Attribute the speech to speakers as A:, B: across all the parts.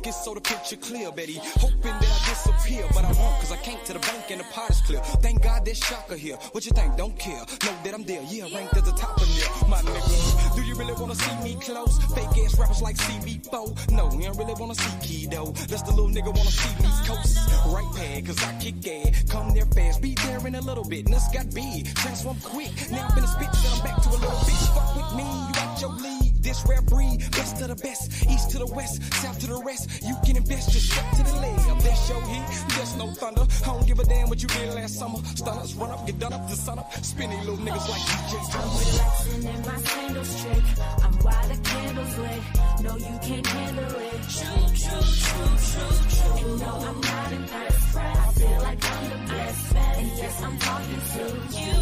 A: focus so the picture clear, Betty. Hoping that I disappear, but I won't, cause I can't to the bank and the pot is clear. Thank God there's shocker here. What you think? Don't care. Know that I'm there. Yeah, ranked at the top of there. My nigga, do you really wanna see me close? Fake ass rappers like CB4. No, we don't really wanna see key though. That's the little nigga wanna see me coast. Right pad, cause I kick ass. Come there fast, be there in a little bit. Nuts got big, transform quick. Now I'm finna spit, then I'm back to a little bitch. Fuck with me, you out your league. This rare breed, best of the best. East to the west, south to the rest. You can invest, just step to the leg. That's your heat, there's no thunder. I don't give a damn what you did last summer. Stunners run up, get done up to sun up. Spinning little niggas like DJ.
B: I'm relaxing in my sandals straight. I'm while the candles lit. No, you can't handle it. True. And no, I'm not impressed. I feel like I'm the best. And yes, I'm talking to you.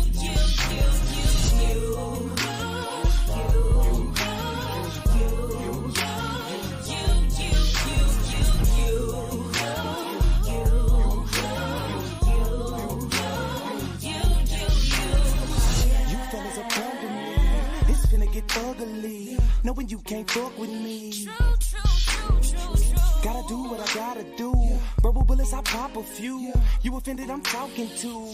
A: Ugly, knowing you can't fuck with me. Gotta do what I gotta do. Verbal bullets, I pop a few. You offended, I'm talking to.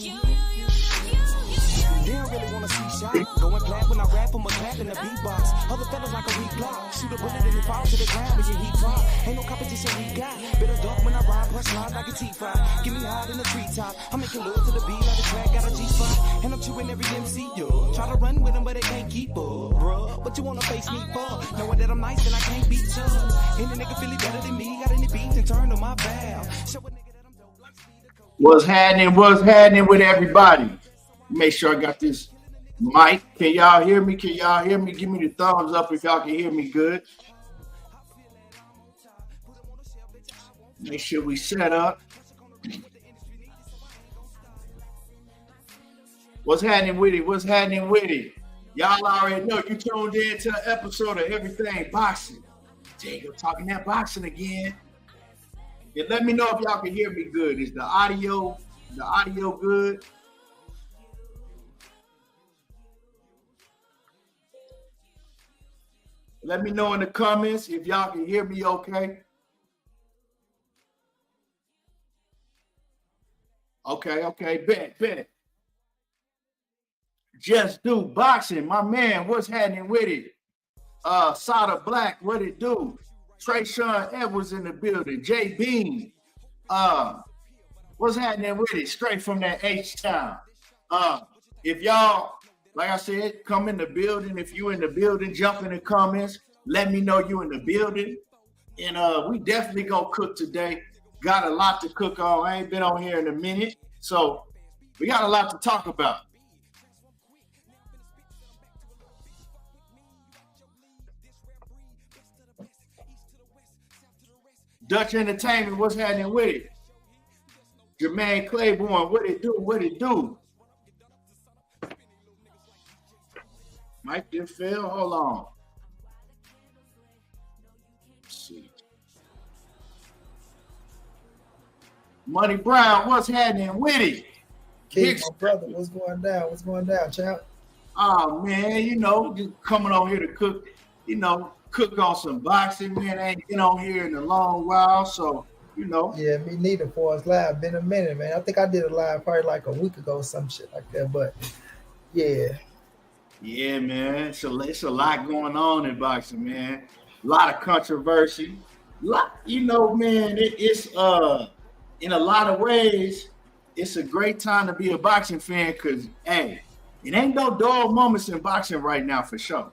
A: They don't really wanna see shot. Going plat when I rap, I'm a clap in the beatbox. Other fellas like a weak block. Shoot a bullet and it falls to the ground when you heat pop. Ain't no competition we got. Better duck when I ride, punch lines like a T5. Give me high in the treetop. I'm making love to the beat like a track got a G5. And I'm chewing every MC, yo. Try to run with them, but they can't keep up, bruh. What you wanna face me for? Knowing that I'm nice and I can't beat tough. And the nigga feel it better than me. Got any beats and turn on my valve. Show a nigga that I'm dope like speed.
C: What's happening with everybody? Make sure I got this mic. Can y'all hear me? Give me the thumbs up if y'all can hear me good. Make sure we set up. What's happening with it? Y'all already know you tuned in to an episode of Everything Boxing. Jacob talking that boxing again. And let me know if y'all can hear me good. Is the audio good? Let me know in the comments if y'all can hear me okay. Okay, bet. Just Do Boxing, my man, what's happening with it? Sada Black, what it do? Trayshawn Edwards in the building. J Bean, what's happening with it? Straight from that H-Town. If y'all, like I said, come in the building. If you in the building, jump in the comments. Let me know you in the building. And we definitely gonna cook today. Got a lot to cook on. I ain't been on here in a minute. So we got a lot to talk about. Dutch Entertainment, what's happening with it? Jermaine Claiborne, what it do? Mike just fell. Hold on. Let's see. Money Brown, what's happening with it?
D: Keith, my brother, what's going down, champ?
C: Oh man, just coming on here to cook, cook on some boxing, man. I ain't been on here in a long while, so
D: Yeah, me neither for us live. Been a minute, man. I think I did a live probably like a week ago, some shit like that. But yeah.
C: Yeah, man. So it's a lot going on in boxing, man. A lot of controversy. Man, it's in a lot of ways, it's a great time to be a boxing fan because, hey, it ain't no dull moments in boxing right now for sure.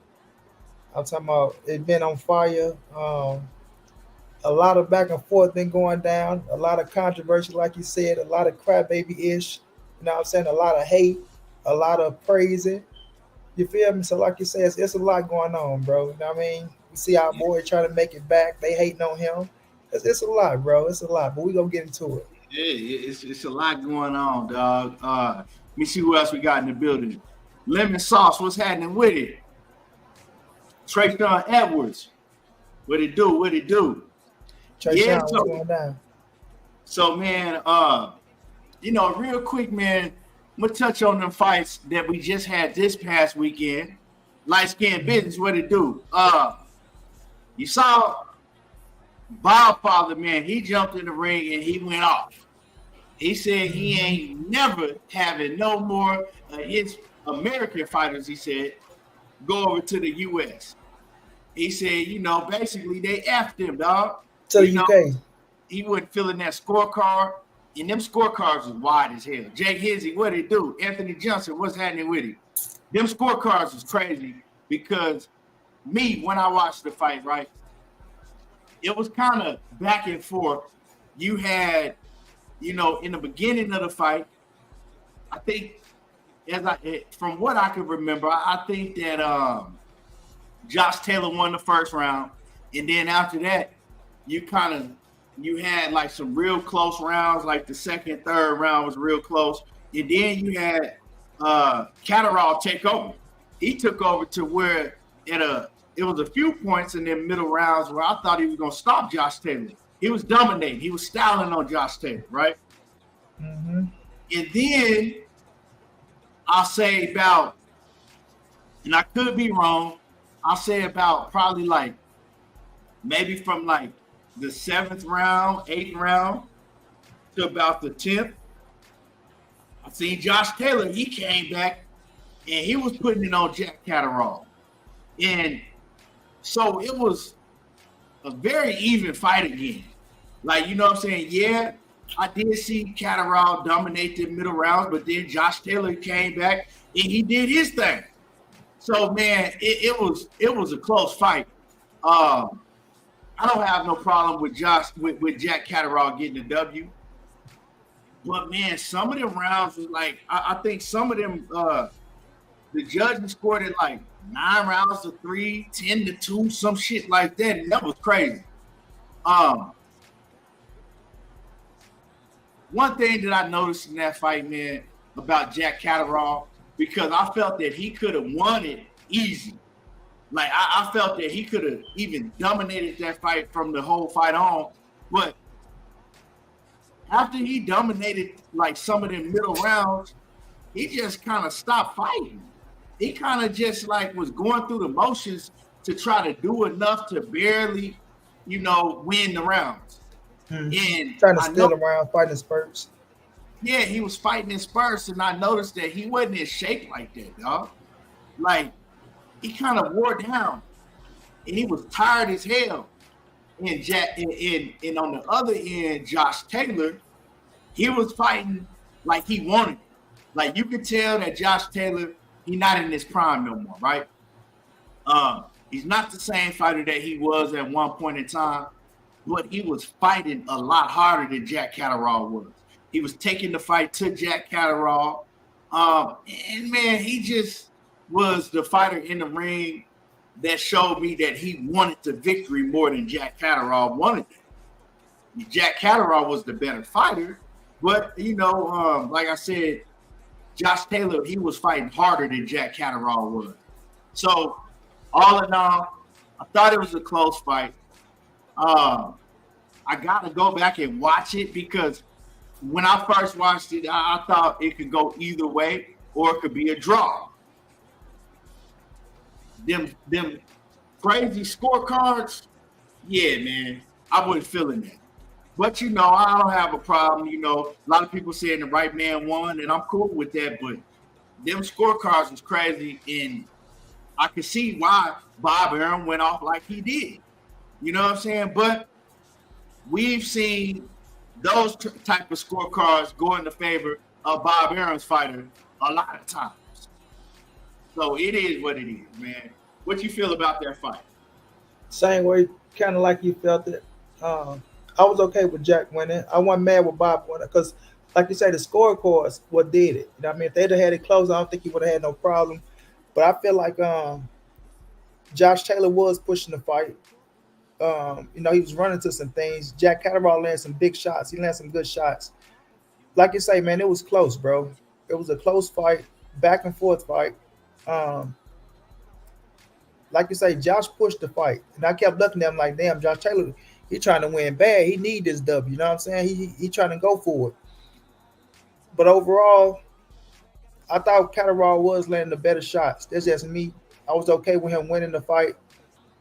D: I'm talking about it been on fire. A lot of back and forth been going down. A lot of controversy, like you said. A lot of crybaby-ish. You know what I'm saying? A lot of hate. A lot of praising. You feel me? So like you said, it's a lot going on, bro. You know what I mean? We see our boy trying to make it back. They hating on him. It's a lot, bro. It's a lot, but we gonna get into it.
C: Yeah, it's a lot going on, dog. Let me see who else we got in the building. Lemon Sauce, what's happening with it? Trayshawn Edwards, what it do?
D: Trayshawn, what's going down?
C: So, man, real quick, man, I'm gonna touch on them fights that we just had this past weekend. Light Skin Business, what it do? You saw Bobfather, man, he jumped in the ring and he went off. He said he ain't never having no more his American fighters, he said, go over to the U.S. He said, basically they effed him, dog.
D: To the UK.
C: He wasn't feeling that scorecard, and them scorecards was wide as hell. Jake Hizzy, what did he do? Anthony Johnson, what's happening with him? Them scorecards was crazy because when I watched the fight, right, it was kind of back and forth. You had, in the beginning of the fight, I think, from what I can remember, I think that Josh Taylor won the first round, and then after that, you had like some real close rounds, like the second, third round was real close. And then you had Catterall take over. He took over to where it was a few points in them middle rounds where I thought he was going to stop Josh Taylor. He was dominating. He was styling on Josh Taylor, right?
D: Mm-hmm.
C: And then I'll say about, and I could be wrong, I'll say about probably like maybe from like the 7th round, 8th round to about the 10th. I seen Josh Taylor. He came back and he was putting it on Jack Catterall. And so it was a very even fight again. Like, you know what I'm saying? Yeah, I did see Catterall dominate the middle rounds, but then Josh Taylor came back and he did his thing. So, man, it was a close fight. I don't have no problem with Jack Catterall getting the W. But, man, some of them rounds was like, I think some of them, the judges scored it like 9 rounds to 3, 10 to 2, some shit like that. And that was crazy. One thing that I noticed in that fight, man, about Jack Catterall, because I felt that he could have won it easy. Like, I felt that he could have even dominated that fight from the whole fight on. But after he dominated, like, some of them middle rounds, he just kind of stopped fighting. He kind of just, like, was going through the motions to try to do enough to barely, win the rounds.
D: Mm-hmm. And trying to steal around, fighting in spurts.
C: Yeah, he was fighting in spurts, and I noticed that he wasn't in shape like that, dog. Like, he kind of wore down, and he was tired as hell. And and on the other end, Josh Taylor, he was fighting like he wanted it. Like, you could tell that Josh Taylor, he's not in his prime no more, right? He's not the same fighter that he was at one point in time, but he was fighting a lot harder than Jack Catterall was. He was taking the fight to Jack Catterall. And, man, he just was the fighter in the ring that showed me that he wanted the victory more than Jack Catterall wanted it. Jack Catterall was the better fighter, but, like I said, Josh Taylor, he was fighting harder than Jack Catterall was. So, all in all, I thought it was a close fight. I got to go back and watch it because when I first watched it, I thought it could go either way or it could be a draw. Them crazy scorecards, yeah, man, I wasn't feeling that. But, I don't have a problem. A lot of people saying the right man won, and I'm cool with that. But them scorecards was crazy, and I could see why Bob Arum went off like he did. You know what I'm saying? But we've seen those type of scorecards go in the favor of Bob Arum's fighter a lot of times. So it is what it is, man. What you feel about that fight?
D: Same way, kind of like you felt it. I was okay with Jack winning. I wasn't mad with Bob winning because, like you say, the scorecards what did it. If they'd have had it close, I don't think he would have had no problem. But I feel like Josh Taylor was pushing the fight. He was running to some things. Jack Catterall landed some big shots. He landed some good shots. Like you say, man, it was close, bro. It was a close fight, back and forth fight. Like you say, Josh pushed the fight. And I kept looking at him like, damn, Josh Taylor, he trying to win bad. He need this W. You know what I'm saying? He trying to go for it. But overall, I thought Catterall was landing the better shots. That's just me. I was okay with him winning the fight.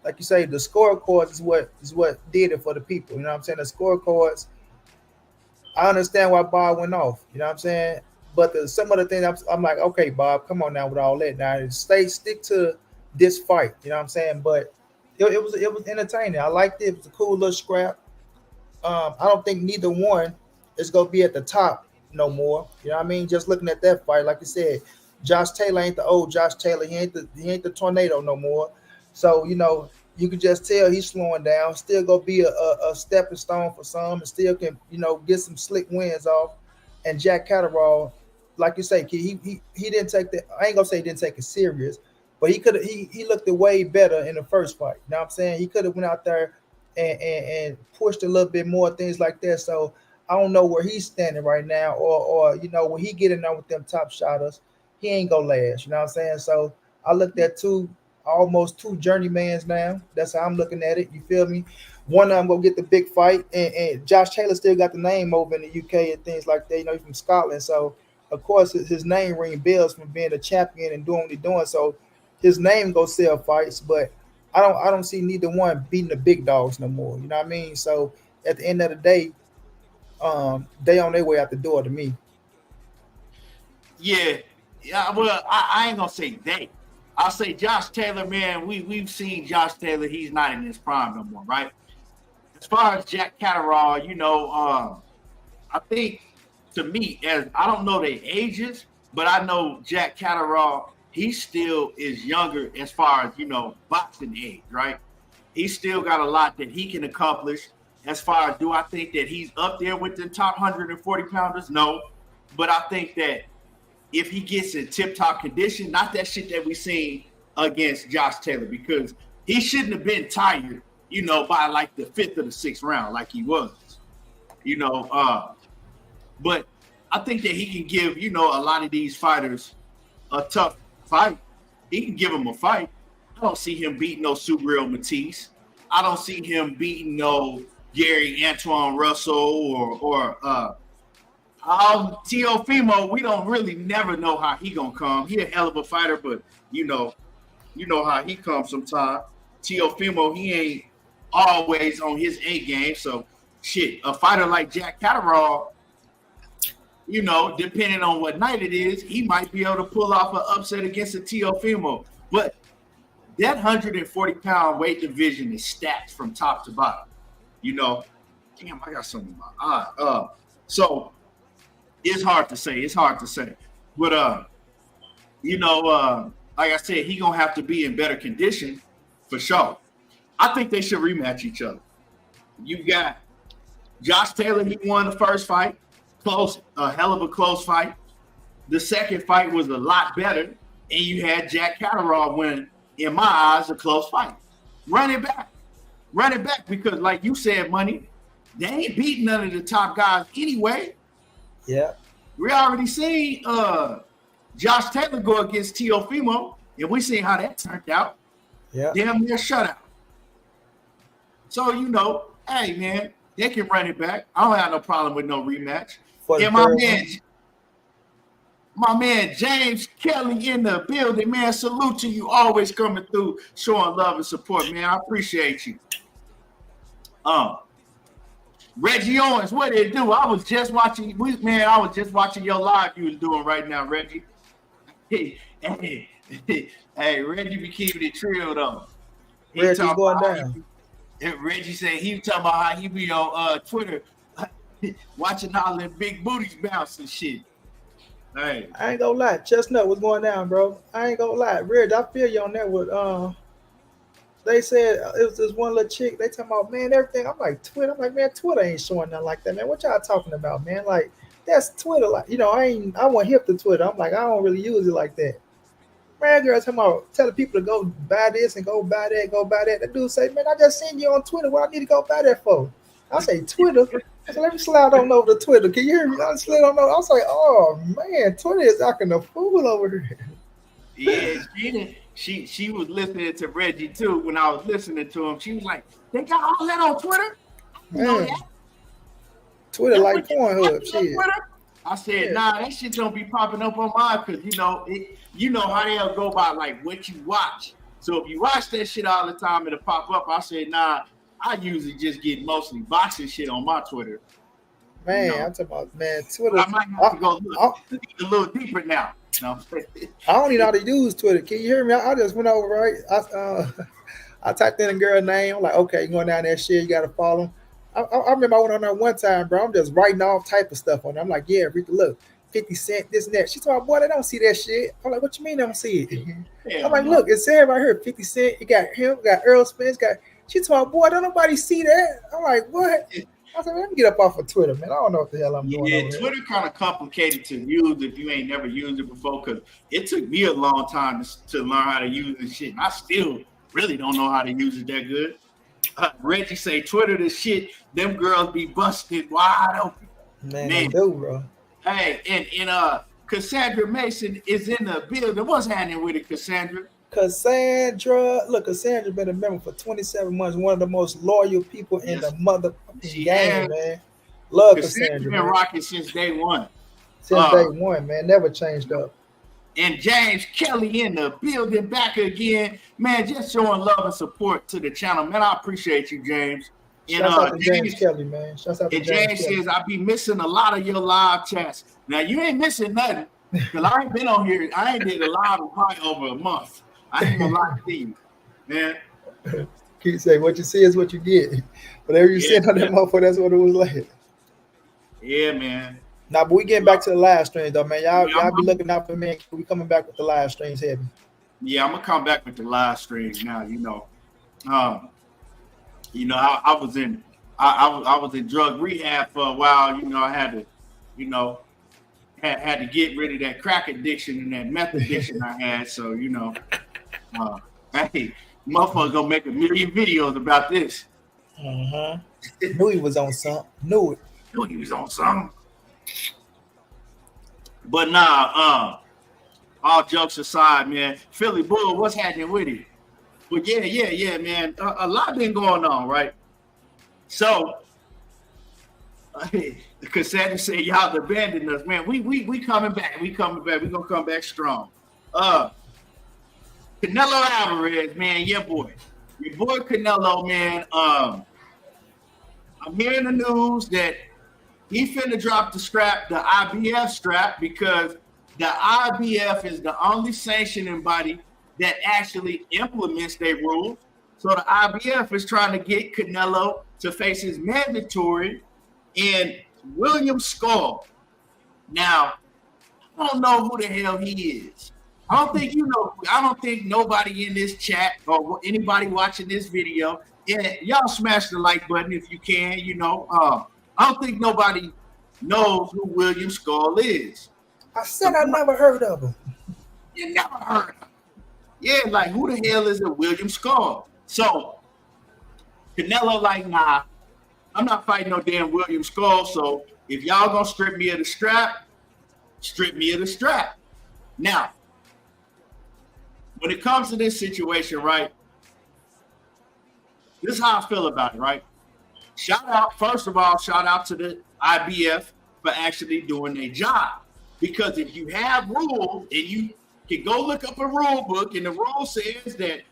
D: like you say, the scorecards is what did it for the people. You know what I'm saying? The scorecards. I understand why Bob went off. You know what I'm saying? But some of the things I'm like, okay, Bob, come on now with all that. Now stick to this fight. You know what I'm saying? But it was entertaining. I liked it. It was a cool little scrap. I don't think neither one is gonna be at the top no more. You know what I mean? Just looking at that fight, like you said, Josh Taylor ain't the old Josh Taylor. He ain't the tornado no more. So you can just tell he's slowing down. Still gonna be a stepping stone for some, and still can get some slick wins off. And Jack Catterall, like you say, he didn't take that. I ain't gonna say he didn't take it serious, but he looked way better in the first fight. You know what I'm saying? He could have went out there and pushed a little bit more, things like that. So I don't know where he's standing right now, or when he get in there with them top shotters, he ain't gonna last. You know what I'm saying? So I looked at almost two journeymans now. That's how I'm looking at it. You feel me? One of them gonna get the big fight, and Josh Taylor still got the name over in the UK and things like that. He's from Scotland, so of course his name ring bells from being a champion and doing what he's doing. So his name go sell fights, but I don't see neither one beating the big dogs no more. You know what I mean? So at the end of the day, they on their way out the door to me.
C: Yeah. Well, I ain't gonna say they. I'll say Josh Taylor, man. We've seen Josh Taylor. He's not in his prime no more, right? As far as Jack Catterall, I think to me, as I don't know their ages, but I know Jack Catterall, he still is younger as far as boxing age, right? He still got a lot that he can accomplish. As far as, do I think that he's up there with the top 140 pounders? No, but I think that if he gets in tip-top condition, not that shit that we seen against Josh Taylor, because he shouldn't have been tired, by like the 5th or the 6th round like he was, but I think that he can give, a lot of these fighters a tough fight. He can give them a fight. I don't see him beating no Subriel Matisse. I don't see him beating no Gary Antoine Russell or Teofimo. We don't really never know how he gonna come. He a hell of a fighter, but you know how he comes sometimes. Teofimo, he ain't always on his A game. So shit, a fighter like Jack Catterall, depending on what night it is, he might be able to pull off an upset against a Teofimo. But that 140-pound weight division is stacked from top to bottom. Damn, I got something in my eye. So it's hard to say. But like I said, he gonna have to be in better condition for sure. I think they should rematch each other. You got Josh Taylor, he won the first fight. Close, a hell of a close fight. The second fight was a lot better, and you had Jack Catterall win, in my eyes, a close fight. Run it back because, like you said, Money, they ain't beating none of the top guys anyway.
D: Yeah,
C: we already seen Josh Taylor go against Teofimo, and we seen how that turned out.
D: Yeah,
C: damn near shutout. So hey man, they can run it back. I don't have no problem with no rematch. And my man James Kelly in the building, man. Salute to you, always coming through, showing love and support, man. I appreciate you. Reggie Owens, what did it do? I was just watching your live you was doing right now, Reggie. Hey, Reggie be keeping it trill though.
D: Reggie's going down.
C: Reggie said he was talking about how he be on Twitter watching all them big booties bounce and shit. Hey.
D: I ain't gonna lie. Chestnut, what's going down, bro? I ain't gonna lie. Reg, I feel you on that with they said it was this one little chick, they talking about, man, everything. I'm like, Twitter. I'm like, man, Twitter ain't showing nothing like that, man. What y'all talking about, man? Like, that's Twitter. Like, I want hip to Twitter. I'm like, I don't really use it like that. Man, girl talking about telling people to go buy this and go buy that, go buy that. The dude say, man, I just seen you on Twitter. What I need to go buy that for? I say, Twitter? I said, let me slide on over to Twitter. Can you hear me? I slid on over. I was like, oh, man, Twitter is acting a fool over here.
C: Yeah, she was listening to Reggie, too, when I was listening to him. She was like, they got all that on Twitter?
D: Man, Twitter like Pornhub, shit.
C: I said, nah, that shit don't be popping up on mine because, you know how they'll go by, like, what you watch. So if you watch that shit all the time, it'll pop up. I say, nah, I usually just get mostly boxing shit on my Twitter.
D: Man,
C: You know,
D: I'm talking about, man, Twitter.
C: I might have to go look a little deeper now. No.
D: I don't even know how to use Twitter. Can you hear me? I just went over, right? I typed in a girl name. I'm like, okay, you going down that shit, you got to follow. I remember I went on there one time, bro. I'm just writing all type of stuff on there. I'm like, yeah, Rita, look, 50 Cent, this and that. She told me, boy, they don't see that shit. I'm like, what you mean they don't see it? I'm like, look, it said right here, 50 Cent. You got him, got Errol Spence, she told me, boy, don't nobody see that. I'm like, what? I said, let me get up off of Twitter, man. I don't know what the hell I'm doing.
C: Yeah, Twitter kind of complicated to use if you ain't never used it before, because it took me a long time to learn how to use this shit. I still really don't know how to use it that good. Reggie say Twitter the shit. Them girls be busted wide open.
D: Man, they do, bro.
C: Hey, and Cassandra Mason is in the building. What's happening with it, Cassandra?
D: Cassandra been a member for 27 months. One of the most loyal people in the motherfucking game, man. Love Cassandra.
C: Been rocking since day one.
D: Since day one, man. Never changed up.
C: And James Kelly in the building back again. Man, just showing love and support to the channel. Man, I appreciate you, James.
D: Shouts out to James Kelly, man. Shouts out to
C: James says, I be missing a lot of your live chats. Now, you ain't missing nothing, because I ain't been on here. I ain't did a live in probably over a month. I ain't gonna lie to you, man.
D: Keep saying, what you see is what you get. Whatever you said on that motherfucker, that's what it was like.
C: Yeah, man.
D: Nah, but we getting back to the live streams, though, man. Y'all be looking out for me. We coming back with the live streams heavy. Yeah,
C: I'm gonna come back with the live streams now. I was in drug rehab for a while. I had to, had to get rid of that crack addiction and that meth addiction I had. So hey, motherfucker gonna make a million videos about this.
D: Knew he was on something. Knew
C: he was on something. But nah, all jokes aside, man, Philly Bull, what's happening with it? But yeah, man, a lot been going on, right? So, the Cassandra said y'all abandoned us, man. We coming back. We gonna come back strong. Canelo Alvarez, man, your boy Canelo, man. I'm hearing the news that he finna drop the IBF strap, because the IBF is the only sanctioning body that actually implements their rules. So the IBF is trying to get Canelo to face his mandatory in William Skull. Now, I don't know who the hell he is. I don't think I don't think nobody in this chat or anybody watching this video, y'all smash the like button if you can, I don't think nobody knows who William Skull is.
D: I said I never heard of him.
C: You never heard of him. Yeah, like who the hell is a William Skull? So Canelo like, nah, I'm not fighting no damn William Skull. So if y'all gonna strip me of the strap, strip me of the strap. Now, when it comes to this situation, right? This is how I feel about it, right? First of all, shout out to the IBF for actually doing their job. Because if you have rules and you can go look up a rule book, and the rule says that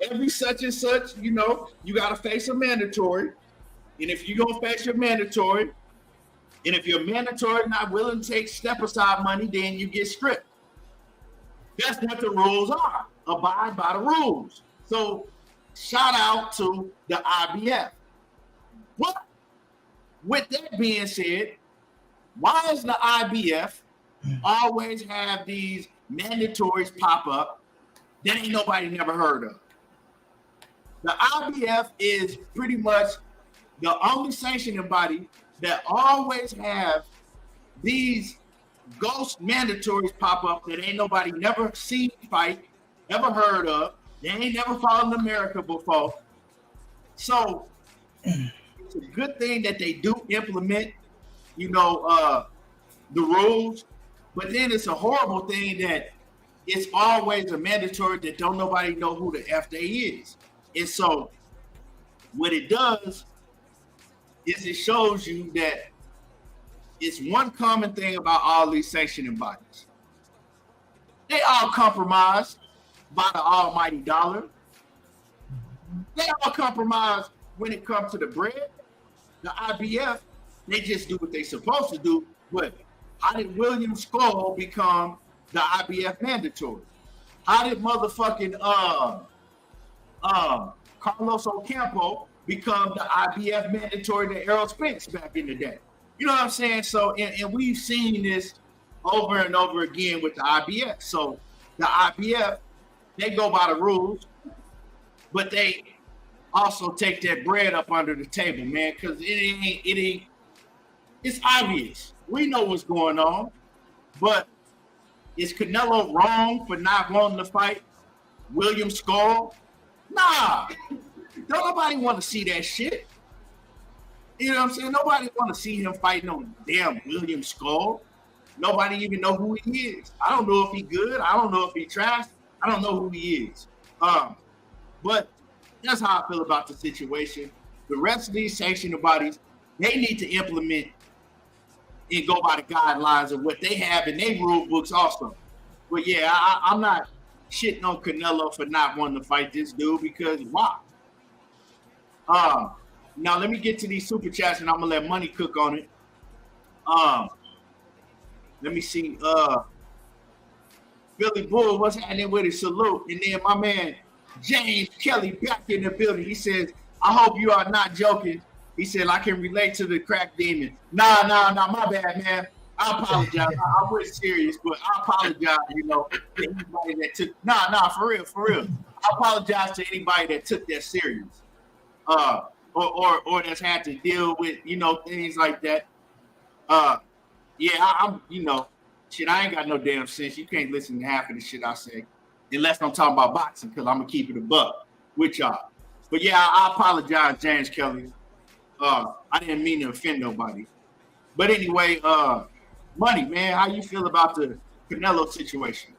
C: every such and such, you got to face a mandatory. And if you're going to face your mandatory, and if your mandatory not willing to take step aside money, then you get stripped. That's what the rules are. Abide by the rules. So shout out to the IBF. But with that being said, why does the IBF always have these mandatories pop up that ain't nobody never heard of? The IBF is pretty much the only sanctioning body that always have these ghost mandatories pop up that ain't nobody never seen fight, never heard of. They ain't never fought in America before. So it's a good thing that they do implement, the rules, but then it's a horrible thing that it's always a mandatory that don't nobody know who the F they is. And so what it does is it shows you that it's one common thing about all these sanctioning bodies. They all compromise. by the almighty dollar. They all compromise when it comes to the bread. The IBF, they just do what they're supposed to do. But how did William Skull become the IBF mandatory? How did motherfucking Carlos Ocampo become the IBF mandatory to Errol Spence back in the day? You know what I'm saying? So, and we've seen this over and over again with the IBF. So the IBF, they go by the rules, but they also take that bread up under the table, man, because it's obvious. We know what's going on, but is Canelo wrong for not wanting to fight William Skull? Nah, don't nobody want to see that shit. You know what I'm saying? Nobody want to see him fighting on damn William Skull. Nobody even know who he is. I don't know if he good. I don't know if he trash. I don't know who he is. But that's how I feel about the situation. The rest of these sanctioning bodies, they need to implement and go by the guidelines of what they have in their rule books also. But yeah, I'm not shitting on Canelo for not wanting to fight this dude because why? Now let me get to these super chats and I'm gonna let Money cook on it. Let me see. Billy Bull, what's happening with it? Salute. And then my man James Kelly back in the building. He says, I hope you are not joking. He said, I can relate to the crack demon. Nah, my bad, man. I apologize. I was serious, but I apologize, to anybody that took for real. I apologize to anybody that took that serious. Or that's had to deal with, things like that. I'm shit, I ain't got no damn sense. You can't listen to half of the shit I say. Unless I'm talking about boxing, because I'm going to keep it a buck with y'all. But yeah, I apologize, James Kelly. I didn't mean to offend nobody. But anyway, Money, man, how you feel about the Canelo situation?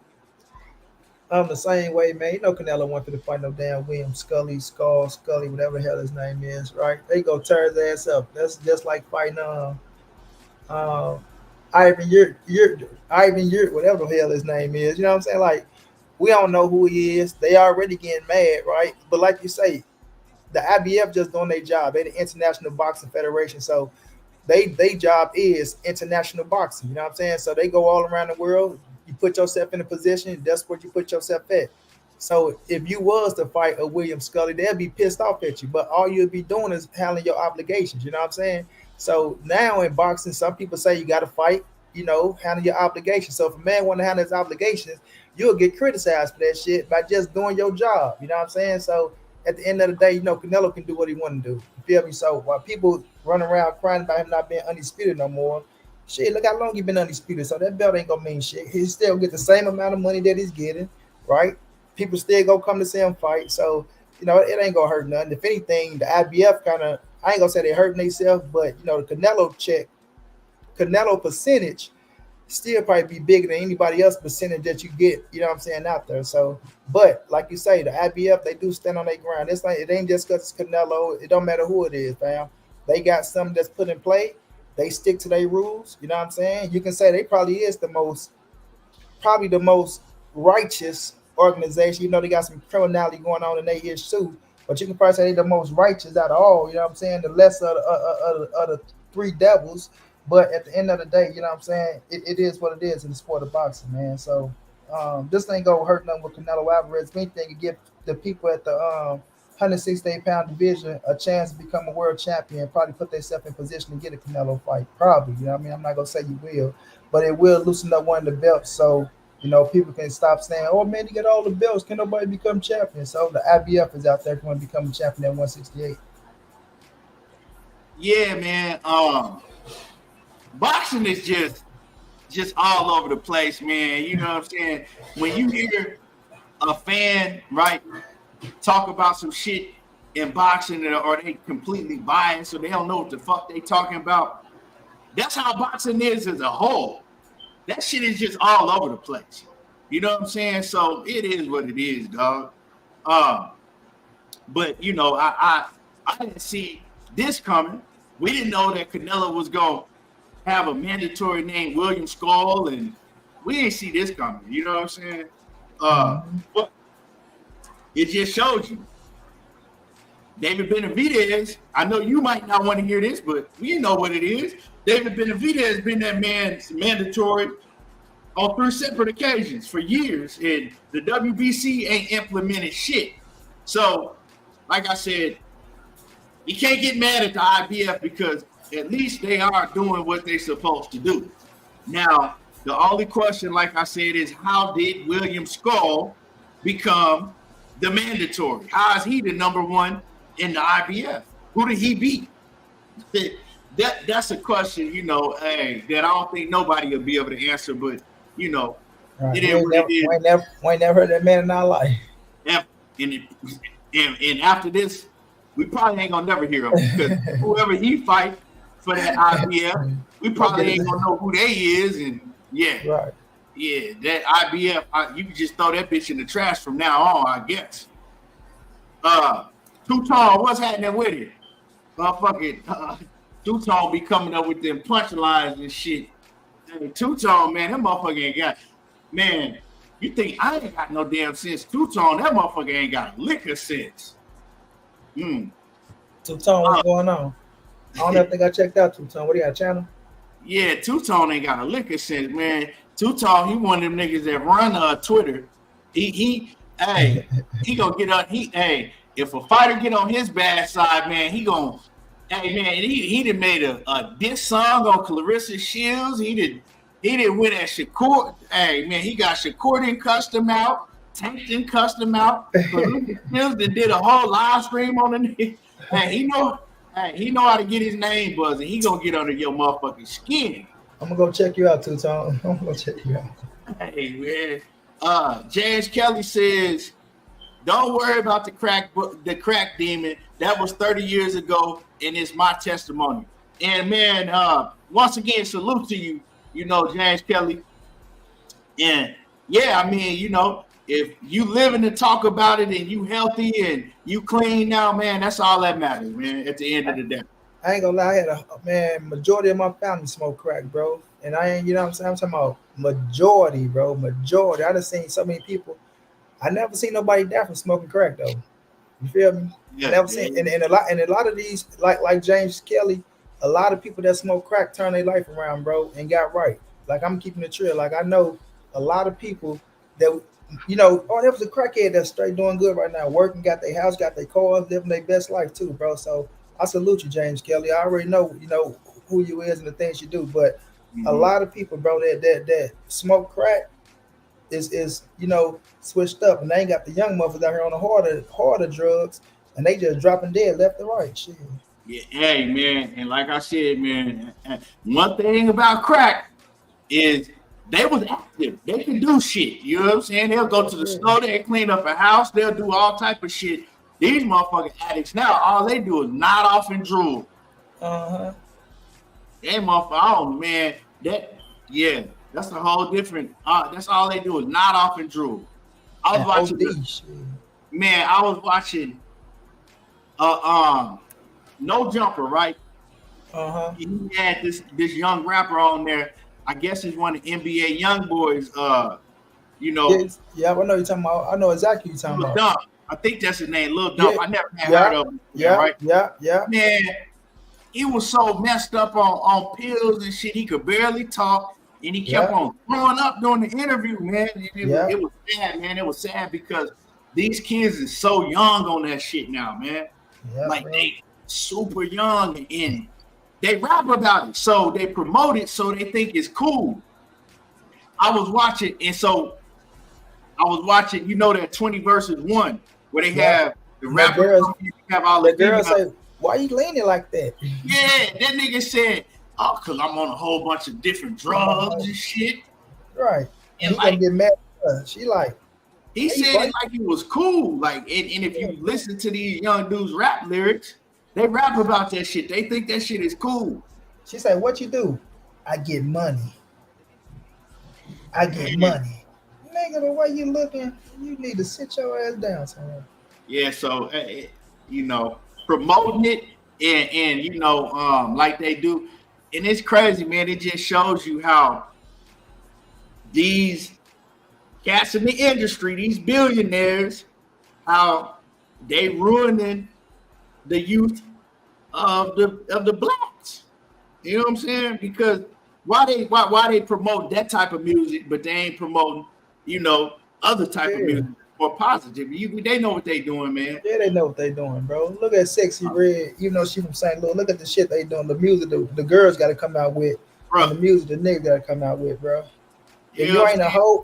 D: I'm the same way, man. Canelo wanted to fight no damn William Scully, whatever the hell his name is, right? They go tear his ass up. That's just like fighting Ivan Yurt, whatever the hell his name is. You know what I'm saying? Like, we don't know who he is. They already getting mad, right? But like you say, the IBF just doing their job. They the International Boxing Federation. So they job is international boxing. You know what I'm saying? So they go all around the world. You put yourself in a position, that's what you put yourself at. So if you was to fight a William Scully, they'll be pissed off at you. But all you'll be doing is handling your obligations. You know what I'm saying? So now in boxing, some people say you got to fight, handle your obligations. So if a man want to handle his obligations, you'll get criticized for that shit by just doing your job. You know what I'm saying? So at the end of the day, Canelo can do what he want to do. You feel me? So while people run around crying about him not being undisputed no more, shit, look how long he been undisputed. So that belt ain't gonna mean shit. He still get the same amount of money that he's getting, right? People still gonna come to see him fight. So, it ain't gonna hurt nothing. If anything, the IBF kind of, I ain't gonna say they hurting themselves, but the Canelo percentage still probably be bigger than anybody else percentage that you get, out there. So, but like you say, the IBF, they do stand on their ground. It's like, it ain't just because it's Canelo. It don't matter who it is, fam. They got something that's put in play. They stick to their rules. You know what I'm saying? You can say they probably is the most righteous organization. They got some criminality going on in their ears too. But you can probably say they're the most righteous out of all. You know what I'm saying? The lesser of the three devils. But at the end of the day, you know what I'm saying? It is what it is in the sport of boxing, man. So this ain't gonna hurt nothing with Canelo Alvarez. If anything, it give the people at the 168-pound division a chance to become a world champion, probably put themselves in position to get a Canelo fight. Probably, you know what I mean? I'm not gonna say you will, but it will loosen up one of the belts so people can stop saying, oh man, you get all the belts, can nobody become champion? So the IBF is out there going to become a champion at 168.
C: Yeah, man. Boxing is just all over the place, man. You know what I'm saying? When you hear a fan, right, talk about some shit in boxing or they completely biased so they don't know what the fuck they talking about, that's how boxing is as a whole. That shit is just all over the place. You know what I'm saying? So it is what it is, dog. But I didn't see this coming. We didn't know that Canelo was going to have a mandatory name, William Skull, and we didn't see this coming. You know what I'm saying? But it just shows you. David Benavidez, I know you might not want to hear this, but we know what it is. David Benavidez has been that man's mandatory on 3 separate occasions for years, and the WBC ain't implemented shit. So, like I said, you can't get mad at the IBF because at least they are doing what they're supposed to do. Now, the only question, like I said, is how did William Skull become the mandatory? How is he the number one in the IBF? Who did he beat? That's a question, you know, that I don't think nobody will be able to answer, but, you know,
D: Right.
C: it is what it is.
D: We ain't never heard that man in our life.
C: And after this, we probably ain't gonna never hear him because whoever he fight for that IBF, we probably ain't gonna know who they is. And yeah,
D: Right.
C: Yeah, that IBF, you can just throw that bitch in the trash from now on, I guess. Two-Tone, what's happening with it? Motherfucking Two-Tone be coming up with them punchlines and shit. Hey, Two-Tone, man, that motherfucker ain't got, man, you think I ain't got no damn sense. Two-Tone, that motherfucker ain't got liquor sense.
D: Two-Tone, what's going on? I don't ever think I checked out Two-Tone. What do you got, a channel?
C: Yeah, Two-Tone ain't got a liquor sense, man. Two-Tone, he one of them niggas that run Twitter. He gonna get up. If a fighter get on his bad side, man, he gonna, man, he done made a diss song on Clarissa Shields. He did win at Shakur. Hey, man, he got Shakur done cussed him out. Tank done cussed him out. Clarissa Shields did a whole live stream on the nigga. He know how to get his name buzzing. He gonna get under your motherfucking skin.
D: I'm gonna go check you out, Two-Tone. I'm gonna go check you out.
C: Hey, man. James Kelly says, don't worry about the crack demon. That was 30 years ago, and it's my testimony. And man, once again, salute to you, James Kelly. And yeah, I mean, if you living to talk about it and you healthy and you clean now, man, that's all that matters, man, at the end of the day.
D: I ain't gonna lie, I had majority of my family smoke crack, bro. And I ain't, what I'm saying? I'm talking about majority, bro. Majority. I done seen so many people. I never seen nobody die from smoking crack though. You feel me?
C: Yeah,
D: I never seen and a lot of these, like James Kelly, a lot of people that smoke crack turn their life around, bro, and got right. Like I'm keeping it real. Like I know a lot of people that there was a crackhead that's straight doing good right now, working, got their house, got their cars, living their best life too, bro. So I salute you, James Kelly. I already know, who you is and the things you do, but a lot of people, bro, that smoke crack is switched up, and they ain't got the young motherfuckers out here on the harder drugs, and they just dropping dead left and right. Shit.
C: Yeah, hey man, and like I said, man, one thing about crack is they was active. They can do shit. You know what I'm saying? They'll go to the store, they'll clean up a house, they'll do all type of shit. These motherfucking addicts now, all they do is nod off and drool. That motherfucker, oh man, that's a whole different. That's all they do is nod off and drool. I was watching No Jumper, right? He had this young rapper on there. I guess he's one of the NBA young boys.
D: Yeah, I know you're talking about. I know exactly what you're talking about.
C: Dump. I think that's his name, Lil Dump. I never had heard of him. Right?
D: Yeah.
C: Man, he was so messed up on pills and shit. He could barely talk, and he kept on throwing up during the interview, man. It was sad, man. It was sad because these kids are so young on that shit now, man. Yeah, like, they super young, and they rap about it, so they promote it, so they think it's cool. I was watching, that 20 versus 1, where they have the rappers have all the
D: girls say, "Why you leaning like that?"
C: Yeah, that nigga said, "Oh, cause I'm on a whole bunch of different drugs and shit."
D: Right,
C: and
D: he like get mad. She like,
C: he said it like it was cool. Like, and if you listen to these young dudes rap lyrics, they rap about that shit. They think that shit is cool.
D: She said, "What you do?" "I get money. I get money." Nigga, the way you looking, you need to sit your ass down somewhere.
C: Yeah, so promoting it and like they do, and it's crazy, man. It just shows you how these cats in the industry, these billionaires, how they ruining the youth of the blacks. You know what I'm saying? Because why they promote that type of music, but they ain't promoting, other type of music more positive. They know what they doing, man.
D: Yeah, they know what they doing, bro. Look at Sexy Red, even though she from St. Louis. Look at the shit they doing. The music the girls got to come out with, bro. And the music the niggas got to come out with, bro. If you ain't a hoe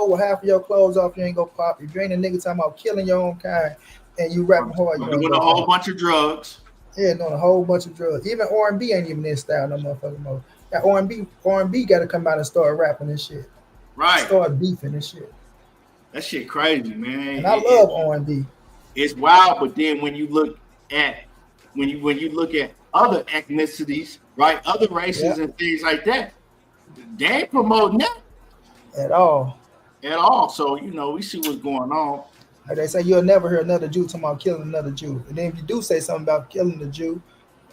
D: with half of your clothes off, you ain't gonna pop. If you ain't a nigga talking about killing your own kind and you rapping hard, you
C: doing a whole bunch of drugs.
D: Yeah, doing a whole bunch of drugs. Even R&B ain't even in style no motherfucking more. That R&B got to come out and start rapping and shit.
C: Right.
D: Start beefing and shit.
C: That shit crazy, man.
D: And I love R&B.
C: It's wild, but then when you look at other ethnicities, right, other races and things like that, they ain't promoting that
D: at all.
C: So we see what's going on.
D: Like they say, you'll never hear another Jew talking about killing another Jew. And then if you do say something about killing the Jew,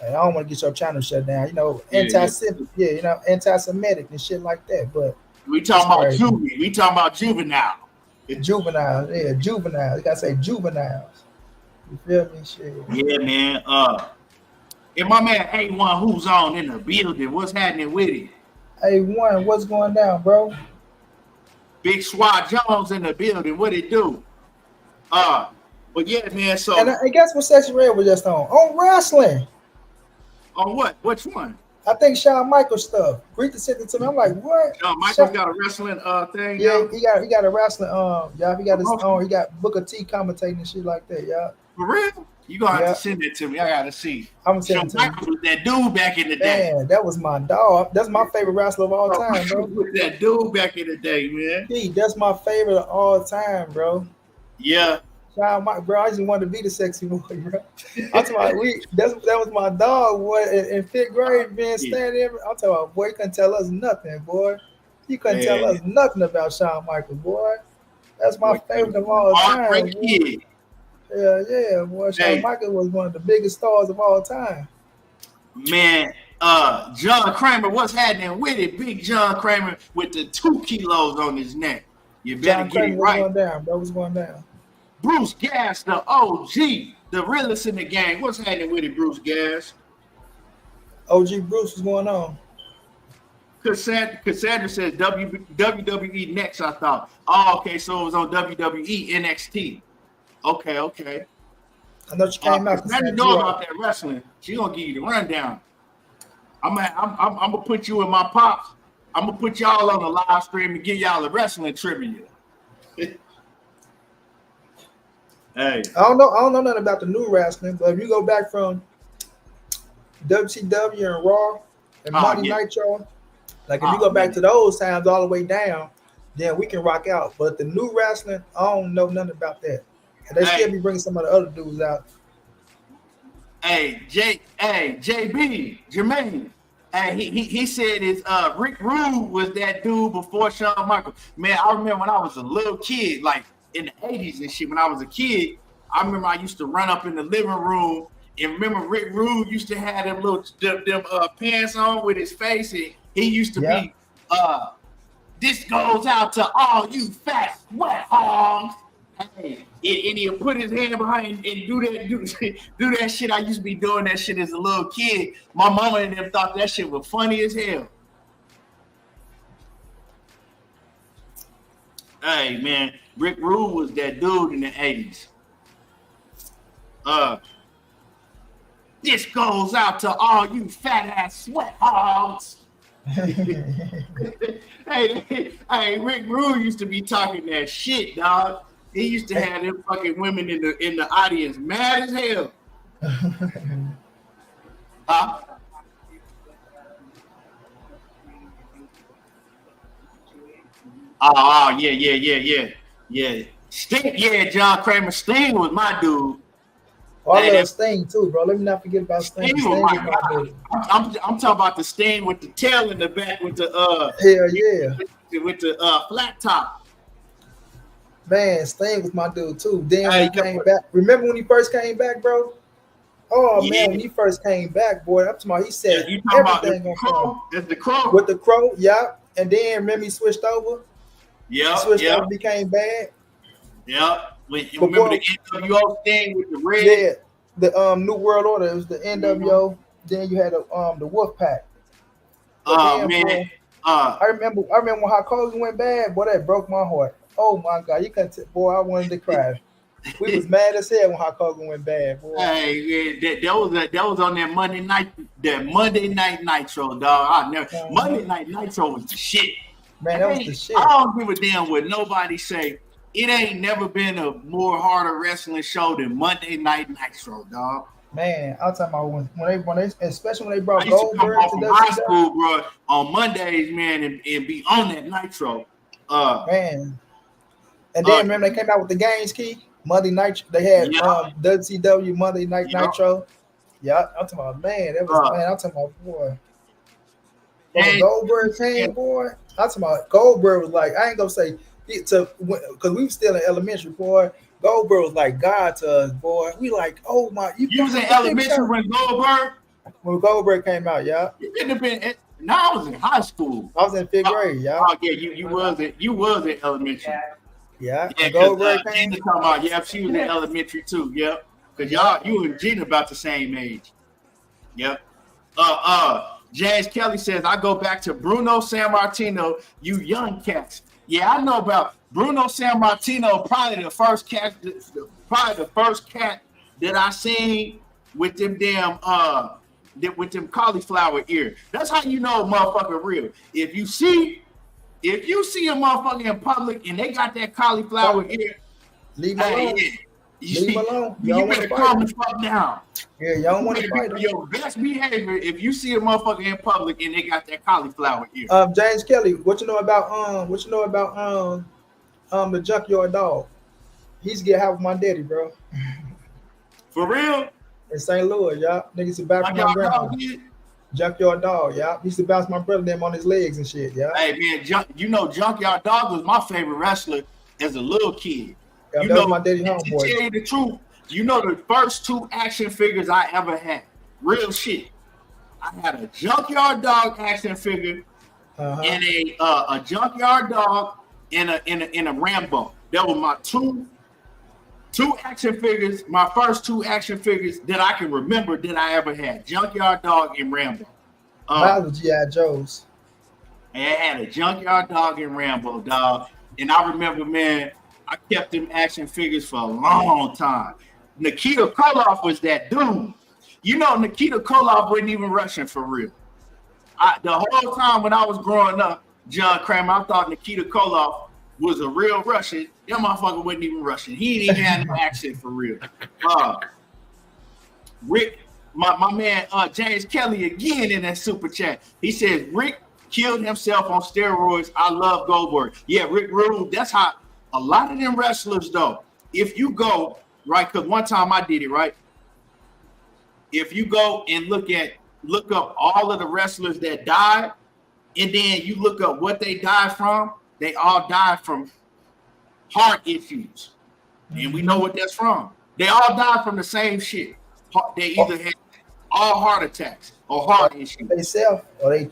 D: I don't want to get your channel shut down. Anti-Semitic and shit like that. But
C: we talking about juvie. We talking about juvenile.
D: Juvenile, juvenile. You gotta say juveniles. You feel me? Shit.
C: Yeah, man. And my man A1, who's on in the building? What's happening with it?
D: A1, what's going down, bro?
C: Big Swat Jones in the building. What it do? But yeah, man. So
D: and I guess what Sexy Red was just on wrestling.
C: On what? Which one?
D: I think Shawn Michaels stuff. Rita sent it to me. I'm like, what?
C: Michaels got a wrestling thing.
D: Yeah, he got a wrestling y'all. He got his own. He got Booker T commentating and shit like that, y'all.
C: For real? You gonna have to send it to me. I gotta see.
D: I'm sending it to
C: Michaels was that dude back in the day.
D: Man, that was my dog. That's my favorite wrestler of all time, bro.
C: That dude back in the day, man.
D: That's my favorite of all time, bro.
C: Yeah.
D: Bro, I just wanted to be the sexy boy, bro. I'm talking about that was my dog, boy, in 5th grade, being standing there. I'm talking about, boy, you couldn't tell us nothing, boy. You couldn't tell us nothing about Shawn Michaels, boy. That's my favorite of all time.
C: Kid.
D: Yeah, boy. Shawn Michaels was one of the biggest stars of all time.
C: Man, John Kramer, what's happening with it? Big John Kramer with the 2 kilos on his neck. You better
D: John
C: get
D: Kramer
C: it right.
D: Going down, bro. What's going down?
C: Bruce Gas, the OG, the realest in the game. What's happening with it, Bruce Gas?
D: OG Bruce, what's going on?
C: Cassandra says WWE next, I thought. Oh, okay, so it was on WWE NXT. Okay.
D: I know she came out.
C: Cassandra know about that wrestling. She gonna give you the rundown. I'm gonna put you in my pops. I'm gonna put y'all on the live stream and give y'all a wrestling trivia. Hey,
D: I don't know nothing about the new wrestling, but if you go back from WCW and Raw and Monday Nitro, like if you go back to those times all the way down, then we can rock out. But the new wrestling, I don't know nothing about that. And they still be bringing some of the other dudes out.
C: JB, Jermaine. Hey, he said Rick Rude was that dude before Shawn Michaels. Man, I remember when I was a little kid, like in the 80s and shit, when I was a kid, I remember I used to run up in the living room and remember Rick Rude used to have them little pants on with his face, and he used to be this goes out to all you fat sweat hogs. Hey, and he'll put his hand behind and do that shit. I used to be doing that shit as a little kid. My mama and them thought that shit was funny as hell. Hey, man, Rick Rude was that dude in the 80s. This goes out to all you fat ass sweat hogs. hey, Rick Rude used to be talking that shit, dog. He used to have them fucking women in the audience mad as hell. Yeah. Sting, John Kramer. Sting was my dude.
D: Oh, I love Sting too, bro. Let me not forget about Sting.
C: Sting was my dude. I'm talking about the Sting with the tail in the back with the with the flat top.
D: Man, Sting was my dude too. Then when he came back, remember when he first came back, bro? Oh man, when he first came back, boy, I'm talking about he said everything on
C: Crow. That's the Crow.
D: With the Crow, And then remember he switched over.
C: Yeah.
D: He switched over, became bad.
C: Yeah. You remember the NWO thing with the red?
D: Yeah, the New World Order. It was the NWO. Then you had the Wolf Pack.
C: Oh man.
D: Boy, I remember when Hulk Hogan went bad. Boy, that broke my heart. Oh my God, you couldn't. Boy, I wanted to cry. We was mad as hell when Hulk Hogan went bad. Boy.
C: Hey, that was on that Monday night Nitro, dog. Monday Night Nitro was the shit.
D: Man, that was the shit.
C: I don't give a damn what nobody say. It ain't never been a more harder wrestling show than Monday Night Nitro, dog.
D: Man, I'm talking about when they especially when they brought
C: I used to come
D: Goldberg
C: off
D: to
C: from high
D: WCW.
C: school, bro, on Mondays, man, and be on that Nitro.
D: Man. And then remember they came out with the games key Monday night. They had WCW Monday Night Nitro. Yeah, I'm talking about man. That was man. I'm talking about boy. When Goldberg came, boy. I'm talking about Goldberg was like I ain't gonna say because we were still in elementary, boy. Goldberg was like God to us, boy. We like, oh my!
C: You was in elementary when Goldberg?
D: When Goldberg came out, yeah.
C: You couldn't have been. No, I was in high school.
D: I was in 5th grade, yeah.
C: Oh yeah, you was in elementary.
D: Yeah.
C: Goldberg came. Gina talking about she was in elementary too. Yep. Cause you and Gina about the same age. Yep. James Kelly says I go back to Bruno Sammartino. You young cats. Yeah, I know about Bruno Sammartino. Probably the first cat that I seen with them damn with them cauliflower ear. That's how you know a motherfucker real. If you see a motherfucker in public and they got that cauliflower ear,
D: leave them alone. Leave them alone.
C: You better calm the fuck down.
D: Yeah, y'all don't want to fight them.
C: Your best behavior if you see a motherfucker in public and they got that cauliflower ear.
D: James Kelly, what you know about the Junkyard Dog? He used to get half of my daddy, bro.
C: For real?
D: In St. Louis, y'all. Niggas to bounce my grandma. Junkyard Dog, yeah. He used to bounce my brother them on his legs and shit, yeah.
C: Hey man, Junkyard Dog was my favorite wrestler as a little kid.
D: Yeah, that was my daddy homeboy.
C: To tell you the truth, the first 2 action figures I ever had. Real shit. I had a Junkyard Dog action figure and a Junkyard Dog and a Rambo. That was my two action figures, my first 2 action figures that I can remember that I ever had. Junkyard Dog and Rambo.
D: Mine was G.I. Joe's.
C: And I had a Junkyard Dog and Rambo, dog. And I remember, man, I kept them action figures for a long time. Nikita Koloff was that dude. Nikita Koloff wasn't even Russian for real. The whole time when I was growing up, John Kramer, I thought Nikita Koloff was a real Russian. That motherfucker wasn't even Russian. He didn't even have no accent for real. Rick, my man James Kelly again in that super chat. He says Rick killed himself on steroids. I love Goldberg. Yeah, Rick Rude. That's how a lot of them wrestlers though. If you go right, because one time I did it right. If you go and look up all of the wrestlers that died, and then you look up what they died from, they all died from heart issues. And we know what that's from. They all died from the same shit. They either had all heart attacks or heart issues.
D: They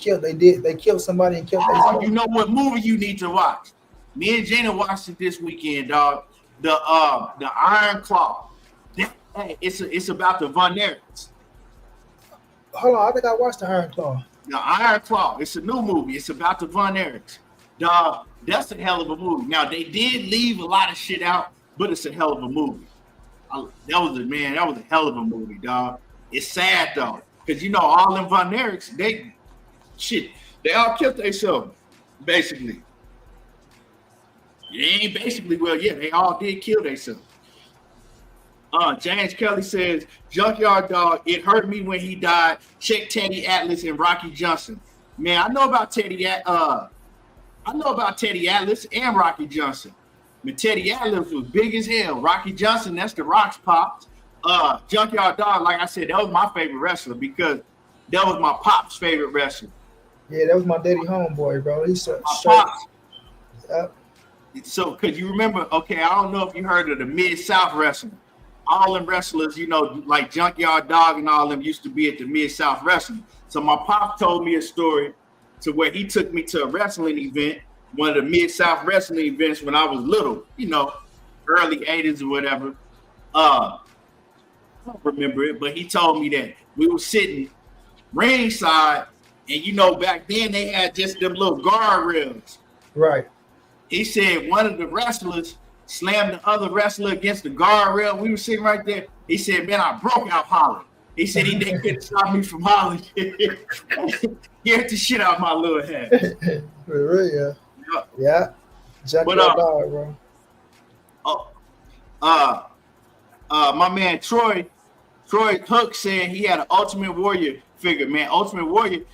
D: killed somebody and killed themselves.
C: You know what movie you need to watch? Me and Jana watched it this weekend, dog. The Iron Claw. Hey, it's about the Von Erichs.
D: Hold on, I think I watched the Iron Claw.
C: The Iron Claw. It's a new movie. It's about the Von Erichs. Dog, that's a hell of a movie. Now they did leave a lot of shit out, but it's a hell of a movie. That was a hell of a movie, dog. It's sad though, because all them Von Erichs, they all killed themselves, basically. It ain't basically, well, yeah, they all did kill themselves. James Kelly says, Junkyard Dog, it hurt me when he died. Check Teddy Atlas and Rocky Johnson. Man, I know about Teddy Atlas and Rocky Johnson. But Teddy Atlas was big as hell. Rocky Johnson, that's the Rock's pops. Junkyard Dog, like I said, that was my favorite wrestler because that was my pop's favorite wrestler.
D: Yeah, that was my daddy homeboy, bro. He's so
C: pops. Yep. So, because you remember, okay, I don't know if you heard of the Mid-South wrestling. All them wrestlers, like Junkyard Dog and all them used to be at the Mid-South wrestling. So my pop told me a story to where he took me to a wrestling event, one of the Mid-South wrestling events when I was little, early 80s or whatever. I don't remember it, but he told me that we were sitting ringside, and you know, back then they had just them little guardrails.
D: Right.
C: He said one of the wrestlers slammed the other wrestler against the guardrail. We were sitting right there. He said, man, I broke out hollering. He said they couldn't stop me from hollering. Get the shit out of my little head.
D: For real. Yeah.
C: But,
D: dog, bro.
C: My man Troy Hook said he had an Ultimate Warrior figure. Man, Ultimate Warrior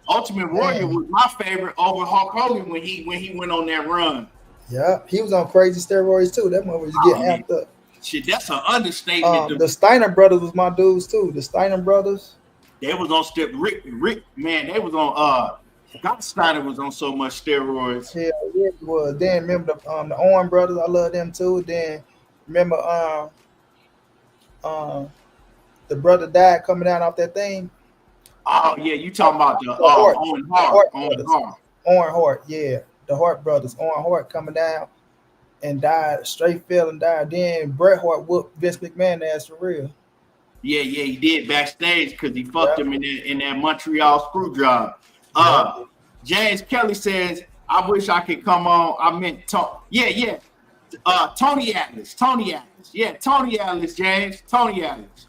C: was my favorite over Hulk Hogan when he went on that run.
D: Yeah, he was on crazy steroids too. That motherfucker was getting amped up.
C: Shit, that's an understatement.
D: The Steiner brothers was my dudes too. The Steiner brothers.
C: They was on Rick, man. They was on Scott Steiner was on so much steroids.
D: Yeah, it was. Then remember the Owen brothers, I love them too. Then remember the brother died coming down off that thing.
C: Oh yeah, you talking about the Owen Hart.
D: Owen Hart, yeah. The Hart brothers. Owen Hart coming down and died, straight fell and died. Then Bret Hart whooped Vince McMahon ass for real.
C: Yeah, he did backstage because he fucked him in that Montreal screw job. James Kelly says, I wish I could come on. I meant Tony Atlas. Yeah, Tony Atlas, James. Tony Atlas.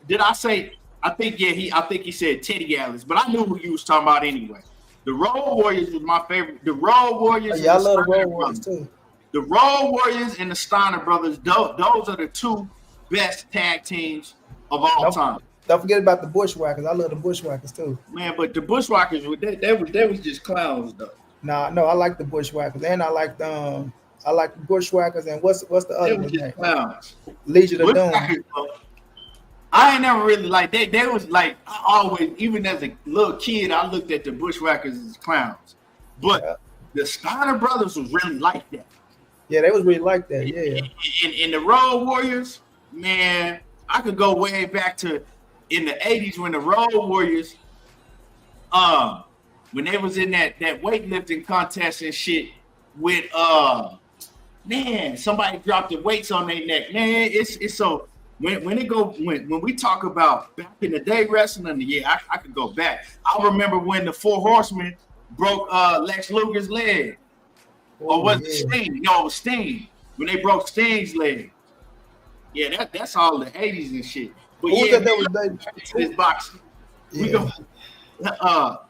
C: Did I say? I think he said Teddy Atlas, but I knew who you was talking about anyway. The Road Warriors was my favorite. The Road Warriors.
D: I love the Road Warriors too.
C: The Road Warriors and the Steiner brothers. Those are the two best tag teams of all time.
D: Don't forget about the Bushwhackers. I love the Bushwhackers too.
C: Man, but the Bushwhackers, they was just clowns though.
D: Nah, no, I like the Bushwhackers, and I like the Bushwhackers, and what's the other one name?
C: Clowns.
D: Legion of Doom.
C: I ain't never really like they was like I always, even as a little kid, I looked at the Bushwhackers as clowns. But the Steiner brothers was really like that.
D: Yeah, they was really like that. Yeah.
C: And the Road Warriors, man, I could go way back to in the 80s when the Road Warriors, when they was in that weightlifting contest and shit with man, somebody dropped the weights on their neck. Man, it's so when we talk about back in the day wrestling, yeah, I could go back. I remember when the Four Horsemen broke Lex Luger's leg. Or was it Sting? No, it was Sting. When they broke Sting's leg. Yeah, that's all the 80s and shit. But this boxing. We go.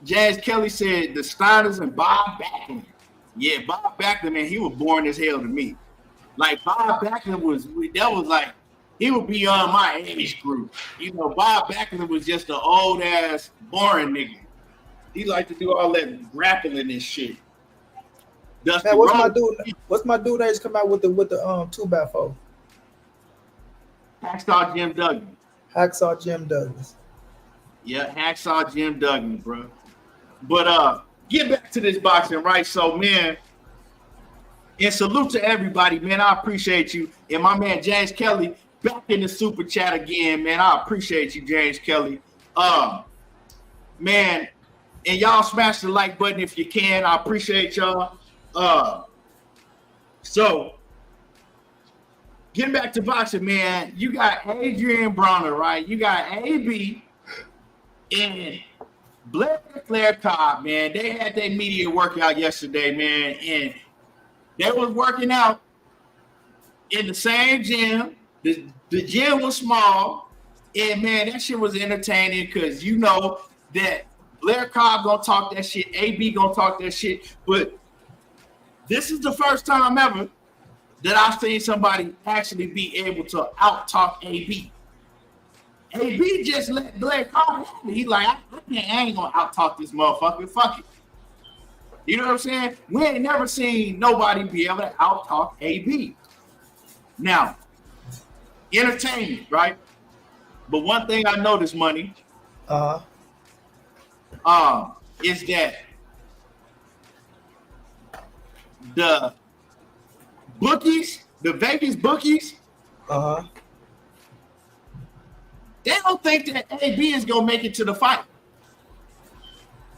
C: Jazz Kelly said the Steiners and Bob Backlund. Yeah, Bob Backlund, man, he was boring as hell to me. Like Bob Backlund was like he would be on my age group. You know, Bob Backlund was just an old ass boring nigga. He liked to do all that grappling and shit.
D: Man, what's my dude that just come out with the 2x4?
C: Hacksaw Jim Duggan.
D: Hacksaw Jim Douglas.
C: Yeah, Hacksaw Jim Duggan, bro. But get back to this boxing, right? So, man, and salute to everybody, man. I appreciate you. And my man James Kelly back in the super chat again, man. I appreciate you, James Kelly. Man, and y'all smash the like button if you can. I appreciate y'all. So getting back to boxing, man, you got Adrien Broner, right? You got AB and Blair Cobb, man. They had their media workout yesterday, man, and they was working out in the same gym. The gym was small, and man, that shit was entertaining because you know that Blair Cobb gonna talk that shit, AB gonna talk that shit, but this is the first time ever that I've seen somebody actually be able to out-talk AB. AB just let Blair Cobb have it. He's like, I ain't gonna out-talk this motherfucker. Fuck it. You know what I'm saying? We ain't never seen nobody be able to out-talk AB. Now, entertainment, right? But one thing I noticed, Money, is that the bookies, the Vegas bookies, they don't think that AB is gonna make it to the fight.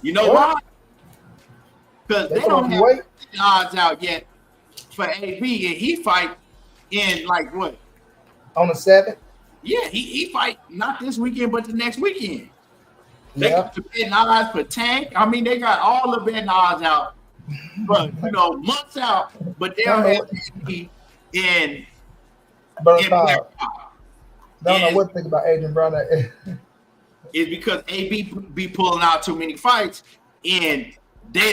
C: You know why? Because they don't have the odds out yet for AB, and he fight in like what?
D: On the 7th?
C: Yeah, he fight not this weekend, but the next weekend. They
D: Yeah.
C: got the betting odds for Tank. I mean, they got all the betting odds out, but months out. But they don't have AB in
D: Broner
C: Blair
D: Cobb.
C: Cobb.
D: Don't know what to think about Adrien Broner.
C: Is because AB be pulling out too many fights, and they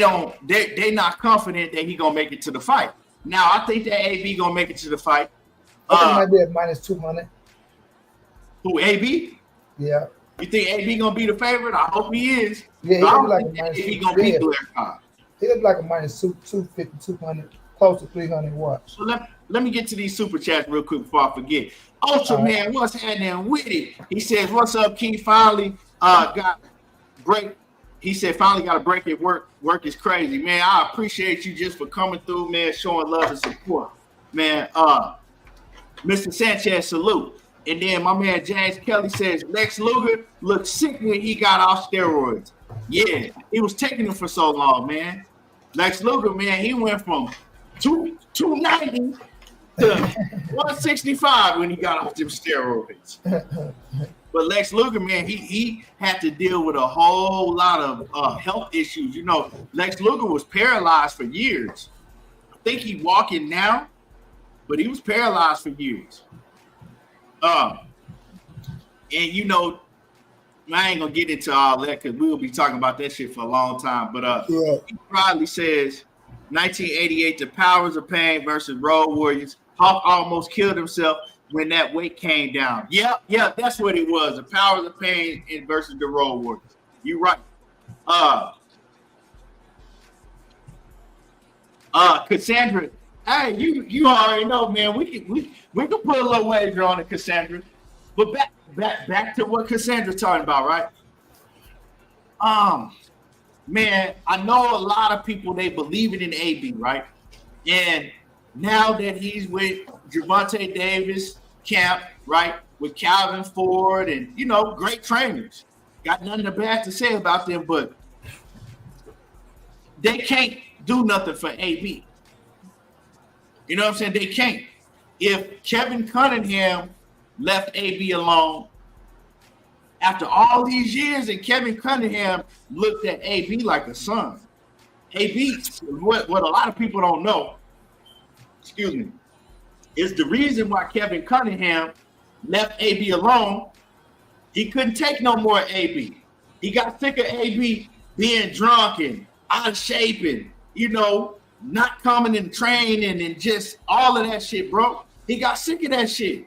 C: not confident that he gonna make it to the fight. Now I think that AB gonna make it to the fight.
D: I think it might be at minus 200.
C: Who, AB?
D: Yeah.
C: You think AB gonna be the favorite? I hope he is.
D: Yeah, he
C: I
D: look
C: don't
D: like
C: think
D: a minus
C: AB
D: 2.
C: gonna beat Blair Cobb.
D: He looked like a minus 250, 200, close to 300 watts.
C: So let me get to these super chats real quick before I forget. Ultra Man, what's happening with it? He says, "What's up, King? Finally got break." He said, "Finally got a break at work. Work is crazy, man. I appreciate you just for coming through, man, showing love and support, man." Mr. Sanchez, salute. And then my man James Kelly says, "Lex Luger looked sick when he got off steroids." Yeah, he was taking them for so long, man. Lex Luger, man, he went from 290 to 165 when he got off them steroids. But Lex Luger, man, he had to deal with a whole lot of health issues. Lex Luger was paralyzed for years. I think he's walking now, but he was paralyzed for years. And I ain't gonna get into all that because we will be talking about that shit for a long time. But he proudly says 1988, the Powers of Pain versus Road Warriors. Hawk almost killed himself when that weight came down. Yeah, that's what it was. The Powers of Pain versus the Road Warriors. You're right. Cassandra, hey, you already know, man. We can put a little wager on it, Cassandra. But back to what Cassandra's talking about, right? Man, I know a lot of people, they believe it in AB, right? And now that he's with Gervonta Davis camp, right, with Calvin Ford and, great trainers. Got nothing bad to say about them, but they can't do nothing for AB. You know what I'm saying? They can't. If Kevin Cunningham left AB alone after all these years, and Kevin Cunningham looked at AB like a son. AB, what a lot of people don't know, is the reason why Kevin Cunningham left AB alone. He couldn't take no more AB. He got sick of AB being drunk and out of shape and, not coming and training and just all of that shit, bro. He got sick of that shit.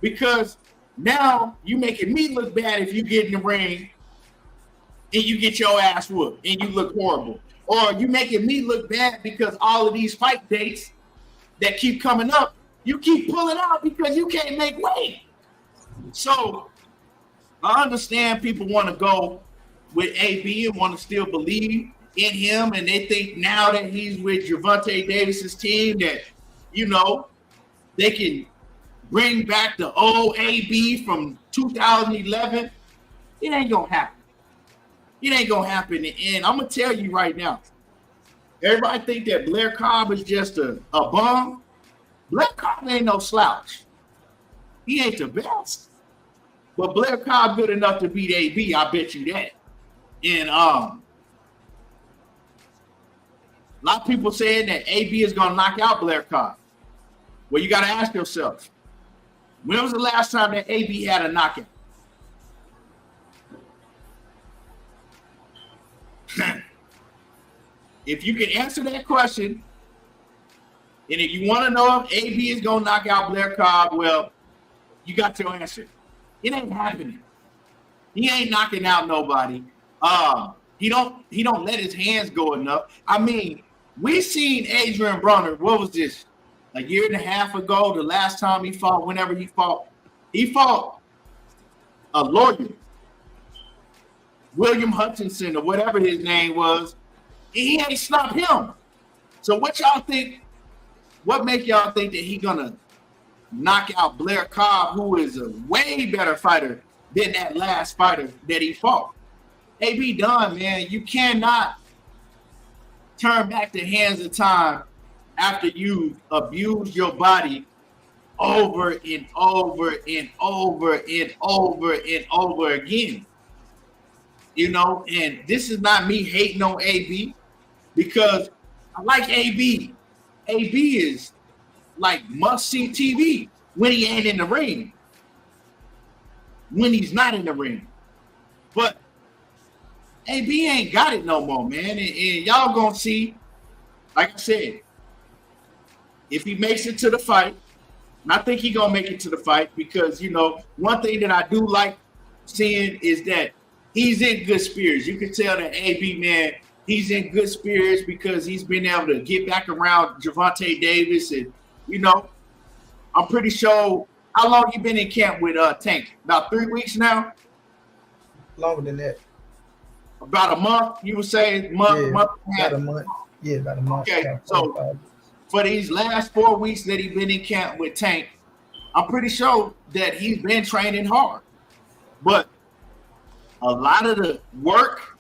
C: Because now you making me look bad if you get in the ring and you get your ass whooped and you look horrible. Or you making me look bad because all of these fight dates that keep coming up, you keep pulling out because you can't make weight. So I understand people want to go with AB and want to still believe in him, and they think now that he's with Gervonta Davis's team that, they can bring back the old AB from 2011. It ain't gonna happen. And I'm gonna tell you right now, everybody think that Blair Cobb is just a bum. Blair Cobb ain't no slouch. He ain't the best. But Blair Cobb good enough to beat AB, I bet you that. And a lot of people saying that AB is gonna knock out Blair Cobb. Well, you gotta ask yourself, when was the last time that AB had a knockout? If you can answer that question, and if you want to know if AB is going to knock out Blair Cobb, well, you got your answer. It ain't happening. He ain't knocking out nobody. He don't let his hands go enough. I mean, we seen Adrien Broner, what was this, a year and a half ago, the last time he fought, whenever he fought a lawyer, William Hutchinson or whatever his name was, and he ain't stopped him. So what y'all think, what make y'all think that he gonna knock out Blair Cobb, who is a way better fighter than that last fighter that he fought? AB done, man. You cannot turn back the hands of time after you abused your body over and over and over and over and over again. You know, and this is not me hating on AB because I like AB. AB is like must-see TV when he ain't in the ring, when he's not in the ring. But AB ain't got it no more, man. And y'all gonna see, like I said, if he makes it to the fight, and I think he gonna make it to the fight because, you know, one thing that I do like seeing is that he's in good spirits. You can tell that AB, man, he's in good spirits because he's been able to get back around Gervonta Davis. And, you know, I'm pretty sure, how long you been in camp with Tank? About 3 weeks now?
D: Longer than that.
C: About a month, you would say? Month and a half?
D: About a month. Yeah, about a month.
C: Okay, so for these last 4 weeks that he's been in camp with Tank, I'm pretty sure that he's been training hard. But a lot of the work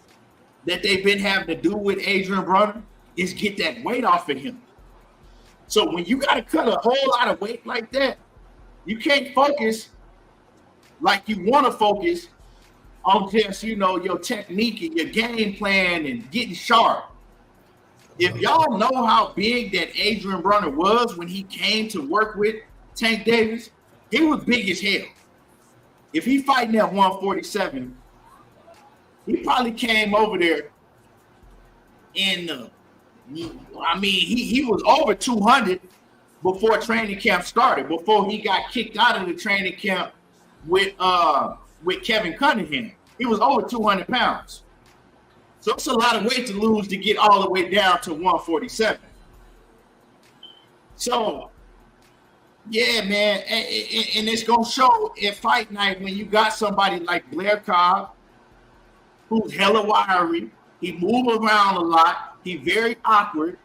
C: that they've been having to do with Adrien Broner is get that weight off of him. So when you got to cut a whole lot of weight like that, you can't focus like you want to focus on just, you know, your technique and your game plan and getting sharp. If y'all know how big that Adrien Broner was when he came to work with Tank Davis, he was big as hell. If he fighting at 147, he probably came over there in, he was over 200 before training camp started, before he got kicked out of the training camp with Kevin Cunningham. He was over 200 pounds. So it's a lot of weight to lose to get all the way down to 147. So, yeah, man, and it's going to show at fight night when you got somebody like Blair Cobb, who's hella wiry. He move around a lot. He very awkward.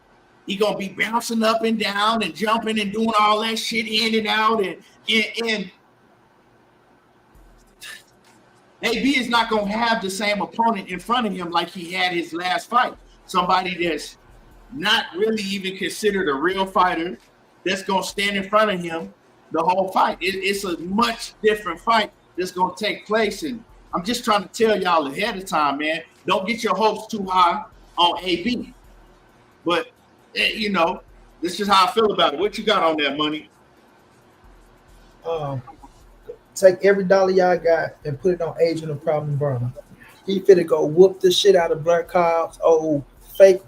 C: He going to be bouncing up and down and jumping and doing all that shit in and out. And AB is not going to have the same opponent in front of him like he had his last fight. Somebody that's not really even considered a real fighter that's going to stand in front of him the whole fight. It's a much different fight that's going to take place. And I'm just trying to tell y'all ahead of time, man, don't get your hopes too high on AB. But, you know, this is how I feel about it. What you got on that, Money?
D: Take every dollar y'all got and put it on Adrien the Problem Broner. He finna go whoop the shit out of Blair Cobb's old fake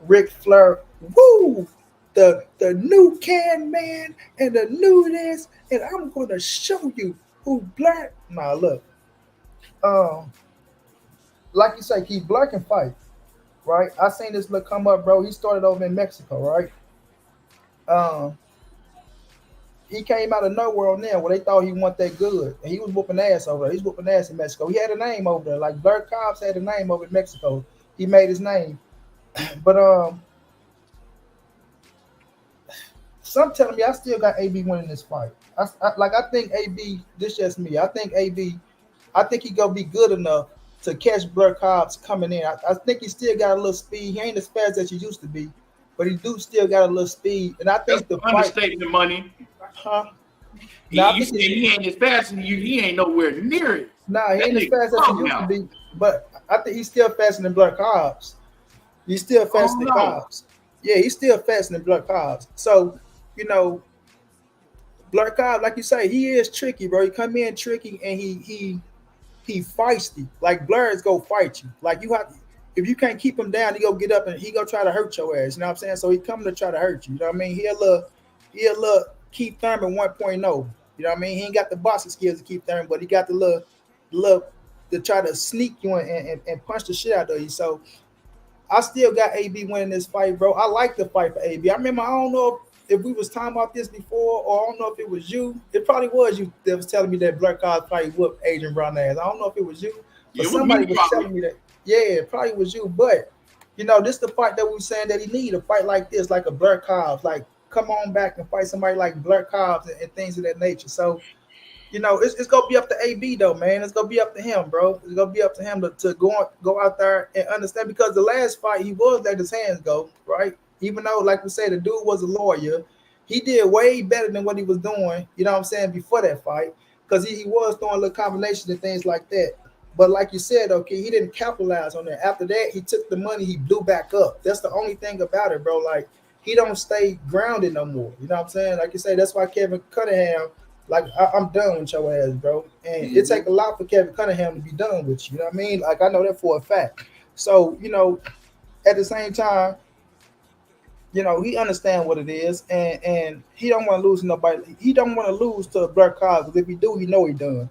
D: Ric Flair. Woo! The new can man and the new this, and I'm gonna show you who Blair. Nah, look. Like you say, keep Blair can fight, right? I seen this look come up, bro. He started over in Mexico, right? He came out of nowhere on there where they thought he wasn't that good. And he was whooping ass over there. He's whooping ass in Mexico. He had a name over there. Like Blair Cobbs had a name over in Mexico. He made his name. But some telling me I still got AB winning this fight. I think AB, this just me. I think he gonna be good enough to catch Blair Cobbs coming in. I think he still got a little speed. He ain't as fast as he used to be, but he do still got a little speed. And I think
C: that's
D: the
C: understatement, Money.
D: Huh?
C: Now, you said he ain't as fast as you. He ain't nowhere near it.
D: Nah, he ain't as fast as he used to be. But I think he's still faster than Blair Cobbs. He's still faster than Cobbs. Yeah, he's still faster than Blair Cobbs. So, you know, Blair Cobbs, like you say, he is tricky, bro. He come in tricky and he feisty. Like Blair is go fight you. Like you have, if you can't keep him down, he go get up and he go try to hurt your ass. You know what I'm saying? So he coming to try to hurt you. You know what I mean? He a little Keith Thurman 1.0. You know what I mean? He ain't got the boxing skills to Keith Thurman, but he got the little to try to sneak you and punch the shit out of you. So I still got AB winning this fight, bro. I like the fight for AB. I remember, I don't know if we was talking about this before, or I don't know if it was you. It probably was you that was telling me that Blair Cobbs probably whooped Adrien Broner ass. I don't know if it was you, but somebody was telling me that. Yeah, it probably was you. But, you know, this is the fight that we were saying that he need, a fight like this, like a Blair Cobbs, like come on back and fight somebody like Blair Cobbs and things of that nature. So, you know, it's gonna be up to AB though, man. It's gonna be up to him, bro. It's gonna be up to him to go out there and understand, because the last fight he was let his hands go, right? Even though, like we said, the dude was a lawyer, he did way better than what he was doing, you know what I'm saying, before that fight, because he was throwing little combinations and things like that. But like you said, okay, he didn't capitalize on that. After that, he took the money, he blew back up. That's the only thing about it, bro. Like, he don't stay grounded no more. You know what I'm saying? Like you say, that's why Kevin Cunningham, like, I'm done with your ass, bro. And it take a lot for Kevin Cunningham to be done with you. You know what I mean? Like, I know that for a fact. So, you know, at the same time, you know, he understand what it is, and he don't want to lose to nobody. He don't want to lose to Blair Cobb, because if he do, he know he done.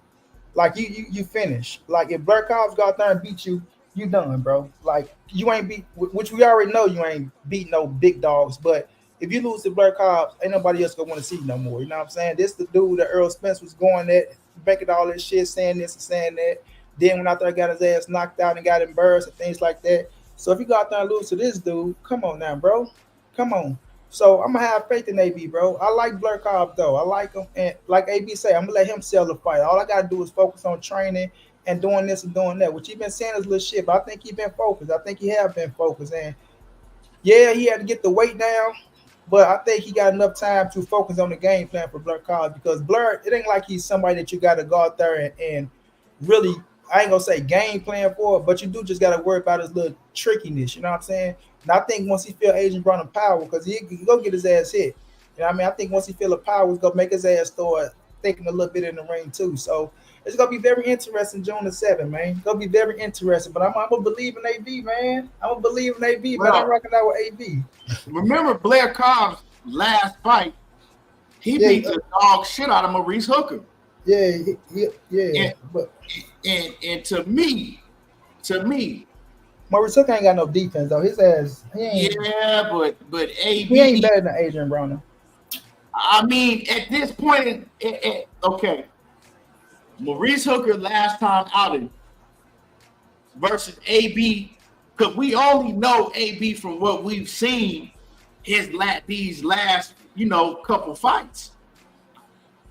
D: Like, you finish. Like, if Blair Cobb's go out there and beat you, you done, bro. Like, you ain't beat, which we already know you ain't beat no big dogs, but if you lose to Blair Cobb, ain't nobody else gonna want to see you no more. You know what I'm saying? This the dude that Errol Spence was going at, making all this shit, saying this and saying that. Then went out there, got his ass knocked out and got embarrassed and things like that. So if you go out there and lose to this dude, come on now, bro. Come on. So I'm gonna have faith in AB, bro. I like Blair Cobb though. I like him, and like AB say, I'm gonna let him sell the fight. All I gotta do is focus on training and doing this and doing that. Which he been saying is little shit, but I think he been focused. I think he have been focused, and yeah, he had to get the weight down, but I think he got enough time to focus on the game plan for Blair Cobb, because Blair, it ain't like he's somebody that you got to go out there and really, I ain't gonna say game plan for, but you do just got to worry about his little trickiness. You know what I'm saying? And I think once he feel Adrien Broner power, because he go get his ass hit. You know what I mean? I think once he feel the power, he's gonna make his ass start thinking a little bit in the ring too. So it's gonna be very interesting June the 7th, man. It's gonna be very interesting. But I'm gonna believe in AB, man. I'm gonna believe in AB, but I'm rocking out with AB.
C: Remember Blair Cobb's last fight? He beat the dog shit out of Maurice Hooker.
D: Yeah.
C: And to me,
D: Maurice Hooker ain't got no defense though. His ass, he ain't.
C: Yeah, but AB,
D: he ain't better than Adrien Broner.
C: I mean, at this point, okay. Maurice Hooker last time outed versus AB, because we only know AB from what we've seen these last couple fights.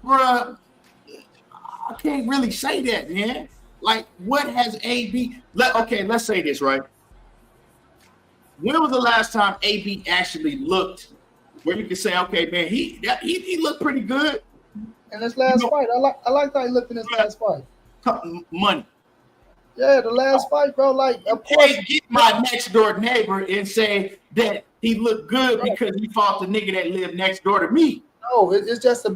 C: Bruh, I can't really say that, man. Like, what has AB? Let's say this, right? When was the last time AB actually looked where you can say, okay, man, he looked pretty good
D: in this last fight? I like how he looked in this last fight.
C: Money.
D: Yeah, the last fight, bro. Like, of course,
C: get my next door neighbor and say that he looked good because he fought the nigga that lived next door to me.
D: No, it's just the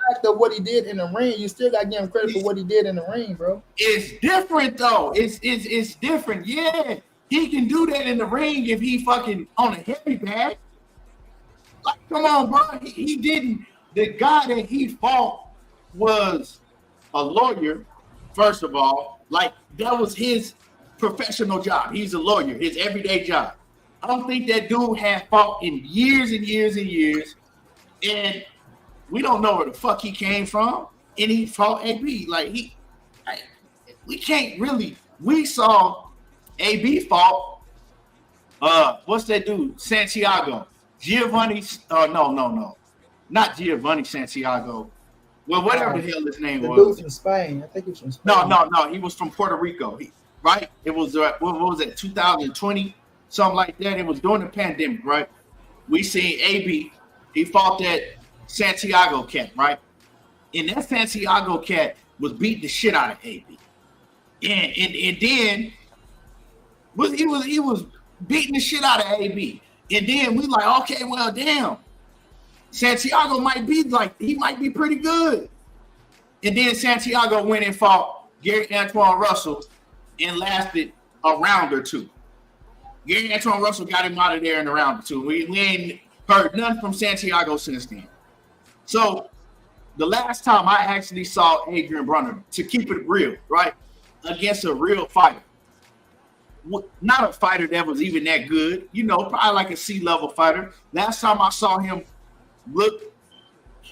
D: fact of what he did in the ring. You still got to give him credit for what he did in the ring, bro.
C: It's different though. It's different. Yeah, he can do that in the ring if he fucking on a heavy bag. Like, come on, bro. He didn't. The guy that he fought was a lawyer. First of all, like, that was his professional job. He's a lawyer. His everyday job. I don't think that dude had fought in years and years and years. And we don't know where the fuck he came from. And he fought AB. Like, we can't really. We saw AB fought, what's that dude? Santiago. Giovanni, no. Not Giovanni Santiago. Well, whatever the hell his name was.
D: The dude from Spain. I think he was from Spain.
C: No. He was from Puerto Rico. Right? It was, what was it, 2020? Something like that. It was during the pandemic, right? We seen AB. He fought that Santiago cat, right? And that Santiago cat was beating the shit out of AB. And then he was beating the shit out of AB. And then we like, okay, well, damn. Santiago might be pretty good. And then Santiago went and fought Gary Antoine Russell and lasted a round or two. Gary Antoine Russell got him out of there in a round or two. We ain't heard nothing from Santiago since then. So the last time I actually saw Adrien Broner, to keep it real, right, against a real fighter, not a fighter that was even that good, probably like a C-level fighter. Last time I saw him look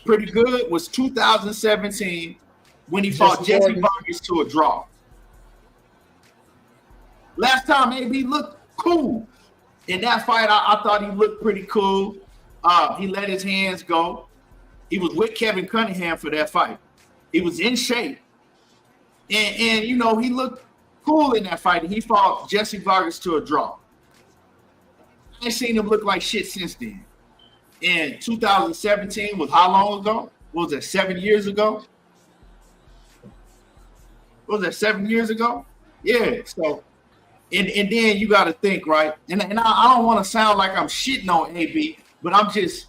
C: pretty good was 2017 when he fought Jesse Vargas to a draw. Last time AB looked cool. In that fight, I thought he looked pretty cool. He let his hands go. He was with Kevin Cunningham for that fight. He was in shape. And he looked cool in that fight. And he fought Jesse Vargas to a draw. I ain't seen him look like shit since then. in 2017 was how long ago? What was it, 7 years ago? What was that, 7 years ago? Yeah. So, and then you got to think, right? And I don't want to sound like I'm shitting on AB, but I'm just,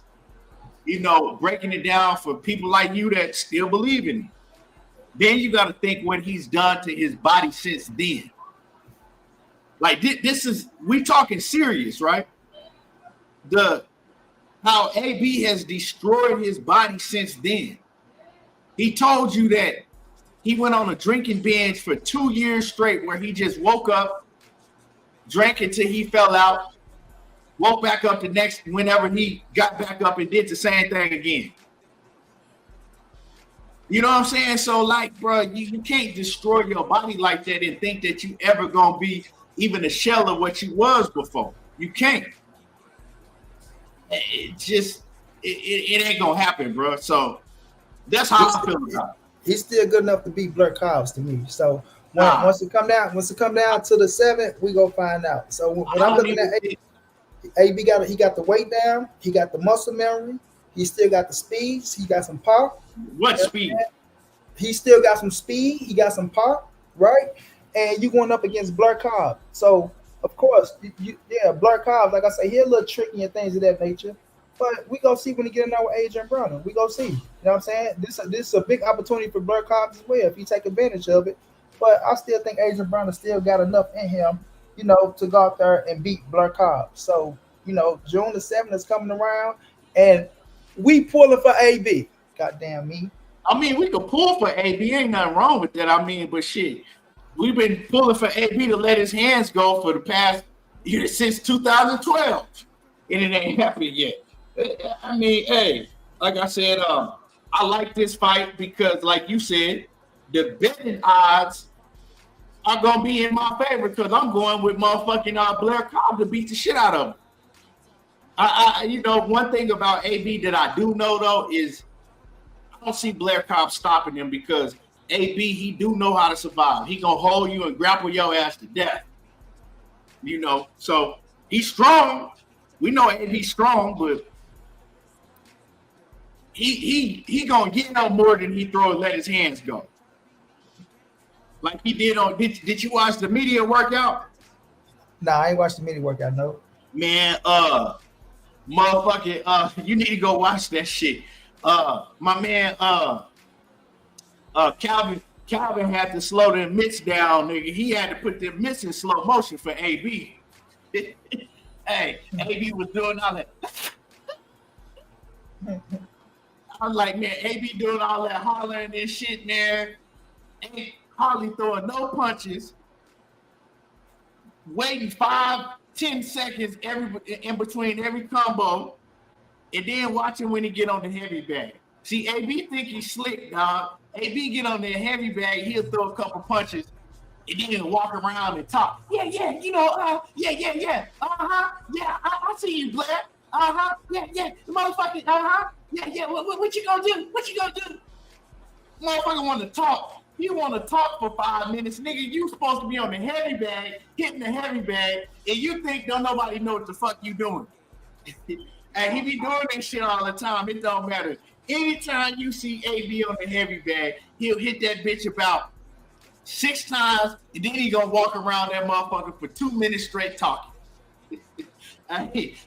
C: breaking it down for people like you that still believe in him. Then you got to think what he's done to his body since then. Like this is, we talking serious, right? How AB has destroyed his body since then. He told you that he went on a drinking binge for 2 years straight where he just woke up, drank until he fell out, woke back up the next, whenever he got back up and did the same thing again. You know what I'm saying? So like, bro, you can't destroy your body like that and think that you ever gonna be even a shell of what you was before. You can't. It ain't gonna happen, bro. So that's how I feel about it.
D: He's still good enough to beat Blair Cobb to me. So once it come down to the 7th, we gonna find out. So when I'm looking at AB, he got the weight down, he got the muscle memory, he still got the speeds, he got some pop.
C: What speed?
D: He still got some speed, he got some pop, right? And you going up against Blair Cobb. So of course, Blair Cobb, like I say, he a little tricky and things of that nature. But we gonna see when he get in there with Adrien Broner. We gonna see. You know what I'm saying? This is a big opportunity for Blair Cobb as well if he take advantage of it. But I still think Adrien Broner still got enough in him, to go out there and beat Blair Cobb. So, June the 7th is coming around, and we pulling for AB. Goddamn me.
C: I mean, we could pull for AB. Ain't nothing wrong with that. I mean, but shit, we've been pulling for AB to let his hands go for the past year since 2012, and it ain't happened yet. I mean, hey, like I said, I like this fight because, like you said, the betting odds are gonna be in my favor because I'm going with motherfucking Blair Cobb to beat the shit out of him. One thing about AB that I do know though is I don't see Blair Cobb stopping him because AB, he do know how to survive. He gonna hold you and grapple your ass to death. So he's strong. We know AB's strong, but he gonna get no more than he let his hands go. Like he did on. Did you watch the media workout?
D: Nah, I ain't watched the media workout. No.
C: Man, motherfucking, you need to go watch that shit. My man, Calvin had to slow the mitts down, nigga. He had to put the mitts in slow motion for AB. Hey, AB was doing all that. I was like, man, AB doing all that hollering and shit, man. Ain't hardly throwing no punches. Waiting 5-10 seconds in between every combo, and then watching when he get on the heavy bag. See, AB think he's slick, dog. AB get on the heavy bag, he'll throw a couple punches, and then walk around and talk. Yeah, I see you, Blair. Motherfucking, what you gonna do? What you gonna do? Motherfucker want to talk. You want to talk for 5 minutes, nigga. You supposed to be on the heavy bag, hitting the heavy bag, and you think don't nobody know what the fuck you doing. And he be doing this shit all the time. It don't matter. Anytime you see AB on the heavy bag, he'll hit that bitch about 6 times, and then he gonna walk around that motherfucker for 2 minutes straight talking.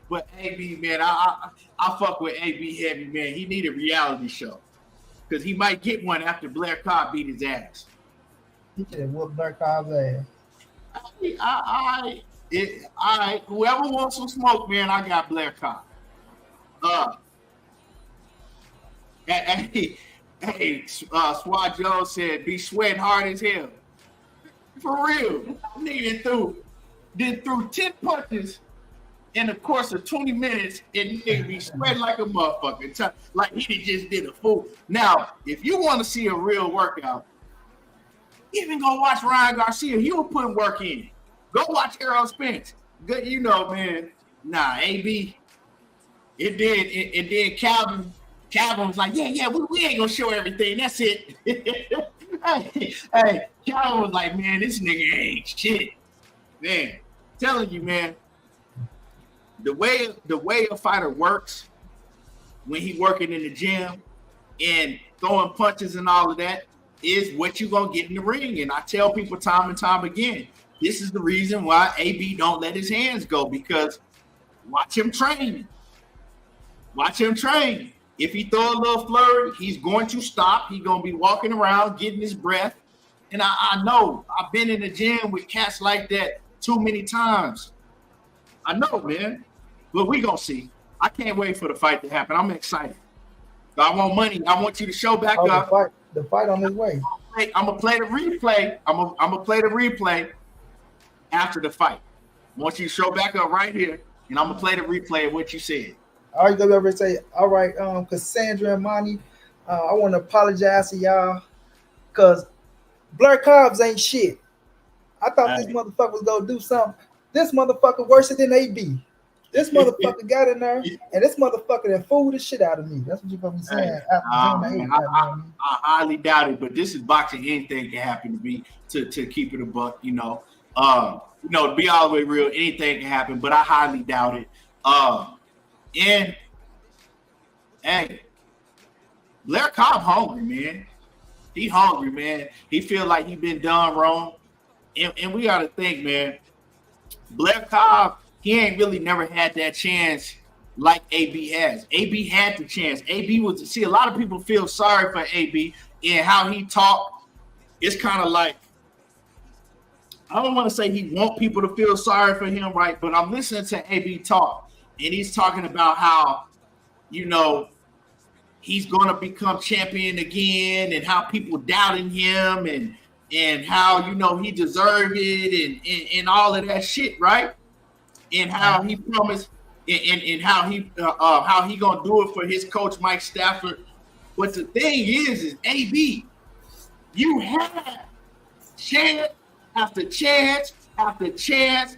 C: But AB, man, I fuck with AB heavy, man. He need a reality show. Because he might get one after Blair Cobb beat his ass.
D: He can whoop Blair Cobb's ass.
C: All right. Whoever wants some smoke, man, I got Blair Cobb. Swat Jones said, be sweating hard as hell. For real. Nigga threw 10 punches in the course of 20 minutes, and nigga be sweating like a motherfucker. Like he just did a fool. Now, if you want to see a real workout, even go watch Ryan Garcia. He will put work in. Go watch Errol Spence. Good, man. Nah, AB. It did Calvin was like, yeah, we ain't gonna show everything. That's it. hey, Calvin was like, man, this nigga ain't shit. Man, telling you, man, the way a fighter works when he working in the gym and throwing punches and all of that is what you're going to get in the ring. And I tell people time and time again, this is the reason why AB don't let his hands go, because watch him train. Watch him train. If he throw a little flurry, he's going to stop. He's going to be walking around, getting his breath. And I know. I've been in the gym with cats like that too many times. I know, man. But we going to see. I can't wait for the fight to happen. I'm excited. I want money. I want you to show back up.
D: The fight on his way.
C: I'm going to play the replay. I'm going to play the replay after the fight. I want you to show back up right here, and I'm going to play the replay of what you said.
D: Are you gonna ever say, all right, Cassandra and Monty, I want to apologize to y'all because Blair Cobbs ain't shit. I thought this motherfucker was gonna do something. This motherfucker worse than AB. This motherfucker got in there, and this motherfucker that fooled the shit out of me. That's what you're gonna be saying.
C: I highly doubt it, but this is boxing. Anything can happen to be to keep it a buck, to be all the way real. Anything can happen, but I highly doubt it. And hey, Blair Cobb hungry, man. He hungry, man. He feel like he been done wrong. And we got to think, man, Blair Cobb, he ain't really never had that chance like AB has. AB had the chance. AB was, see, a lot of people feel sorry for AB and how he talked. It's kind of like, I don't want to say he want people to feel sorry for him, right? But I'm listening to AB talk. And he's talking about how, he's going to become champion again and how people doubting him and how, he deserved it and all of that shit, right? And how he promised and how he going to do it for his coach, Mike Stafford. But the thing is AB, you had chance after chance after chance.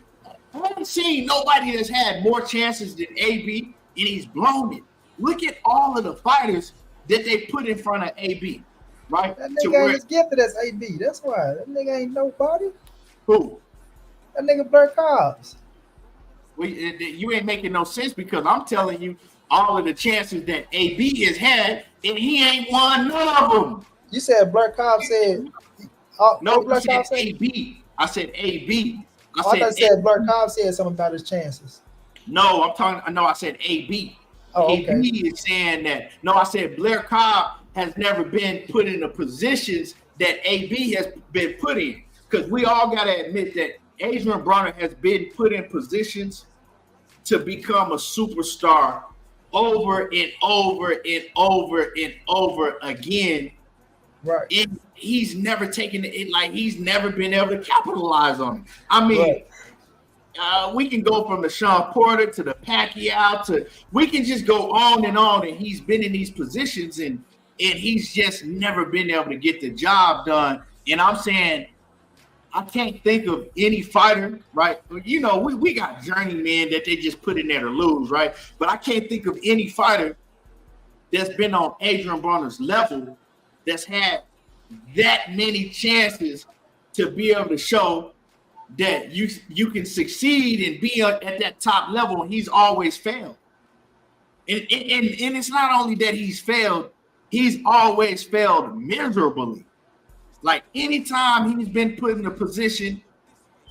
C: I haven't seen nobody that's had more chances than AB, and he's blown it. Look at all of the fighters that they put in front of AB, right?
D: That nigga ain't as gifted as AB. That's why. That nigga ain't nobody.
C: Who?
D: That nigga Blair Cobbs.
C: Well, you ain't making no sense because I'm telling you all of the chances that AB has had, and he ain't won none of them.
D: You said Blair Cobbs said.
C: No, I said AB. I said AB.
D: I said Blair Cobb said something about his chances.
C: No, I said AB.
D: Oh, okay.
C: AB is saying that. No, I said Blair Cobb has never been put in the positions that AB has been put in. Because we all got to admit that Adrien Broner has been put in positions to become a superstar over and over and over and over again.
D: Right.
C: And he's never taken it, like he's never been able to capitalize on it. I mean, we can go from the Sean Porter to the Pacquiao we can just go on, and he's been in these positions and he's just never been able to get the job done. And I'm saying, I can't think of any fighter, right? We got journeymen that they just put in there to lose, right? But I can't think of any fighter that's been on Adrien Broner's level that's had that many chances to be able to show that you can succeed and be at that top level. He's always failed. And it's not only that he's failed, he's always failed miserably. Like anytime he's been put in a position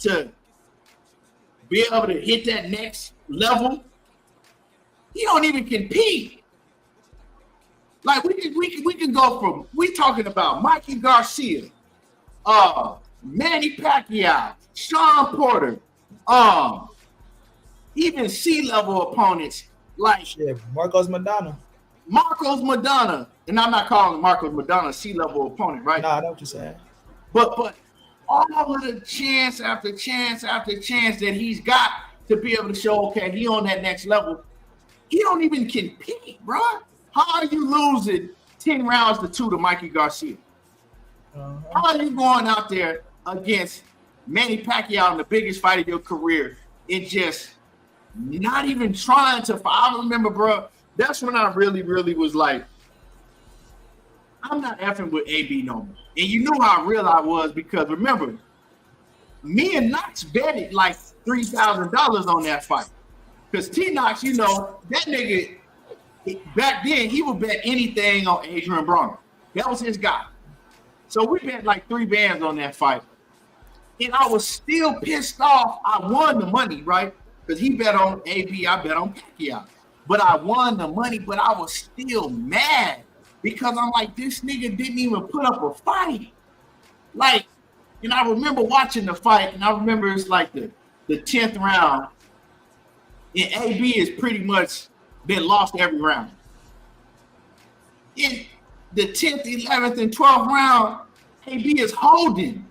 C: to be able to hit that next level, he don't even compete. Like we can go from, we talking about Mikey Garcia, Manny Pacquiao, Sean Porter, even C-level opponents like
D: Marcos Madonna.
C: And I'm not calling Marcos Madonna a C-level opponent, right?
D: Nah, I know what you're saying.
C: But all of the chance after chance after chance that he's got to be able to show, okay, he on that next level, he don't even compete, bro. How are you losing 10 rounds to 2 to Mikey Garcia? How are you going out there against Manny Pacquiao in the biggest fight of your career and just not even trying to fight? I remember, bro, that's when I really, really was like, I'm not effing with AB no more. And you knew how real I was because remember, me and Knox betted like $3,000 on that fight. Because T-Knox, that nigga, back then he would bet anything on Adrien Broner. That was his guy. So we bet like 3 bands on that fight. And I was still pissed off. I won the money, right? Because he bet on AB, I bet on Pacquiao. But I won the money, but I was still mad because I'm like, this nigga didn't even put up a fight. Like, and I remember watching the fight, and I remember it's like the 10th round, and AB has pretty much been lost every round. In the 10th, 11th, and 12th round, AB is holding.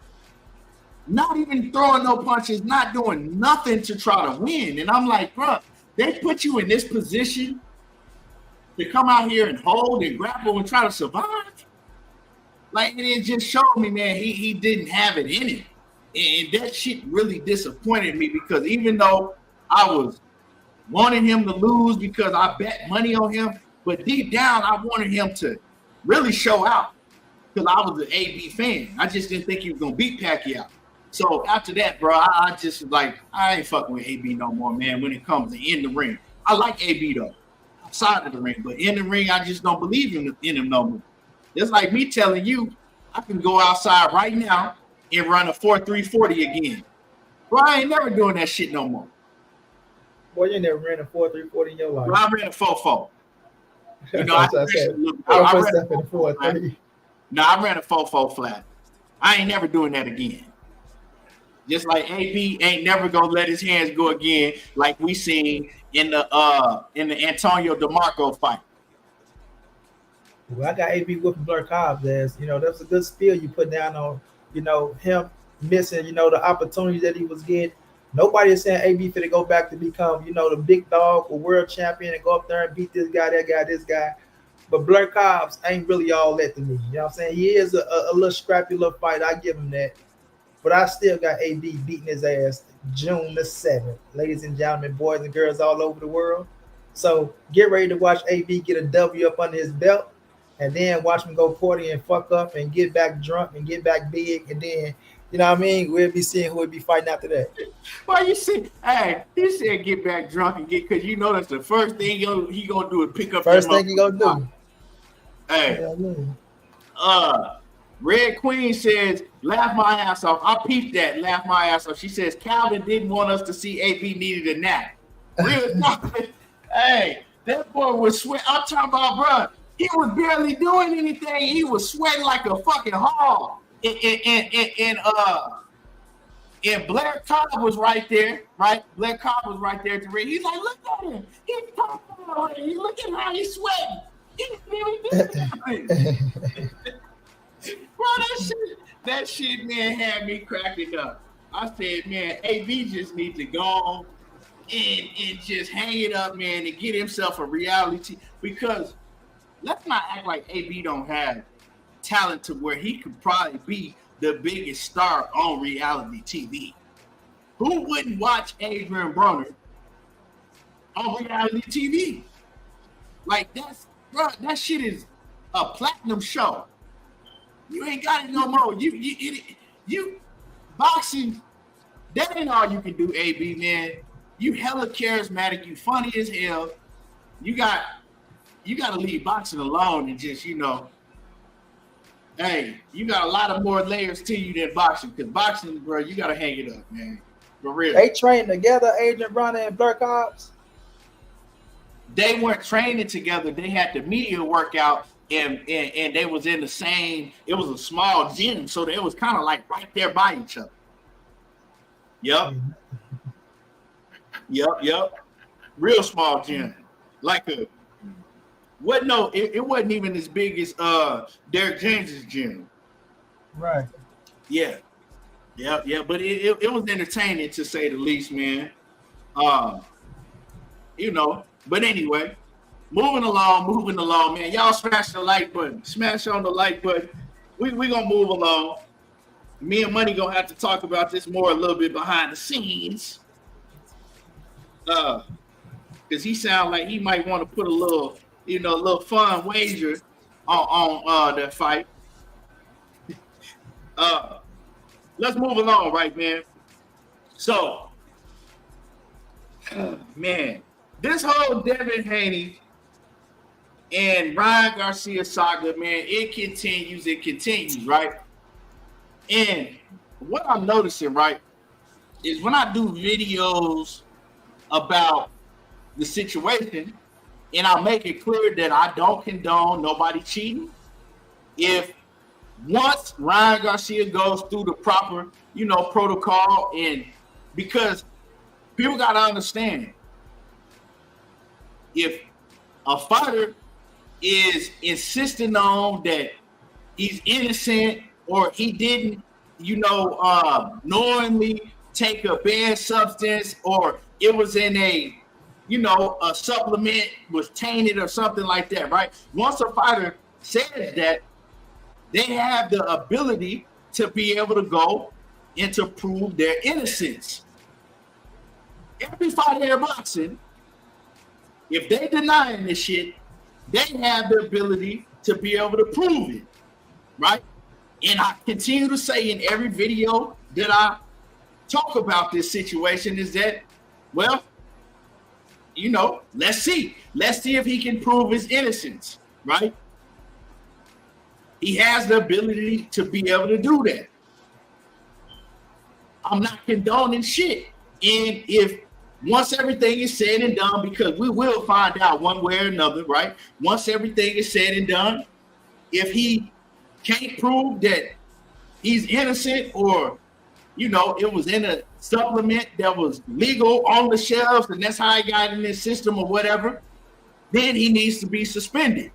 C: Not even throwing no punches, not doing nothing to try to win. And I'm like, bro, they put you in this position to come out here and hold and grapple and try to survive? Like, and it just showed me, man, he didn't have it in him. And that shit really disappointed me because even though I was wanting him to lose because I bet money on him, but deep down, I wanted him to really show out because I was an AB fan. I just didn't think he was going to beat Pacquiao. So after that, bro, I just like, I ain't fucking with AB no more, man, when it comes to in the ring. I like AB, though, outside of the ring. But in the ring, I just don't believe in him no more. It's like me telling you, I can go outside right now and run a 4.340 again. Bro, I ain't never doing that shit no more.
D: Boy, you never ran a 4.340 in your life.
C: Bro, I ran a 4.4. You know, I ran a 4.3. No, I ran a 4.4 flat. I ain't never doing that again. Just like AB ain't never gonna let his hands go again, like we seen in the Antonio DeMarco fight.
D: Well, I got AB whipping Blair Cobb's ass. You know, that's a good spiel you put down on, you know, him missing, you know, the opportunities that he was getting. Nobody is saying AB finna go back to become, you know, the big dog or world champion and go up there and beat this guy, that guy, this guy. But Blair Cobb's ain't really all that to me. You know what I'm saying? He is a little scrappy little fight. I give him that. But I still got AB beating his ass June the 7th. Ladies and gentlemen, boys and girls all over the world. So get ready to watch AB get a W up under his belt and then watch him go party and fuck up and get back drunk and get back big. And then, you know what I mean? We'll be seeing who will be fighting after that.
C: Well, you see, hey, he said get back drunk and get, because you know that's the first thing he gonna do is pick up.
D: First thing he gonna do.
C: Hey, Red Queen says, laugh my ass off. I peeped that, laugh my ass off. She says, Calvin didn't want us to see AB needed a nap. Real hey, that boy was sweating. I'm talking about, bro, he was barely doing anything. He was sweating like a fucking hog. And Blair Cobb was right there, right? Blair Cobb was right there at the ring. He's like, look at him. He's talking about it. Look at how he's sweating. He didn't even do anything. Bro, that shit, man, had me cracking up. I said, man, AB just needs to go and just hang it up, man, and get himself a reality. Because let's not act like AB don't have talent to where he could probably be the biggest star on reality TV. Who wouldn't watch Adrien Broner on reality TV? Like, that shit is a platinum show. You ain't got it no more. You boxing, that ain't all you can do, AB, man. You hella charismatic, you funny as hell. You got to leave boxing alone and just, you know, hey, you got a lot of more layers to you than boxing, because boxing, bro, you got to hang it up, man. For real.
D: They trained together, Adrien Broner and Blair Cobb's?
C: They weren't training together. They had the media workout. And they was in the same, it was a small gym, so they was kind of like right there by each other. Yep. Real small gym. Like it wasn't even as big as Derrick James's gym.
D: Right.
C: Yeah, but it was entertaining to say the least, man. You know, but anyway. Moving along, man. Y'all smash the like button. Smash on the like button. We gonna move along. Me and Money gonna have to talk about this more a little bit behind the scenes. Because he sound like he might want to put a little fun wager on that fight. Let's move along, right, man? So, man, this whole Devin Haney And Ryan Garcia saga, man, it continues, right? And what I'm noticing, right, is when I do videos about the situation, and I make it clear that I don't condone nobody cheating. If once Ryan Garcia goes through the proper, protocol, and because people got to understand, if a fighter is insisting on that he's innocent or he didn't, knowingly take a bad substance, or it was in a supplement was tainted or something like that, right? Once a fighter says that, they have the ability to be able to go and to prove their innocence. Every fighter in boxing, if they denying this shit, they have the ability to be able to prove it, right? And I continue to say in every video that I talk about this situation is that, well, let's see if he can prove his innocence, right? He has the ability to be able to do that. I'm not condoning shit. And if once everything is said and done, because we will find out one way or another, right? Once everything is said and done, if he can't prove that he's innocent, or, it was in a supplement that was legal on the shelves and that's how he got in this system or whatever, then he needs to be suspended.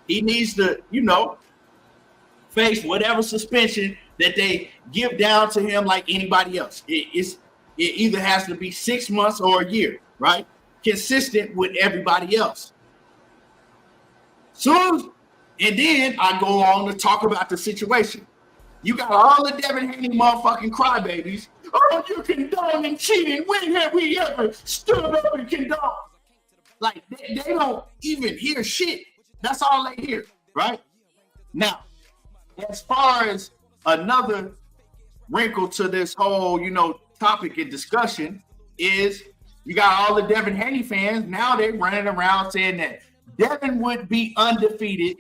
C: He needs to, face whatever suspension that they give down to him like anybody else. It either has to be 6 months or a year, right? Consistent with everybody else. And then I go on to talk about the situation. You got all the Devin Haney motherfucking crybabies. Oh, you're condoning cheating. When have we ever stood up and condoned? Like, they don't even hear shit. That's all they hear, right? Now, as far as another wrinkle to this whole, topic and discussion is you got all the Devin Haney fans. Now they're running around saying that Devin would be undefeated.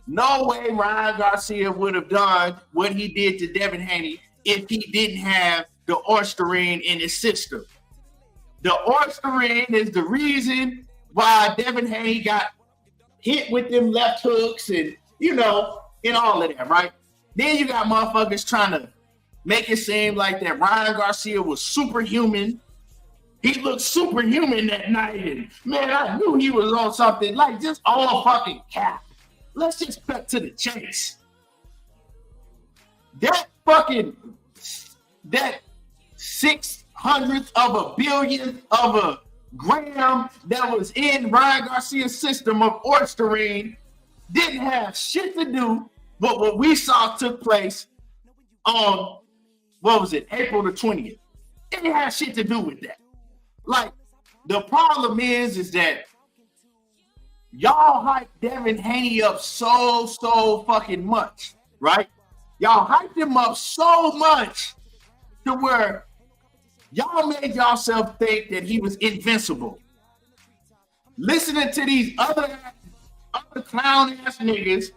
C: No way Ryan Garcia would have done what he did to Devin Haney if he didn't have the Oysterine in his system. The Oysterine is the reason why Devin Haney got hit with them left hooks and, and all of that, right? Then you got motherfuckers trying to make it seem like that Ryan Garcia was superhuman. He looked superhuman that night, and man, I knew he was on something, like just all fucking cap. Let's just cut to the chase. That 600th of a billionth of a gram that was in Ryan Garcia's system of Oysterine didn't have shit to do with what we saw took place on, April the 20th. It didn't have shit to do with that. Like, the problem is that y'all hyped Devin Haney up so fucking much, right? Y'all hyped him up so much to where y'all made yourself think that he was invincible. Listening to these other clown ass niggas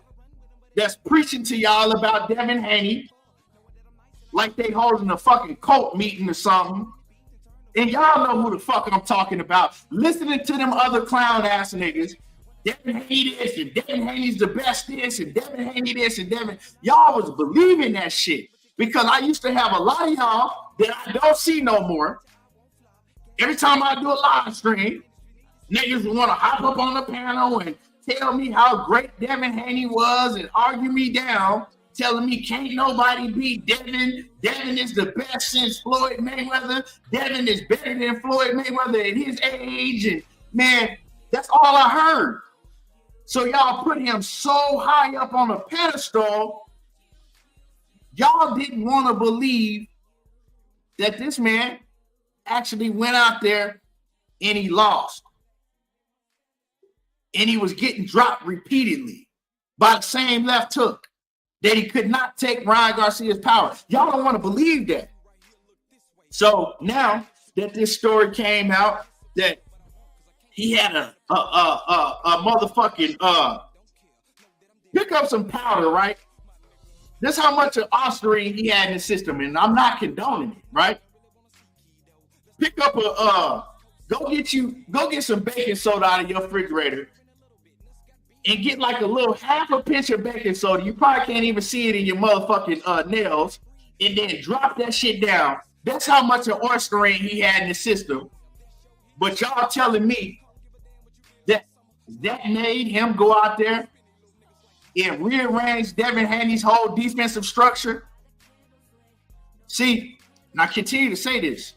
C: that's preaching to y'all about Devin Haney like they holding a fucking cult meeting or something. And y'all know who the fuck I'm talking about. Listening to them other clown ass niggas, Devin Haney this and Devin Haney's the best this and Devin Haney this and Devin. Y'all was believing that shit because I used to have a lot of y'all that I don't see no more. Every time I do a live stream, niggas want to hop up on the panel and tell me how great Devin Haney was and argue me down, telling me can't nobody beat Devin. Devin is the best since Floyd Mayweather. Devin is better than Floyd Mayweather at his age. And man, that's all I heard. So y'all put him so high up on a pedestal, y'all didn't want to believe that this man actually went out there and he lost. And he was getting dropped repeatedly by the same left hook, that he could not take Ryan Garcia's power. Y'all don't want to believe that. So now that this story came out that he had a motherfucking pick up some powder, right? This how much of Austrian he had in the system, and I'm not condoning it, right? Pick up go get some baking soda out of your refrigerator and get like a little half a pinch of baking soda. You probably can't even see it in your motherfucking nails, and then drop that shit down. That's how much of Austrian he had in the system. But y'all telling me that made him go out there and rearrange Devin Haney's whole defensive structure? See, and I continue to say this.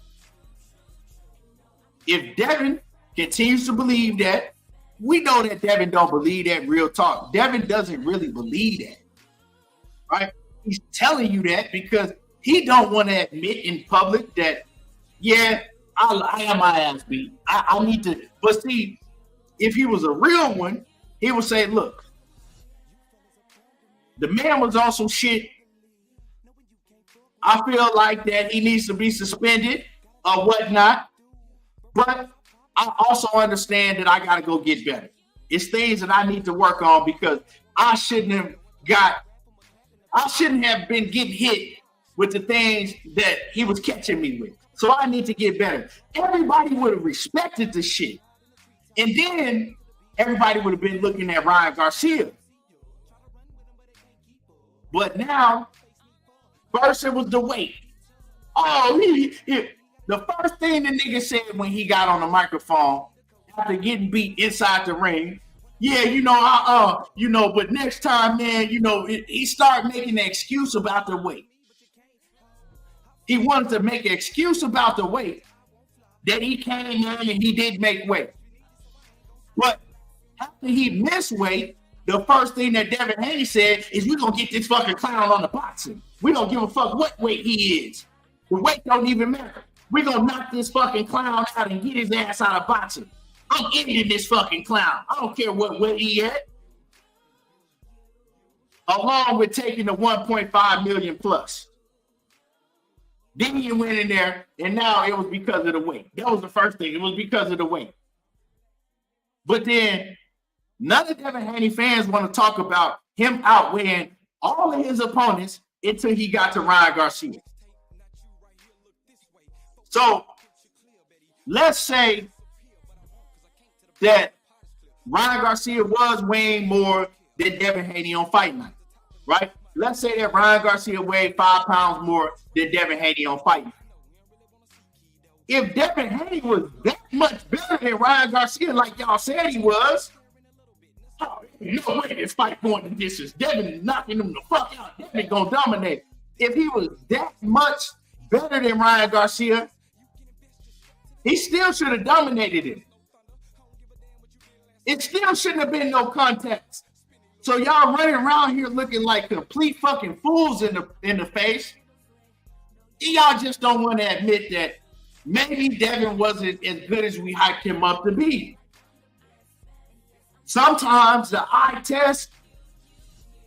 C: If Devin continues to believe that, we know that Devin don't believe that, real talk. Devin doesn't really believe that, right? He's telling you that because he don't want to admit in public that, yeah, I am my ass beat. I need to, but see, if he was a real one, he would say, look, the man was on some shit. I feel like that he needs to be suspended or whatnot. But I also understand that I got to go get better. It's things that I need to work on because I shouldn't have been getting hit with the things that he was catching me with. So I need to get better. Everybody would have respected the shit. And then everybody would have been looking at Ryan Garcia. But now, first it was the weight. Oh, the first thing the nigga said when he got on the microphone after getting beat inside the ring, yeah, but next time, man, he started making an excuse about the weight. He wanted to make an excuse about the weight that he came in and he did make weight. But after he missed weight, the first thing that Devin Haney said is, we're going to get this fucking clown on the boxing. We don't give a fuck what weight he is. The weight don't even matter. We're going to knock this fucking clown out and get his ass out of boxing. I'm ending this fucking clown. I don't care what weight he at. Along with taking the 1.5 million plus. Then he went in there, and now it was because of the weight. That was the first thing. It was because of the weight. But then none of Devin Haney fans want to talk about him outweighing all of his opponents until he got to Ryan Garcia. So let's say that Ryan Garcia was weighing more than Devin Haney on fight night, right? Let's say that Ryan Garcia weighed 5 pounds more than Devin Haney on fight night. If Devin Haney was that much better than Ryan Garcia, like y'all said he was, no way this fight going to distance. Devin is knocking him the fuck out. Devin gonna dominate. If he was that much better than Ryan Garcia, he still should have dominated him. It still shouldn't have been no contest. So y'all running around here looking like complete fucking fools in the face. Y'all just don't want to admit that maybe Devin wasn't as good as we hyped him up to be. Sometimes the eye test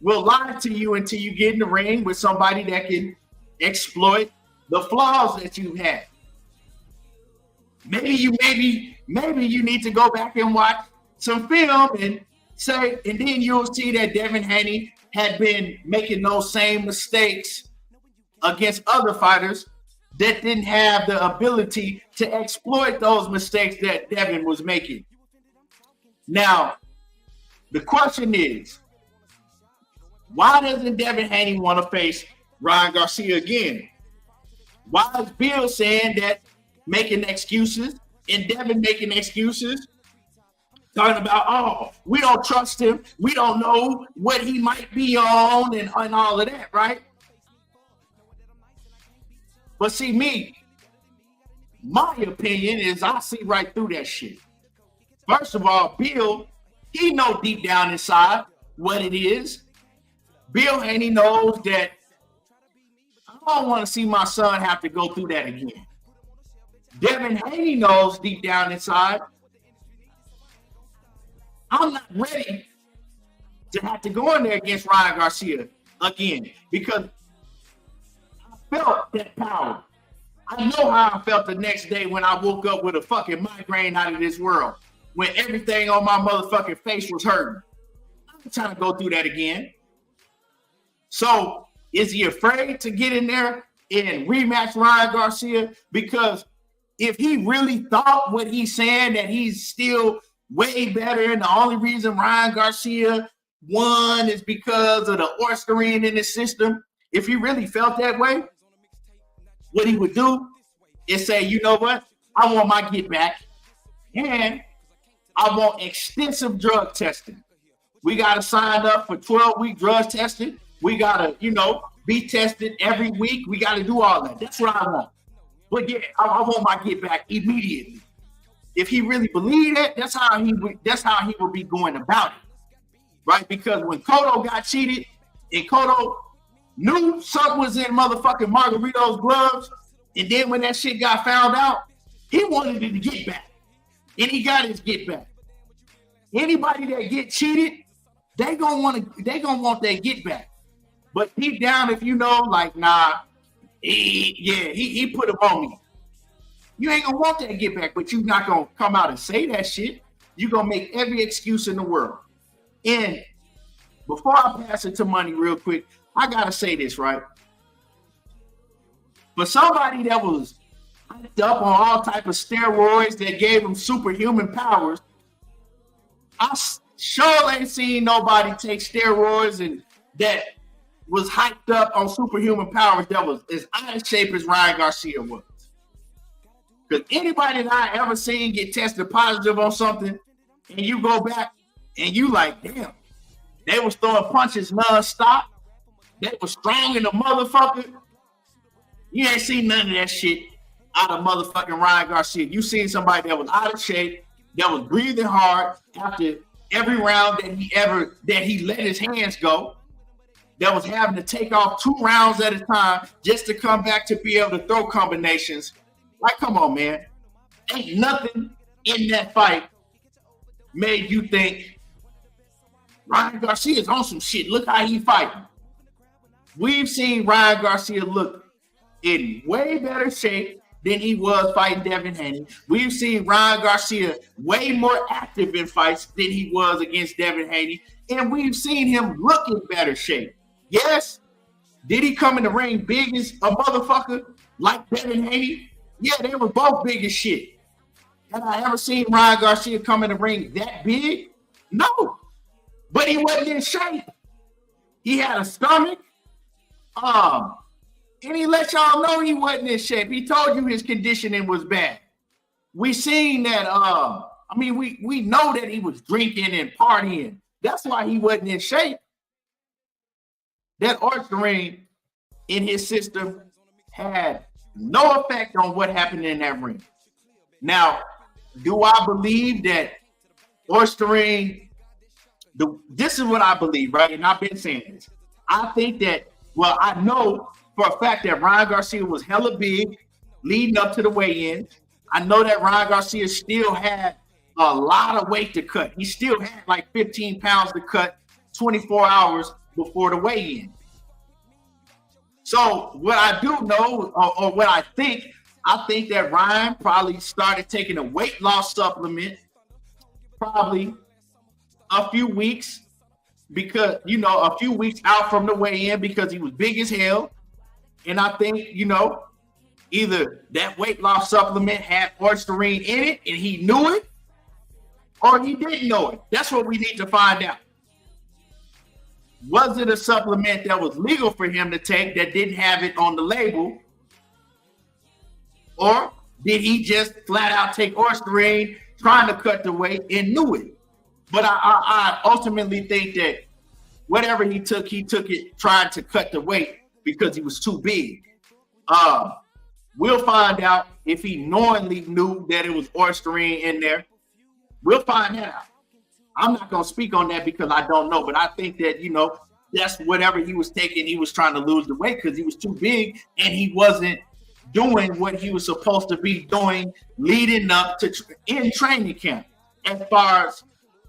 C: will lie to you until you get in the ring with somebody that can exploit the flaws that you had. Maybe you need to go back and watch some film and then you'll see that Devin Haney had been making those same mistakes against other fighters that didn't have the ability to exploit those mistakes that Devin was making. Now, the question is, why doesn't Devin Haney want to face Ryan Garcia again? Why is Bill saying that making excuses and Devin making excuses, talking about, we don't trust him, we don't know what he might be on and all of that, right? But see, my opinion is I see right through that shit. First of all, Bill, he know deep down inside what it is. Bill Haney knows that I don't want to see my son have to go through that again. Devin Haney knows deep down inside I'm not ready to have to go in there against Ryan Garcia again because I felt that power. I know how I felt the next day when I woke up with a fucking migraine out of this world. when everything on my motherfucking face was hurting. I'm trying to go through that again. So is he afraid to get in there and rematch Ryan Garcia? Because if he really thought what he's saying, that he's still way better, and the only reason Ryan Garcia won is because of the Orsterin in his system, if he really felt that way, what he would do is say, you know what? I want my get back, and I want extensive drug testing. We got to sign up for 12-week drug testing. We got to, be tested every week. We got to do all that. That's what I want. But yeah, I want my get back immediately. If he really believed that, that's how he would be going about it, right? Because when Cotto got cheated, and Cotto knew something was in motherfucking Margarito's gloves, and then when that shit got found out, he wanted it to get back, and he got his get back. Anybody that get cheated, they gonna want that get back. But deep down, if he put it on me. You ain't gonna want that get back, but you're not gonna come out and say that shit. You're gonna make every excuse in the world. And before I pass it to Money real quick, I gotta say this, right? For somebody that was up on all type of steroids that gave him superhuman powers, I sure ain't seen nobody take steroids and that was hyped up on superhuman powers that was as out of shape as Ryan Garcia was. Because anybody that I ever seen get tested positive on something, and you go back and you like, damn, they was throwing punches nonstop. They was strong in the motherfucker. You ain't seen none of that shit out of motherfucking Ryan Garcia. You seen somebody that was out of shape, that was breathing hard after every round that he let his hands go, that was having to take off 2 rounds at a time just to come back to be able to throw combinations. Like, come on, man. Ain't nothing in that fight made you think Ryan Garcia's on some shit. Look how he fighting. We've seen Ryan Garcia look in way better shape than he was fighting Devin Haney. We've seen Ryan Garcia way more active in fights than he was against Devin Haney. And we've seen him look in better shape. Yes. Did he come in the ring big as a motherfucker like Devin Haney? Yeah, they were both big as shit. Have I ever seen Ryan Garcia come in the ring that big? No. But he wasn't in shape. He had a stomach. And he let y'all know he wasn't in shape. He told you his conditioning was bad. We seen that, we know that he was drinking and partying. That's why he wasn't in shape. That Orsterin in his system had no effect on what happened in that ring. Now, do I believe that Orsterin, this is what I believe, right? And I've been saying this. I think that, I know for a fact that Ryan Garcia was hella big leading up to the weigh-in. I know that Ryan Garcia still had a lot of weight to cut. He still had like 15 pounds to cut 24 hours before the weigh-in. So what I do know, or what I think that Ryan probably started taking a weight loss supplement probably a few weeks because, a few weeks out from the weigh-in because he was big as hell. And I think, either that weight loss supplement had Orsterin in it and he knew it, or he didn't know it. That's what we need to find out. Was it a supplement that was legal for him to take that didn't have it on the label? Or did he just flat out take Orsterin trying to cut the weight and knew it? But I ultimately think that whatever he took it trying to cut the weight because he was too big. We'll find out if he knowingly knew that it was Orsterin in there. We'll find that out. I'm not going to speak on that because I don't know, but I think that, that's whatever he was taking. He was trying to lose the weight because he was too big and he wasn't doing what he was supposed to be doing leading up to in training camp as far as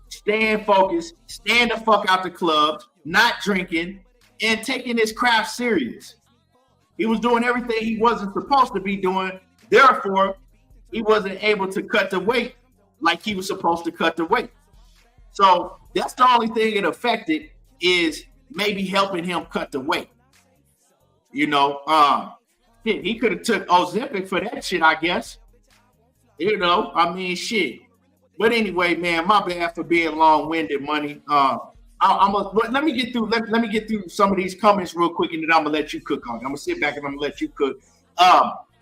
C: staying focused, staying the fuck out the clubs, not drinking, and taking his craft serious. He was doing everything he wasn't supposed to be doing. Therefore, he wasn't able to cut the weight like he was supposed to cut the weight. So that's the only thing it affected, is maybe helping him cut the weight. You know, he could have took Ozempic for that shit, I guess. You know, I mean, shit. But anyway, man, my bad for being long-winded, money. Let me get through some of these comments real quick, and then I'm gonna let you cook on it. I'm gonna sit back and I'm gonna let you cook.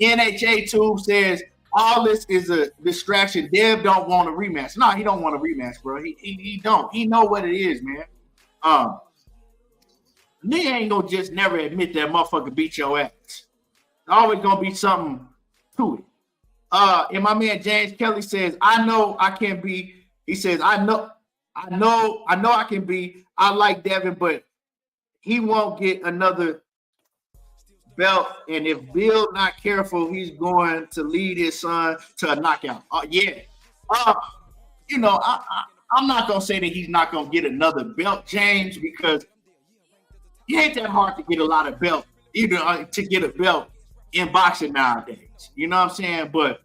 C: NHA Tube says all this is a distraction. Dev don't want a rematch. No, he don't want a rematch, bro. He don't. He know what it is, man. Nigga ain't gonna just never admit that motherfucker beat your ass. Always gonna be something to it. And my man James Kelly says, I know I can be. He says, I know I can be. I like Devin, but he won't get another belt. And if Bill not careful, he's going to lead his son to a knockout. Yeah. You know, I'm not gonna say that he's not gonna get another belt, James, because it ain't that hard to get a lot of belts, either to get a belt in boxing nowadays. You know what I'm saying? But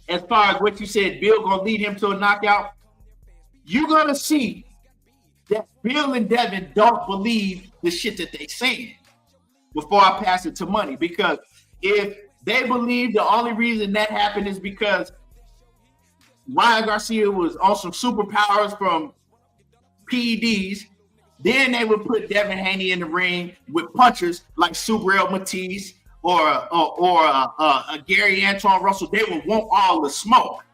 C: as far as what you said, Bill gonna lead him to a knockout, you're gonna see that Bill and Devin don't believe the shit that they saying before I pass it to Money. Because if they believe the only reason that happened is because Ryan Garcia was on some superpowers from PEDs, then they would put Devin Haney in the ring with punchers like Super El Matisse or Gary Antoine Russell. They would want all the smoke.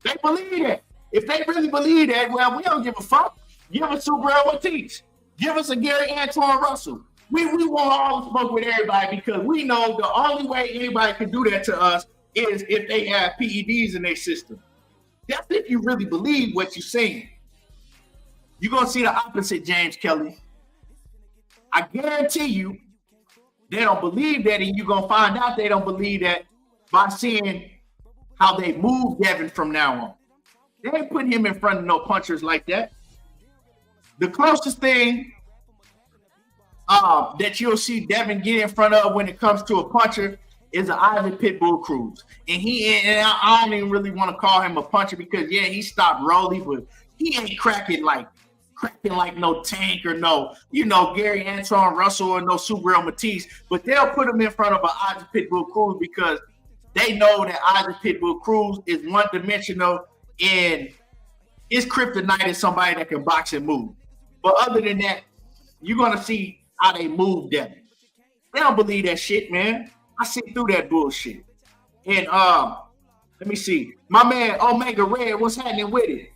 C: They believe that. If they really believe that, well, we don't give a fuck. Give us Super El Matisse. Give us a Gary Antoine Russell. We want all the smoke with everybody, because we know the only way anybody can do that to us is if they have PEDs in their system. That's if you really believe what you're saying. You're going to see the opposite, James Kelly. I guarantee you, they don't believe that, and you're going to find out they don't believe that by seeing how they move Devin from now on. They ain't putting him in front of no punchers like that. The closest thing that you'll see Devin get in front of when it comes to a puncher is an Isaac Pitbull Cruz. And I don't even really want to call him a puncher, because, yeah, he stopped Rolly, but he ain't cracking like no Tank or no, Gary Antoine Russell or no Super El Matisse. But they'll put him in front of an Isaac Pitbull Cruz because they know that Isaac Pitbull Cruz is one-dimensional, and his kryptonite is somebody that can box and move. But other than that, you're going to see how they move Devin. They don't believe that shit, man. I see through that bullshit. And let me see. My man Omega Red, what's happening with it?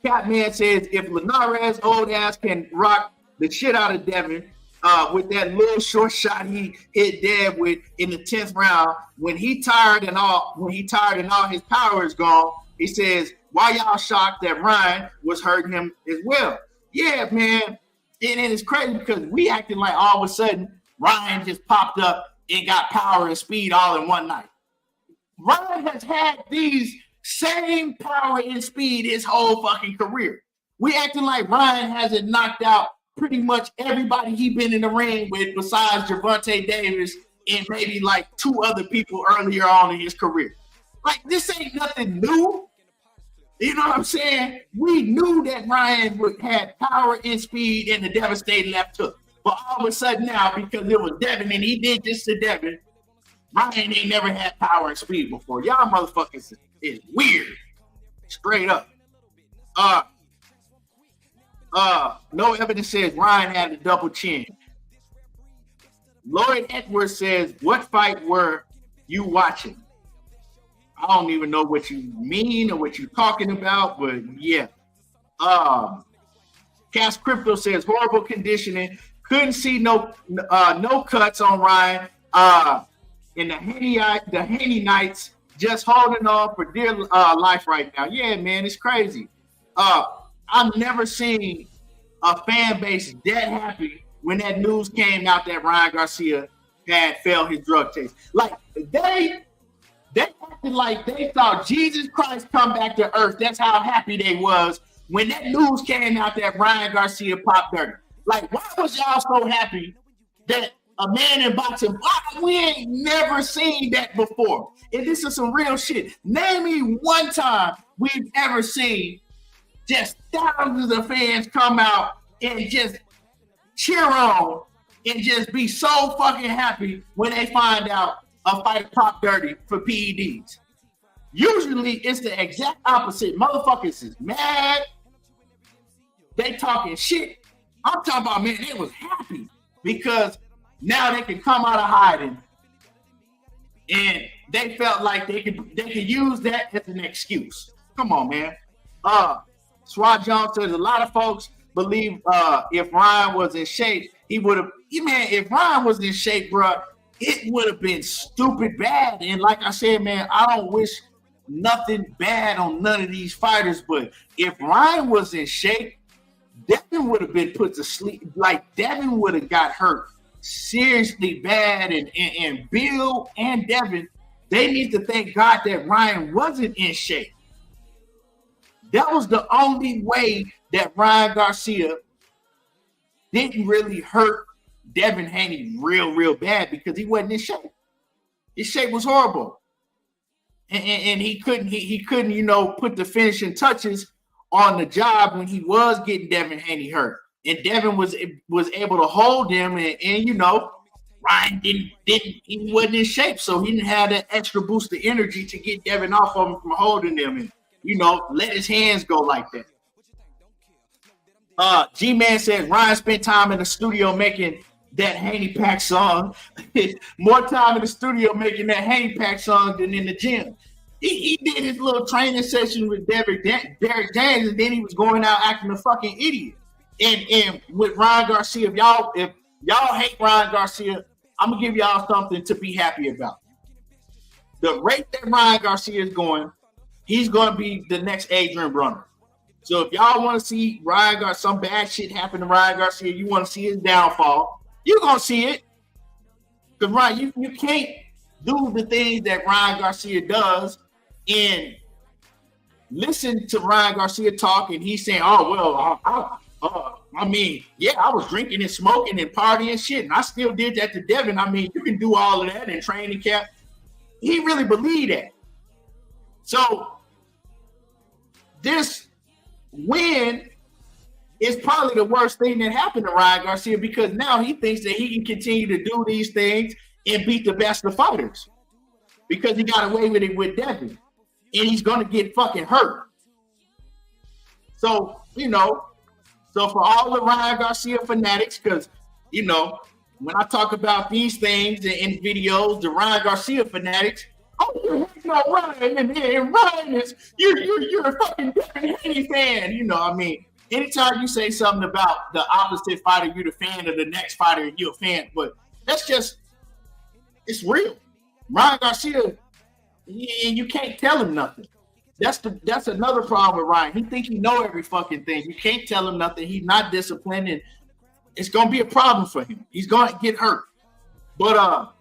C: Catman says, if Linares' old ass can rock the shit out of Devin with that little short shot he hit Dev with in the 10th round, when he tired and all his power is gone, he says, why y'all shocked that Ryan was hurting him as well? Yeah, man. And it's crazy because we acting like all of a sudden Ryan just popped up and got power and speed all in one night. Ryan has had these same power and speed his whole fucking career. We acting like Ryan hasn't knocked out pretty much everybody he been in the ring with besides Gervonta Davis and maybe like two other people earlier on in his career. Like, this ain't nothing new. You know what I'm saying? We knew that Ryan had power and speed and the devastating left hook. But all of a sudden now, because it was Devin and he did this to Devin, Ryan ain't never had power and speed before. Y'all motherfuckers is weird. Straight up. No evidence says Ryan had a double chin. Lloyd Edwards says, what fight were you watching? I don't even know what you mean or what you're talking about, but yeah. Cash Crypto says, horrible conditioning. Couldn't see no cuts on Ryan. In the Haney nights, just holding on for dear life right now. Yeah, man, it's crazy. I've never seen a fan base that happy when that news came out that Ryan Garcia had failed his drug test. Like, they acted like they saw Jesus Christ come back to earth. That's how happy they was when that news came out that Ryan Garcia popped dirty. Like, why was y'all so happy that a man in boxing. We ain't never seen that before. And this is some real shit. Name me one time we've ever seen just thousands of fans come out and just cheer on and just be so fucking happy when they find out a fight pop dirty for PEDs. Usually it's the exact opposite. Motherfuckers is mad. They talking shit. I'm talking about, man, they was happy because now they can come out of hiding, and they felt like they could use that as an excuse. Come on, man. Swat Jones says a lot of folks believe if Ryan was in shape, he would have. Man, if Ryan was in shape, bro, it would have been stupid bad. And like I said, man, I don't wish nothing bad on none of these fighters, but if Ryan was in shape, Devin would have been put to sleep. Like, Devin would have got hurt seriously bad, and Bill and Devin, they need to thank God that Ryan wasn't in shape. That was the only way that Ryan Garcia didn't really hurt Devin Haney real bad, because he wasn't in shape. His shape was horrible. And he couldn't, you know, put the finishing touches on the job when he was getting Devin Haney hurt. And Devin was able to hold him, and you know, Ryan he wasn't in shape, so he didn't have that extra boost of energy to get Devin off of him from holding him and, you know, let his hands go like that. G-Man says Ryan spent time in the studio making that Haney Pack song. More time in the studio making that Haney Pack song than in the gym. He did his little training session with Derek James, and then he was going out acting a fucking idiot. And with Ryan Garcia, if y'all hate Ryan Garcia, I'm gonna give y'all something to be happy about. The rate that Ryan Garcia is going, he's gonna be the next Adrien Broner. So if y'all want to see Ryan Garcia, some bad shit happen to Ryan Garcia, you want to see his downfall, you're gonna see it. Because Ryan, you can't do the things that Ryan Garcia does and listen to Ryan Garcia talk, and he's saying, "Oh well, I mean, yeah, I was drinking and smoking and partying and shit, and I still did that to Devin. I mean, you can do all of that in training camp." He really believed that. So this win is probably the worst thing that happened to Ryan Garcia, because now he thinks that he can continue to do these things and beat the best of fighters because he got away with it with Devin, and he's going to get fucking hurt. So, you know, so for all the Ryan Garcia fanatics, because, you know, when I talk about these things in videos, the Ryan Garcia fanatics, oh, you're hating on Ryan, and Ryan is, you're a fucking Devin Haney fan. You know, I mean, anytime you say something about the opposite fighter, you're the fan of the next fighter, and you're a fan. But that's just, it's real. Ryan Garcia, you can't tell him nothing. That's another problem with Ryan. He think he know every fucking thing. You can't tell him nothing. He's not disciplined, and it's gonna be a problem for him. He's gonna get hurt. But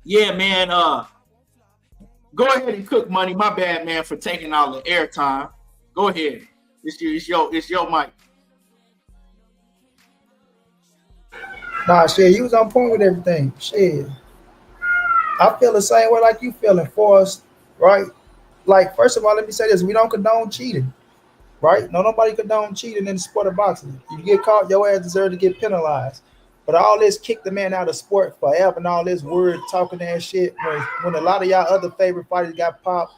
C: yeah, man. Go ahead and cook money. My bad, man, for taking all the airtime. Go ahead. It's your mic.
D: Nah, shit, you was on point with everything. Shit. I feel the same way like you feeling for us, right? Like, first of all, let me say this. We don't condone cheating, right? No, nobody condone cheating in the sport of boxing. If you get caught, your ass deserves to get penalized. But all this kick the man out of sport forever and all this word talking and shit, when a lot of y'all other favorite fighters got popped,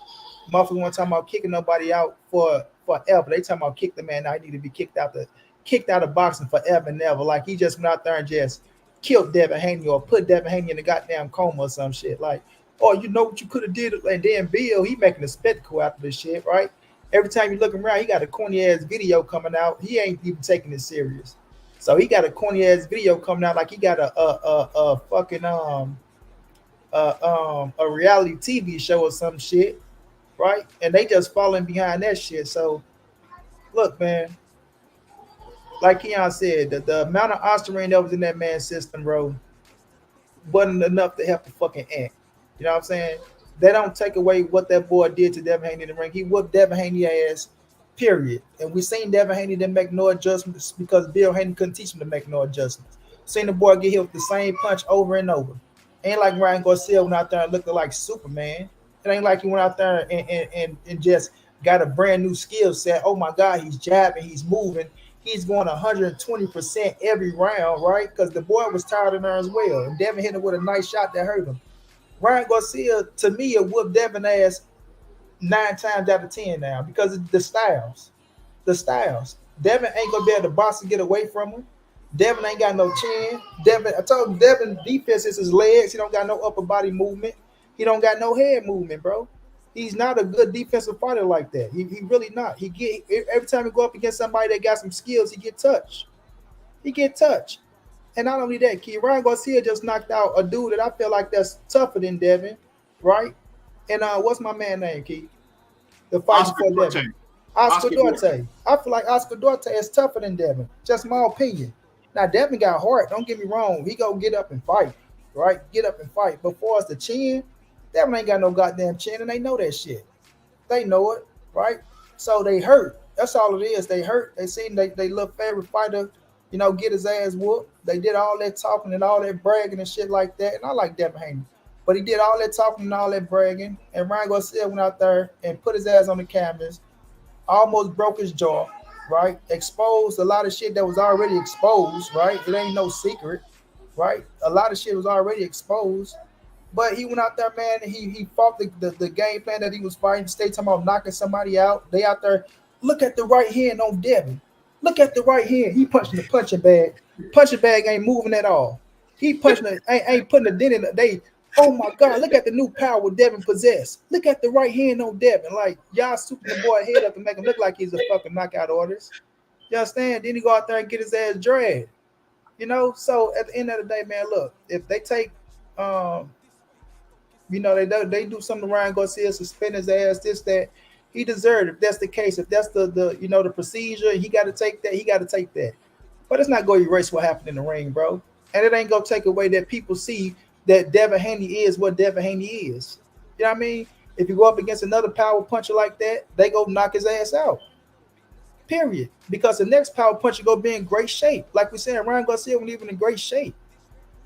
D: motherfuckers weren't talking about kicking nobody out for forever. They talking about kick the man out. He need to be kicked out of boxing forever and ever. Like, he just went out there and just killed Devin Haney or put Devin Haney in a goddamn coma or some shit. Like, oh, you know what you could have did? And then Bill, he making a spectacle after this shit, right? Every time you look around, he got a corny ass video coming out. He ain't even taking it serious. So he got a corny ass video coming out like he got a fucking a reality TV show or some shit, right? And they just falling behind that shit. So look, man, like Keon said, the amount of oxygen that was in that man's system, bro, wasn't enough to help the fucking ant. You know what I'm saying? They don't take away what that boy did to Devin Haney in the ring. He whooped Devin Haney ass, period. And we seen Devin Haney didn't make no adjustments because Bill Haney couldn't teach him to make no adjustments. Seen the boy get hit with the same punch over and over. Ain't like Ryan Garcia went out there and looked like Superman. It ain't like he went out there and just got a brand new skill set. Oh my God, he's jabbing, he's moving, he's going 120% every round, right? Because the boy was tired in there as well. And Devin hit him with a nice shot that hurt him. Ryan Garcia, to me, it whooped Devin ass 9 times out of 10 now because of the styles. The styles. Devin ain't gonna be able to box and get away from him. Devin ain't got no chin. I told him Devin defense is his legs. He don't got no upper body movement. He don't got no head movement, bro. He's not a good defensive fighter like that. He really not. He get every time he go up against somebody that got some skills, he get touched. He get touched. And not only that, Ryan Garcia just knocked out a dude that I feel like that's tougher than Devin, right? And what's my man name, Keith? The fight for Devin. Oscar Duarte. I feel like Oscar Duarte is tougher than Devin. Just my opinion. Now, Devin got heart. Don't get me wrong. He gonna get up and fight, right? Get up and fight. But for us, the chin, Devin ain't got no goddamn chin, and they know that shit. They know it, right? So they hurt. That's all it is. They hurt. They seen they little favorite fighter, get his ass whooped. They did all that talking and all that bragging and shit like that. And I like Devin Haney. But he did all that talking and all that bragging. And Ryan Garcia went out there and put his ass on the canvas. Almost broke his jaw, right? Exposed a lot of shit that was already exposed, right? It ain't no secret, right? A lot of shit was already exposed. But he went out there, man, and he fought the game plan that he was fighting. Stay talking about knocking somebody out. They out there, look at the right hand on Devin. Look at the right hand. He punching the punching bag. Punching bag ain't moving at all. He punching ain't putting a dent in it. Oh my God, look at the new power Devin possessed. Look at the right hand on Devin. Like, y'all souping the boy head up to make him look like he's a fucking knockout artist. You understand? Then he go out there and get his ass dragged. So at the end of the day, man, look, if they take they do something to Ryan Garcia, suspend his ass, this, that, he deserved it. If that's the case, if that's the procedure, he got to take that, he got to take that. But it's not going to erase what happened in the ring, bro. And it ain't going to take away that people see that Devin Haney is what Devin Haney is. You know what I mean? If you go up against another power puncher like that, they go knock his ass out. Period. Because the next power puncher go be in great shape. Like we said, Ryan Garcia was even in great shape.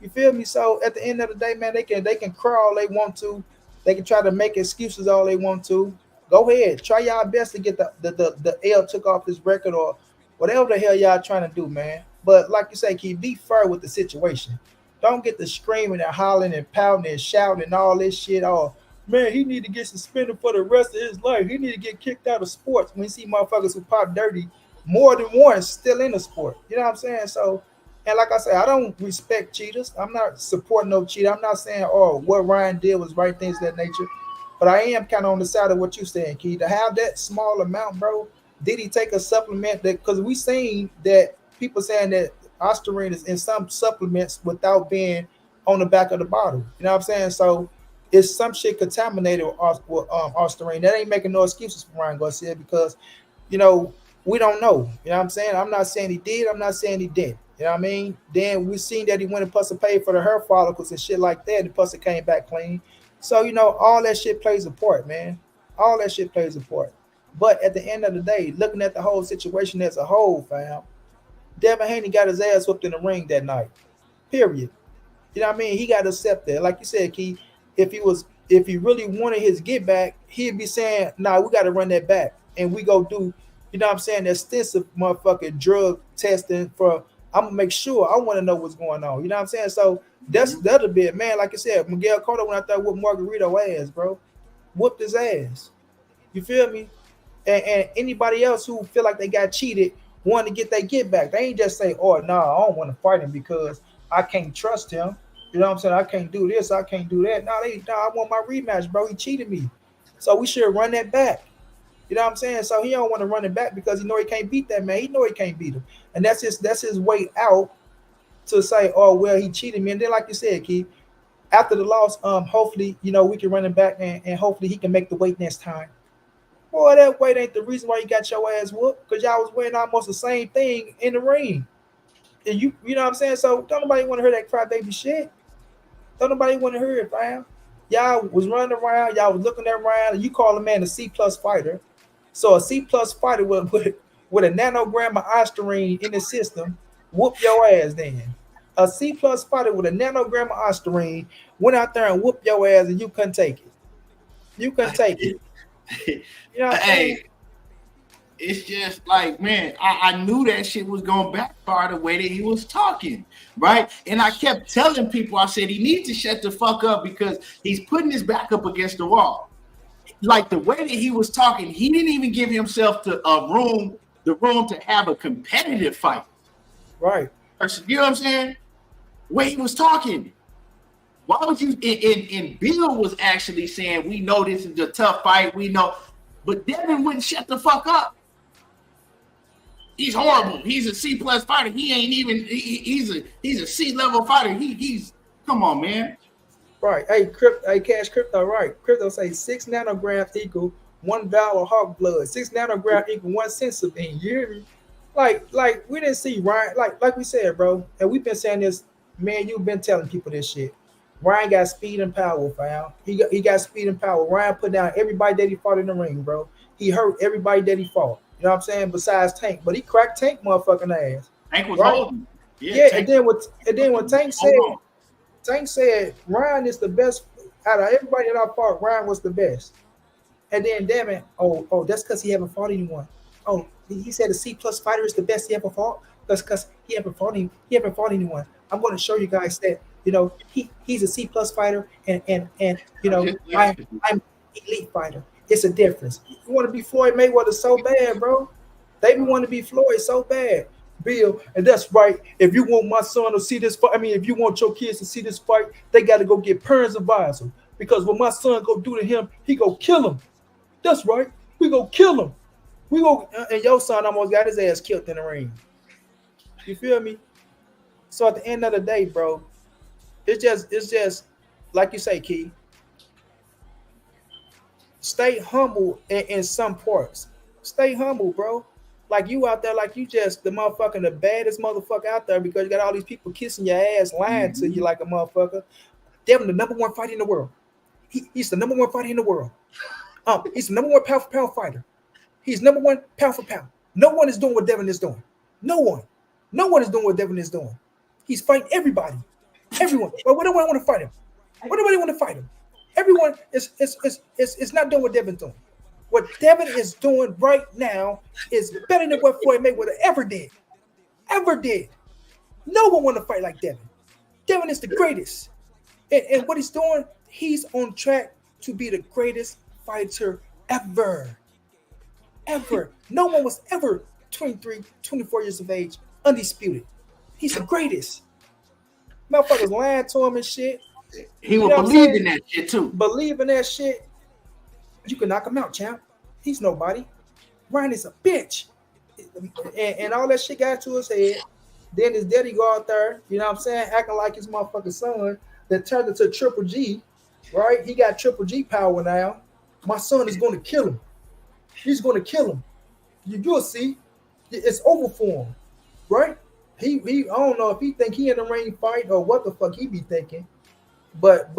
D: You feel me? So at the end of the day, man, they can crawl all they want to. They can try to make excuses all they want to. Go ahead. Try y'all best to get the L took off his record or whatever the hell y'all trying to do, man. But like you say, Keith, be fair with the situation. Don't get the screaming and hollering and pouting and shouting and all this shit. Oh, man, he need to get suspended for the rest of his life. He need to get kicked out of sports. When you see motherfuckers who pop dirty more than once still in the sport. You know what I'm saying? So, and like I said, I don't respect cheaters. I'm not supporting no cheater. I'm not saying, what Ryan did was right, things of that nature. But I am kind of on the side of what you're saying, Keith. To have that small amount, bro, did he take a supplement? Because we seen that people saying that Adrien is in some supplements without being on the back of the bottle. You know what I'm saying? So it's some shit contaminated with Adrien. That ain't making no excuses for Ryan Garcia because, we don't know. You know what I'm saying? I'm not saying he did. I'm not saying he didn't. You know what I mean? Then we seen that he went and pussy paid for the hair follicles and shit like that. The pussy came back clean. So, all that shit plays a part, man. All that shit plays a part. But at the end of the day, looking at the whole situation as a whole, fam, Devin Haney got his ass whooped in the ring that night. Period. You know what I mean? He got to accept that. Like you said, Keith, if he really wanted his get back, he'd be saying, nah, we got to run that back. And we go do, extensive motherfucking drug testing I'm going to make sure. I want to know what's going on. You know what I'm saying? So that'll be it, man. Like I said, Miguel Cotto went out there with Margarito ass, bro. Whooped his ass. You feel me? And anybody else who feel like they got cheated want to get their get back. They ain't just say, I don't want to fight him because I can't trust him. You know what I'm saying? I can't do this. I can't do that. No, I want my rematch, bro. He cheated me. So we should run that back. You know what I'm saying? So he don't want to run it back because he know he can't beat that man. He know he can't beat him. And that's his way out to say, he cheated me. And then like you said, Keith, after the loss, hopefully, we can run it back and hopefully he can make the weight next time. Boy, that weight ain't the reason why you got your ass whooped, because y'all was wearing almost the same thing in the ring. And you know what I'm saying? So don't nobody want to hear that crybaby shit. Don't nobody want to hear it, fam. Y'all was running around, y'all was looking around, and you call a man a C-plus fighter. So a C-plus fighter with a nanogram of Adrien in the system, whoop your ass then. A C plus fighter with a nanogram of Adrien went out there and whooped your ass, and you couldn't take it. You couldn't take it. You know what I'm saying?
C: It's just like, man, I knew that shit was going to backfire the way that he was talking, right? And I kept telling people, I said, he needs to shut the fuck up because he's putting his back up against the wall. Like the way that he was talking, he didn't even give himself the room to have a competitive fight.
D: Right.
C: You know what I'm saying? The way he was talking. Why would you, and Bill was actually saying, we know this is a tough fight, we know, but Devin wouldn't shut the fuck up. He's horrible. He's a C plus fighter. He ain't even. He's a C level fighter. He's come on, man.
D: Right. Hey, Cash Crypto. Right. Crypto say 6 nanograms equal 1 vial of hawk blood. 6 nanograms equal 1 sensibine. You hear me? Like we didn't see Ryan. Like we said, bro, and we've been saying this. Man, you've been telling people this shit. Ryan got speed and power, fam. He got speed and power. Ryan put down everybody that he fought in the ring, bro. He hurt everybody that he fought. You know what I'm saying? Besides Tank, but he cracked Tank motherfucking ass.
C: Tank was
D: right?
C: holding.
D: Yeah, and then what Tank said Ryan is the best out of everybody that I fought. Ryan was the best. And then Devin, that's because he haven't fought anyone. Oh, he said a C plus fighter is the best he ever fought. That's because he haven't fought anyone. I'm going to show you guys that he's a C plus fighter, and I'm elite fighter. It's a difference. You want to be Floyd Mayweather so bad, bro. They want to be Floyd so bad, Bill. And that's right. If you want my son to see this fight, if you want your kids to see this fight, they got to go get Perns advisor. Because what my son go do to him, he go kill him. That's right. We go kill him. And your son almost got his ass killed in the ring. You feel me? So at the end of the day, bro, it's just like you say, Key. Stay humble in some parts. Stay humble, bro. Like you out there, like you just the baddest motherfucker out there because you got all these people kissing your ass, lying to you like a motherfucker. Devin, the number one fighter in the world. He's the number one fighter in the world. He's the number one pound for pound fighter. He's number one pound for pound. No one is doing what Devin is doing. No one is doing what Devin is doing. He's fighting everybody. Everyone. Well, what do I want to fight him? What do I want to fight him? Everyone is not doing what Devin's doing. What Devin is doing right now is better than what Floyd Mayweather ever did. Ever did. No one want to fight like Devin. Devin is the greatest. And what he's doing, he's on track to be the greatest fighter ever. Ever. No one was ever 23, 24 years of age, undisputed. He's the greatest. Motherfuckers lying to him and shit.
C: He will believe in that shit too.
D: Believe in that shit. You can knock him out, champ. He's nobody. Ryan is a bitch. And all that shit got to his head. Then his daddy go out there, you know what I'm saying, acting like his motherfucking son that turned into Triple G, right? He got Triple G power now. My son is going to kill him. He's going to kill him. You'll see. It's over for him, right? He I don't know if he think he in the ring fight or what the fuck he be thinking. But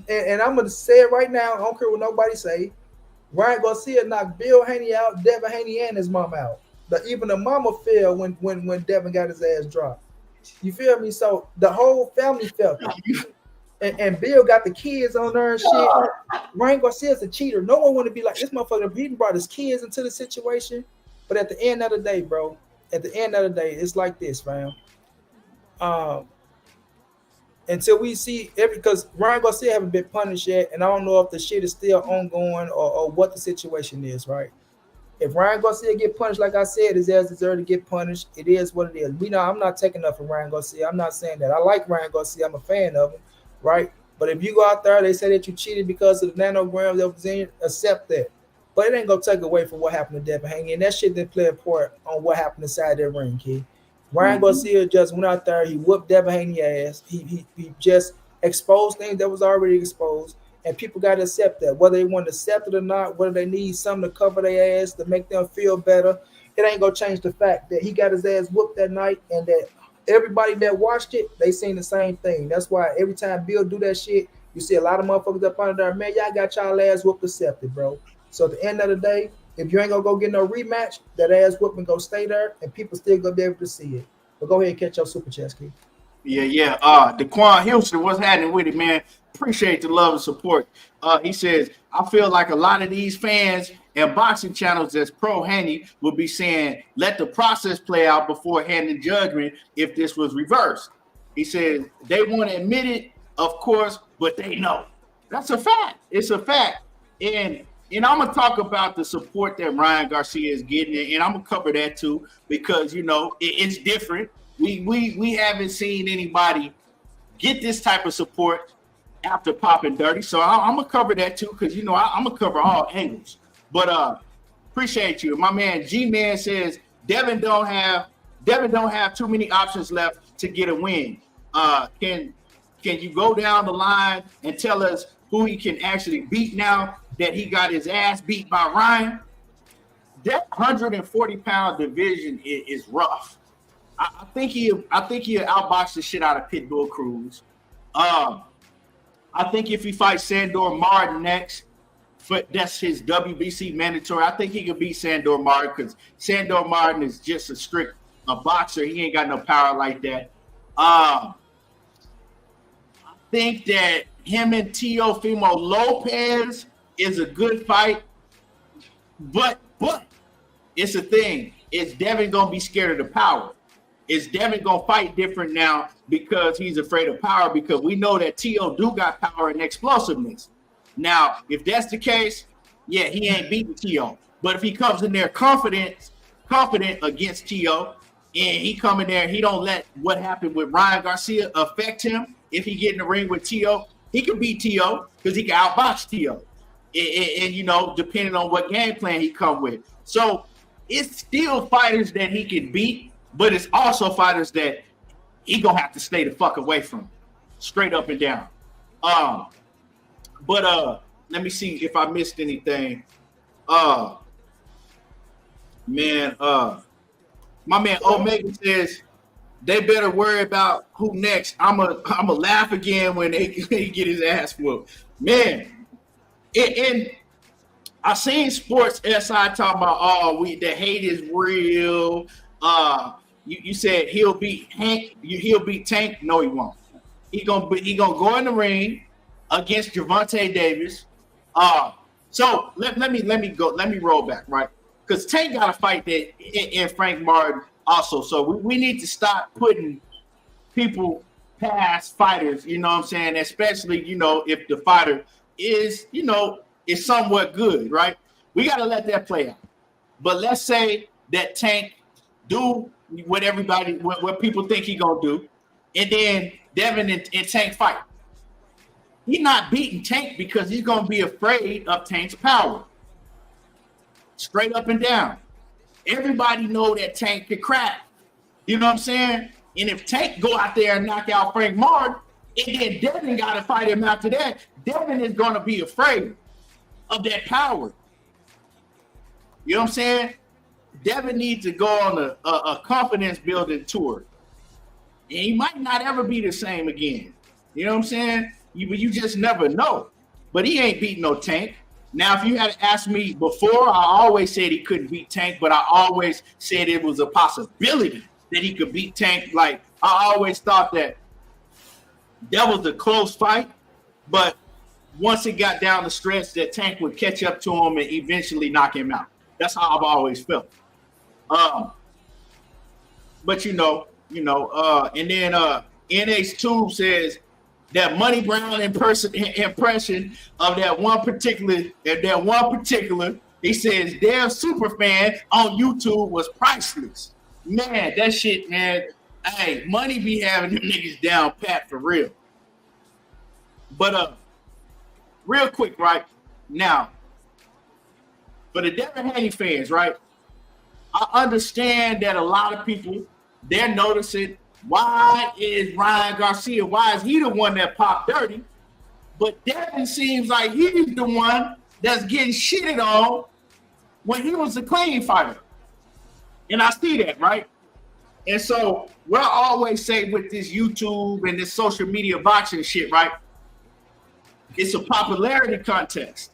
D: and I'm gonna say it right now. I don't care what nobody say. Ryan Garcia knocked Bill Haney out, Devin Haney and his mom out. But even the mama fell when Devin got his ass dropped. You feel me? So the whole family felt it. And Bill got the kids on there and shit. Ryan Garcia's a cheater. No one want to be like this motherfucker. He brought his kids into the situation. But at the end of the day, bro, it's like this, fam. Until we see because Ryan Garcia haven't been punished yet, and I don't know if the shit is still ongoing or what the situation is, right? If Ryan Garcia get punished, like I said, his ass deserves to get punished. It is what it is. I'm not taking up for Ryan Garcia. I'm not saying that. I like Ryan Garcia. I'm a fan of him, right? But if you go out there, they say that you cheated because of the nanograms that was in you, accept that. But it ain't gonna take away from what happened to Devin Haney, and that shit didn't play a part on what happened inside that ring, kid. Ryan Garcia just went out there. He whooped Devin Haney ass. He just exposed things that was already exposed, and people got to accept that. Whether they want to accept it or not, whether they need something to cover their ass to make them feel better, it ain't gonna change the fact that he got his ass whooped that night, and that everybody that watched it, they seen the same thing. That's why every time Bill do that shit, you see a lot of motherfuckers up under there. Man, y'all got y'all ass whooped, accepted, bro. So at the end of the day, if you ain't gonna go get no rematch, that ass whooping go stay there, and people still gonna be able to see it. But go ahead and catch your super chats, kid.
C: Yeah. DeQuan Houston, what's happening with it, man? Appreciate the love and support. He says, I feel like a lot of these fans and boxing channels that's pro Haney would be saying, let the process play out before handing judgment if this was reversed. He says, they want to admit it, of course, but they know. That's a fact. It's a fact. And I'm going to talk about the support that Ryan Garcia is getting, and I'm going to cover that too, because, it's different. We haven't seen anybody get this type of support after popping 30. So I'm gonna cover that too, because I'm gonna cover all angles. But appreciate you. My man G-Man says Devin don't have too many options left to get a win. Can you go down the line and tell us who he can actually beat now that he got his ass beat by Ryan? That 140-pound division is rough. I think he'll outbox the shit out of Pitbull Cruz. I think if he fights Sandor Martin next, that's his WBC mandatory. I think he could beat Sandor Martin because Sandor Martin is just a boxer. He ain't got no power like that. I think that him and Teofimo Lopez is a good fight, but it's a thing. Is Devin gonna be scared of the power? Is Devin gonna fight different now because he's afraid of power? Because we know that T.O. do got power and explosiveness. Now, if that's the case, yeah, he ain't beating T.O. But if he comes in there confident against T.O., and he come in there, he don't let what happened with Ryan Garcia affect him. If he get in the ring with T.O., he can beat T.O. because he can outbox T.O. And depending on what game plan he come with. So it's still fighters that he can beat. But it's also fighters that he gonna have to stay the fuck away from, straight up and down. But let me see if I missed anything. My man Omega says they better worry about who next. I'ma laugh again when they get his ass whooped. Man, and I seen Sports SI talking about the hate is real. You said he'll beat Hank. He'll beat Tank. No, he won't. He gonna go in the ring against Gervonta Davis. So let me go. Let me roll back, right? Because Tank got a fight that in Frank Martin also. So we need to stop putting people past fighters. You know what I'm saying? Especially if the fighter is is somewhat good, right? We got to let that play out. But let's say that Tank do what people think he gonna do, and then Devin and Tank fight. He's not beating Tank because he's gonna be afraid of Tank's power. Straight up and down. Everybody know that Tank can crack. You know what I'm saying? And if Tank go out there and knock out Frank Martin, and then Devin gotta fight him after that, Devin is gonna be afraid of that power. You know what I'm saying? Devin needs to go on a confidence building tour. And he might not ever be the same again. You know what I'm saying? You just never know. But he ain't beating no Tank. Now, if you had asked me before, I always said he couldn't beat Tank, but I always said it was a possibility that he could beat Tank. Like, I always thought that was a close fight, but once it got down the stretch, that Tank would catch up to him and eventually knock him out. That's how I've always felt. But and then NH Tube says that Money Brown impression of that one particular, he says their super fan on YouTube was priceless. Man, that shit, man. Hey, Money be having them niggas down pat for real. But real quick, right now, for the Devin Haney fans, right? I understand that a lot of people, they're noticing, why is Ryan Garcia, why is he the one that popped 30? But Devin seems like he's the one that's getting shitted on when he was a clean fighter. And I see that, right? And so what I always say with this YouTube and this social media boxing shit, right? It's a popularity contest.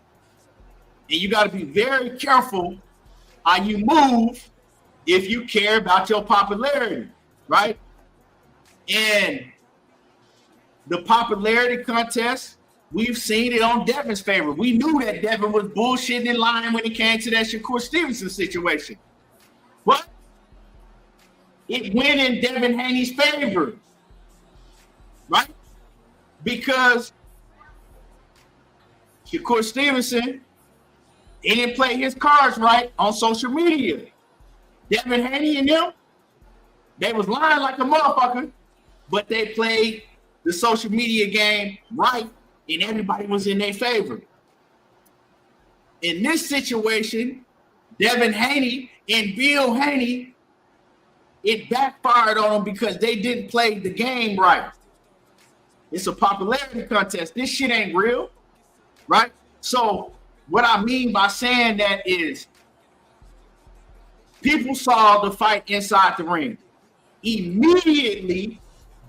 C: And you got to be very careful how you move if you care about your popularity, right? And the popularity contest, we've seen it on Devin's favor. We knew that Devin was bullshitting and lying when it came to that Shakur Stevenson situation. But it went in Devin Haney's favor, right? Because Shakur Stevenson, he didn't play his cards right on social media. Devin Haney and them, they was lying like a motherfucker, but they played the social media game right, and everybody was in their favor. In this situation, Devin Haney and Bill Haney, it backfired on them because they didn't play the game right. It's a popularity contest. This shit ain't real, right? So what I mean by saying that is people saw the fight inside the ring. Immediately,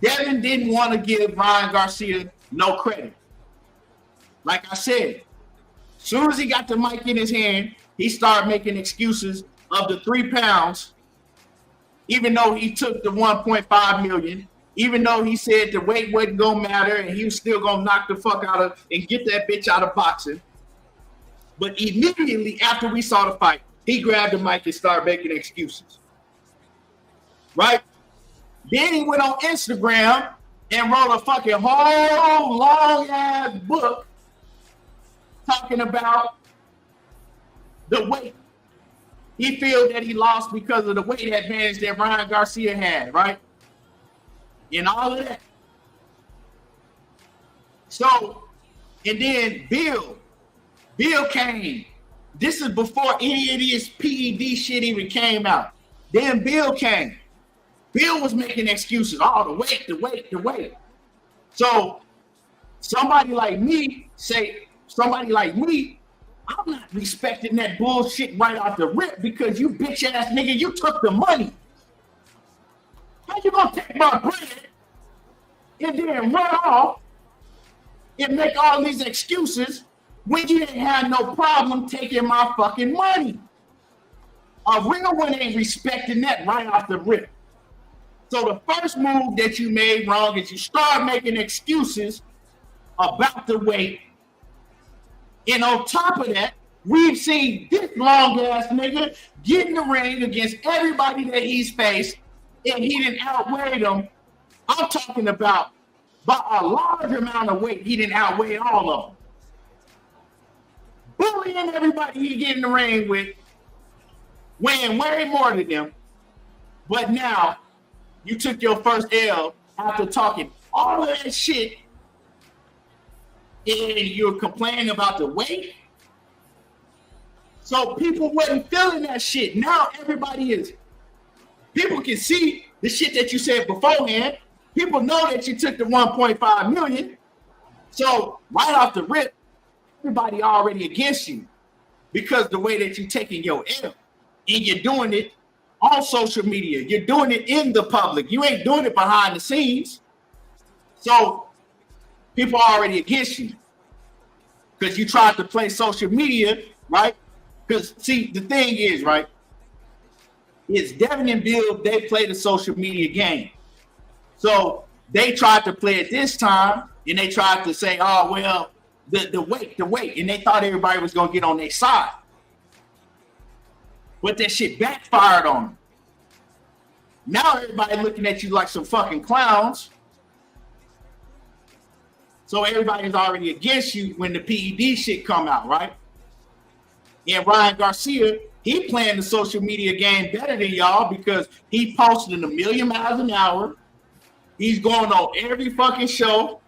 C: Devin didn't want to give Ryan Garcia no credit. Like I said, as soon as he got the mic in his hand, he started making excuses of the 3 pounds, even though he took the 1.5 million, even though he said the weight wasn't gonna matter and he was still gonna knock the fuck out of and get that bitch out of boxing. But immediately after we saw the fight, he grabbed the mic and started making excuses. Right? Then he went on Instagram and wrote a fucking whole long ass book talking about the weight. He feels that he lost because of the weight advantage that Ryan Garcia had, right? And all of that. So, and then Bill came. This is before any of this PED shit even came out. Then Bill came. Bill was making excuses. Oh, the weight. So somebody like me, I'm not respecting that bullshit right off the rip because you bitch ass nigga, you took the money. How you gonna take my bread and then run off and make all these excuses when you didn't have no problem taking my fucking money? A real one ain't respecting that right off the rip. So the first move that you made wrong is you start making excuses about the weight. And on top of that, we've seen this long ass nigga get in the ring against everybody that he's faced, and he didn't outweigh them. I'm talking about by a large amount of weight, he didn't outweigh all of them. Bullying everybody he get in the ring with, weighing way more than them. But now, you took your first L after talking all of that shit, and you're complaining about the weight. So people wasn't feeling that shit. Now everybody is. People can see the shit that you said beforehand. People know that you took the 1.5 million. So right off the rip, everybody already against you because the way that you're taking your L, and you're doing it on social media. You're doing it in the public. You ain't doing it behind the scenes. So people are already against you because you tried to play social media, right? Because see, the thing is, right, is Devin and Bill, they play the social media game. So they tried to play it this time, and they tried to say, oh, well, the weight, and they thought everybody was going to get on their side. But that shit backfired on them. Now everybody looking at you like some fucking clowns. So everybody's already against you when the PED shit come out, right? And Ryan Garcia, he playing the social media game better than y'all because he posting 1,000,000 miles an hour. He's going on every fucking show.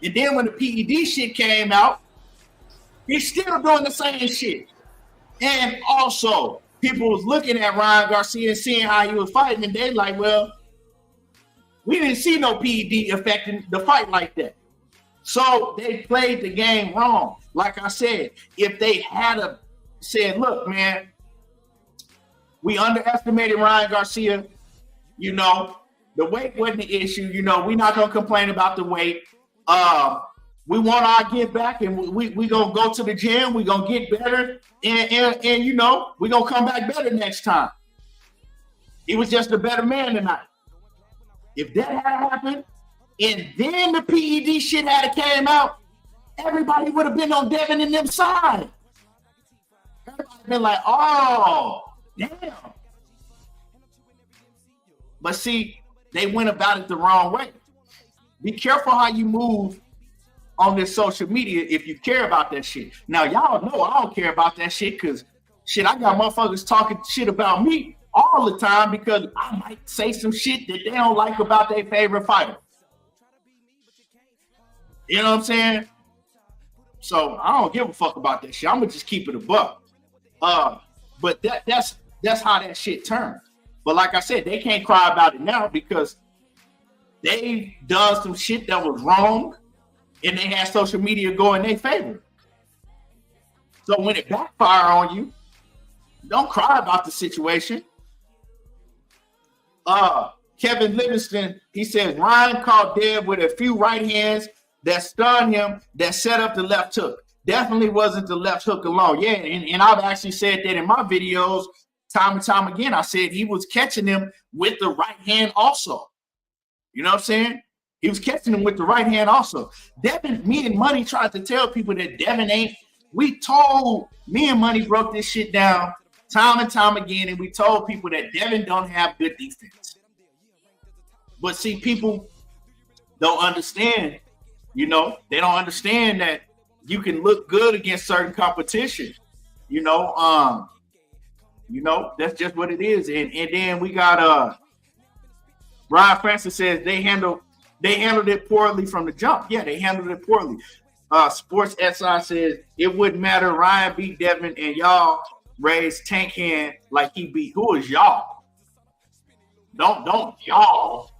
C: And then when the PED shit came out, he's still doing the same shit. And also, people was looking at Ryan Garcia and seeing how he was fighting, and they like, well, we didn't see no PED affecting the fight like that. So they played the game wrong. Like I said, if they had said, look, man, we underestimated Ryan Garcia, you know, the weight wasn't the issue, you know, we're not going to complain about the weight. We want our get back, and we going to go to the gym, we going to get better, and you know, we going to come back better next time. He was just a better man tonight. If that had happened, and then the PED shit had came out, everybody would have been on Devin and them side. Everybody been like, oh, damn. But see, they went about it the wrong way. Be careful how you move on this social media if you care about that shit. Now, y'all know I don't care about that shit because shit, I got motherfuckers talking shit about me all the time because I might say some shit that they don't like about their favorite fighter. You know what I'm saying? So I don't give a fuck about that shit. I'm gonna just keep it a buck. But that's how that shit turns. But like I said, they can't cry about it now because they done some shit that was wrong and they had social media go in their favor. So when it backfire on you, don't cry about the situation. Kevin Livingston, he says Ryan caught Dev with a few right hands that stunned him, that set up the left hook. Definitely wasn't the left hook alone. Yeah, and I've actually said that in my videos time and time again. I said he was catching him with the right hand also. You know what I'm saying? He was catching him with the right hand also. Devin, me and Money tried to tell people that Devin ain't. We told, me and Money broke this shit down time and time again, and we told people that Devin don't have good defense. But see, people don't understand, you know, they don't understand that you can look good against certain competition. You know, that's just what it is. And then we got Brian Francis says they handled it poorly from the jump. Yeah, they handled it poorly. Sports SI says it wouldn't matter. Ryan beat Devin and y'all raised Tank hand like he beat. Who is y'all? Don't y'all.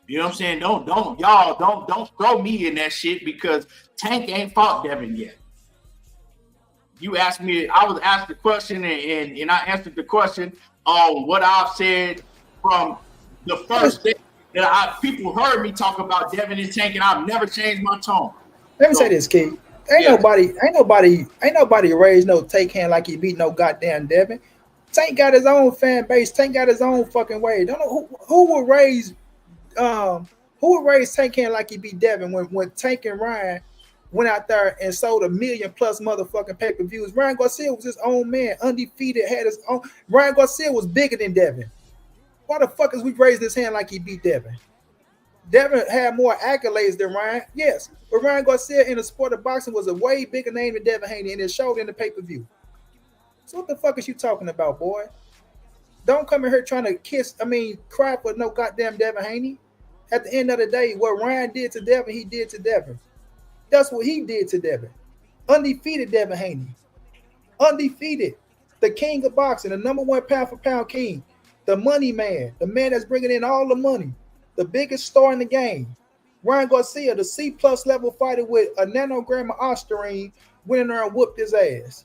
C: You know what I'm saying? Don't throw me in that shit because Tank ain't fought Devin yet. You asked me, I was asked the question and I answered the question on what I've said from the first day that people heard me talk about Devin and Tank, and I've never changed my tone.
D: Let me say this, kid. Ain't nobody raised no Tank hand like he beat no goddamn Devin. Tank got his own fan base. Tank got his own fucking way. Don't know who would raise Tank hand like he beat Devin when Tank and Ryan went out there and sold 1 million+ motherfucking pay-per-views. Ryan Garcia was his own man, undefeated, had his own. Ryan Garcia was bigger than Devin. Why the fuck is we raising his hand like he beat Devin? Devin had more accolades than Ryan, yes, but Ryan Garcia in the sport of boxing was a way bigger name than Devin Haney, and it showed in the pay-per-view. So what the fuck is you talking about, boy? Don't come in here trying to cry for no goddamn Devin Haney. At the end of the day, what Ryan did to Devin, he did to Devin. That's what he did to Devin. Undefeated Devin Haney. Undefeated. The king of boxing, the number one pound for pound king. The money man. The man that's bringing in all the money. The biggest star in the game. Ryan Garcia, the C+ level fighter with a nanogram of Adrien, went in there and whooped his ass.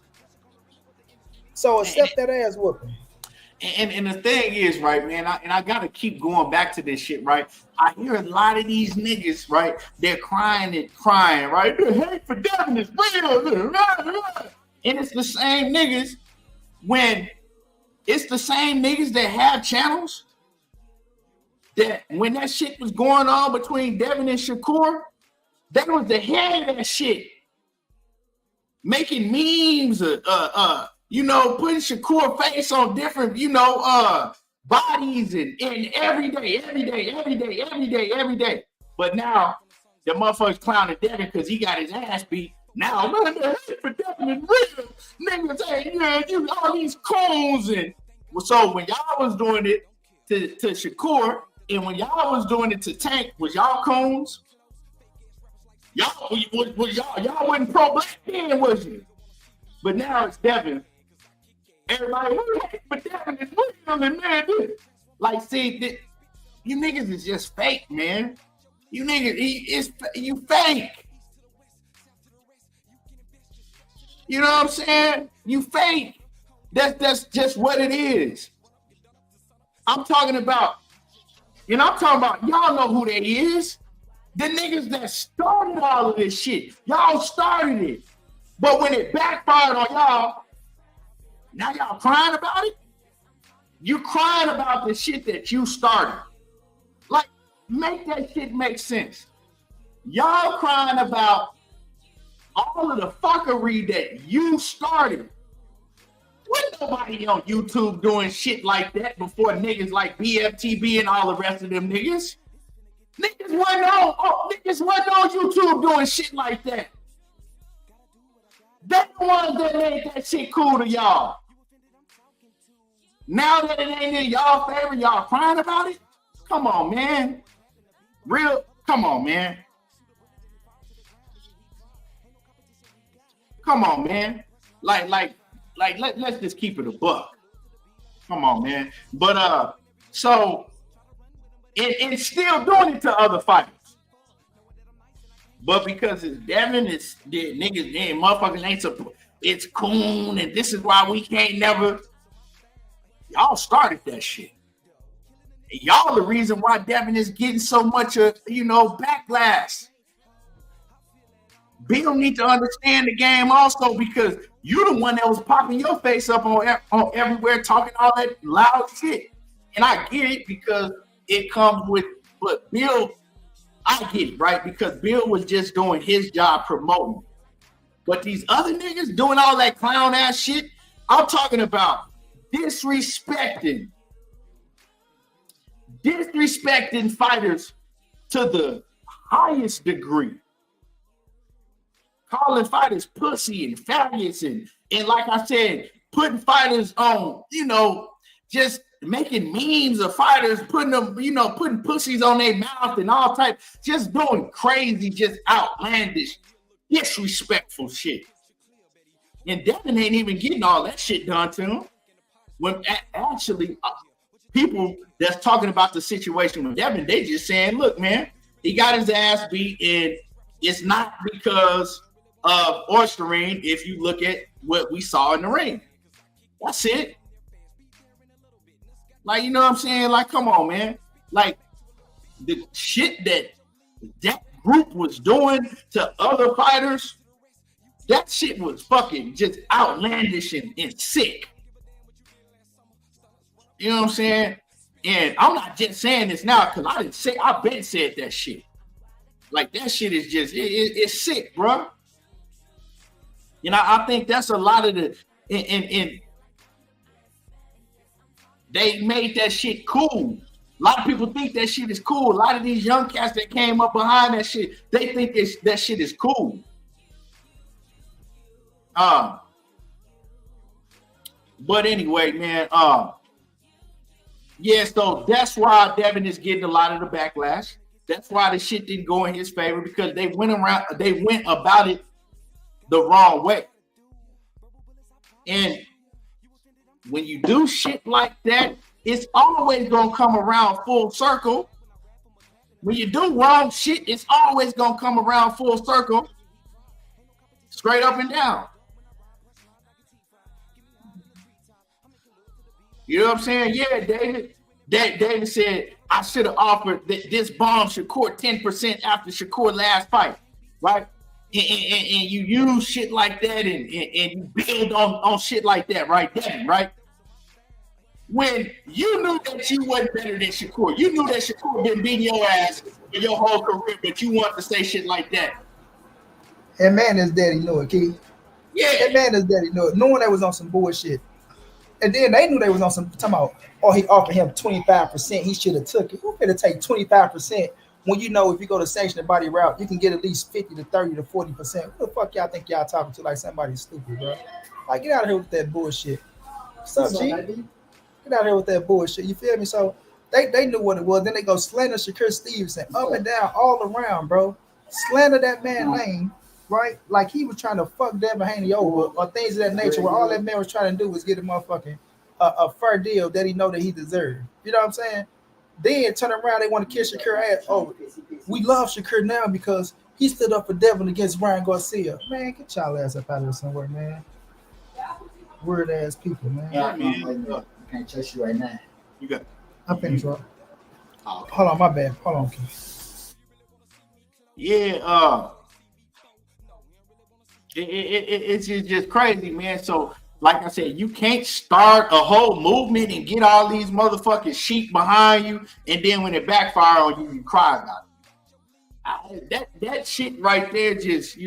D: So accept that ass whooping.
C: And the thing is, right, man, I gotta keep going back to this shit, right? I hear a lot of these niggas, right? They're crying, right? The hate for Devin is real, and it's the same niggas that have channels that when that shit was going on between Devin and Shakur, they was the head of that shit, making memes, putting Shakur face on different, bodies and every day. But now the motherfucker's clowning Devin because he got his ass beat. Now, man, the hate for Devin is real. Niggas say, you all these coons. And so when y'all was doing it to Shakur and when y'all was doing it to Tank, was y'all coons? Y'all wasn't pro-black then, was you? But now it's Devin. Everybody, but Devin is real, and man, like, see, you niggas is just fake, man. You niggas, you fake. You know what I'm saying? You fake. That's just what it is. I'm talking about, y'all know who that is. The niggas that started all of this shit. Y'all started it. But when it backfired on y'all, now y'all crying about it? You crying about the shit that you started. Like, Make that shit make sense. Y'all crying about all of the fuckery that you started. Wasn't nobody on YouTube doing shit like that before niggas like BFTB and all the rest of them niggas. Niggas wasn't on YouTube doing shit like that. They the ones that made that shit cool to y'all. Now that it ain't in y'all favor, y'all crying about it? Come on, man. Come on, man. Come on, man. Let's just keep it a buck. Come on, man. But so it's still doing it to other fighters. But because it's Devin, it's the niggas, motherfuckers ain't so it's coon, and this is why we can't never. Y'all started that shit. And y'all the reason why Devin is getting so much backlash. Bill need to understand the game also, because you the one that was popping your face up on everywhere talking all that loud shit. And I get it because it comes with, but Bill, I get it, right? Because Bill was just doing his job promoting. But these other niggas doing all that clown ass shit, I'm talking about disrespecting fighters to the highest degree. Calling fighters pussy and faggots and like I said, putting fighters on, just making memes of fighters, putting pussies on their mouth and all type, just doing crazy, just outlandish, disrespectful shit. And Devin ain't even getting all that shit done to him. When actually people that's talking about the situation with Devin, they just saying, look, man, he got his ass beat, and it's not because of Oysterine if you look at what we saw in the ring. That's it. Like, you know what I'm saying? Like, come on, man. Like, the shit that group was doing to other fighters, that shit was fucking just outlandish and sick. You know what I'm saying? And I'm not just saying this now because I've been said that shit. Like, that shit is just, it's sick, bro. I think that's a lot of the, and they made that shit cool. A lot of people think that shit is cool. A lot of these young cats that came up behind that shit, they think that shit is cool. But anyway, man, yeah, so that's why Devin is getting a lot of the backlash. That's why the shit didn't go in his favor, because they went about it the wrong way. And when you do shit like that, it's always gonna come around full circle. When you do wrong shit, it's always gonna come around full circle, straight up and down. You know what I'm saying? Yeah, David said, I should have offered this bomb Shakur 10% after Shakur last fight, right? And you use shit like that and you build on shit like that, right? Devin, right? When you knew that you wasn't better than Shakur, you knew that Shakur been beating your ass for your whole career, but you want to say shit like that.
D: And man, his daddy knew it, Key.
C: Yeah.
D: And man, his daddy knew it. Knowing they was on some bullshit. And then they knew they was on some, talking about, he offered him 25%. He should have took it. Who better take 25% when you know if you go to sanctioned body route, you can get at least 50 to 30 to 40%. Who the fuck y'all think y'all talking to like somebody stupid, bro? Like, get out of here with that bullshit. What's up, G? Get out of here with that bullshit. You feel me? So they knew what it was. Then they go slander Shakur Stevenson up and down, all around, bro. Slander that man's name, right? Like he was trying to fuck Devin Haney over or things of that nature, where all that man was trying to do was get a motherfucking a fair deal that he know that he deserved. You know what I'm saying? Then turn around, they want to kiss Shakur ass. Oh, we love Shakur now because he stood up for Devin against Ryan Garcia. Man, get y'all ass up out of here somewhere, man. Weird ass people, man.
E: Yeah, I can't trust you right now.
C: You got.
D: I'm finished, bro. Hold on, my bad. Hold on, Keith.
C: Yeah, it's just crazy, man. So like I said, you can't start a whole movement and get all these motherfucking sheep behind you, and then when it backfire on you, you cry about it. That shit right there, just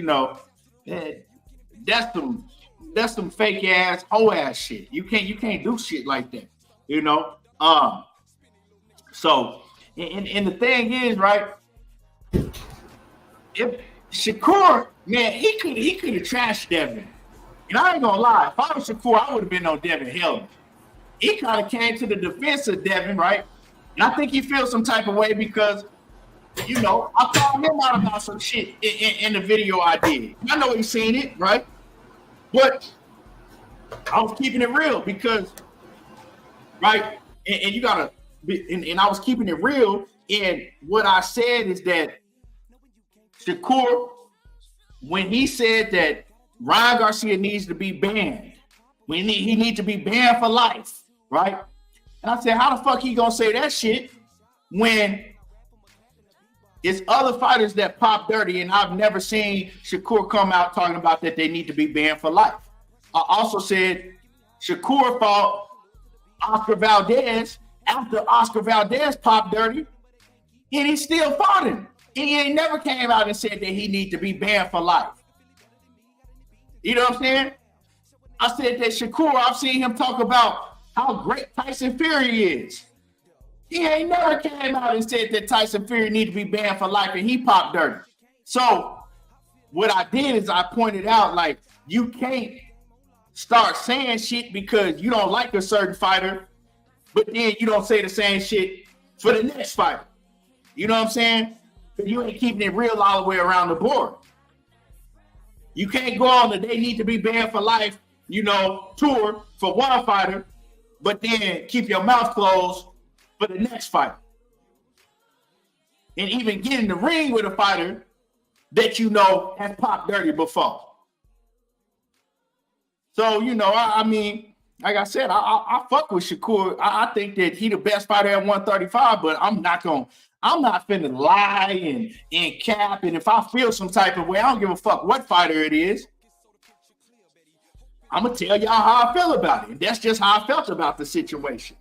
C: that's some fake ass hoe ass shit. You can't do shit like that, So, and the thing is, right? If Shakur, man, he could have trashed Devin. And I ain't gonna lie, if I was Shakur, I would have been on Devin hell. He kind of came to the defense of Devin, right? And I think he feels some type of way because, I called him out about some shit in the video I did. I know he's seen it, right? But I was keeping it real because, right? And you gotta, and I was keeping it real. And what I said is that Shakur, when he said that Ryan Garcia needs to be banned, he needs to be banned for life, right? And I said, how the fuck he gonna say that shit when it's other fighters that pop dirty, and I've never seen Shakur come out talking about that they need to be banned for life. I also said Shakur fought Oscar Valdez after Oscar Valdez popped dirty, and he still fought him. And he ain't never came out and said that he need to be banned for life. You know what I'm saying? I said that Shakur, I've seen him talk about how great Tyson Fury is. He ain't never came out and said that Tyson Fury need to be banned for life, and he popped dirty. So what I did is I pointed out, like, you can't start saying shit because you don't like a certain fighter, but then you don't say the same shit for the next fighter. You know what I'm saying? Because you ain't keeping it real all the way around the board. You can't go on the they need to be banned for life, tour for one fighter, but then keep your mouth closed for the next fighter. And even get in the ring with a fighter that has popped dirty before. So, I mean, like I said, I fuck with Shakur. I think that he the best fighter at 135, but I'm not finna lie and cap. And if I feel some type of way, I don't give a fuck what fighter it is. I'm gonna tell y'all how I feel about it. And that's just how I felt about the situation.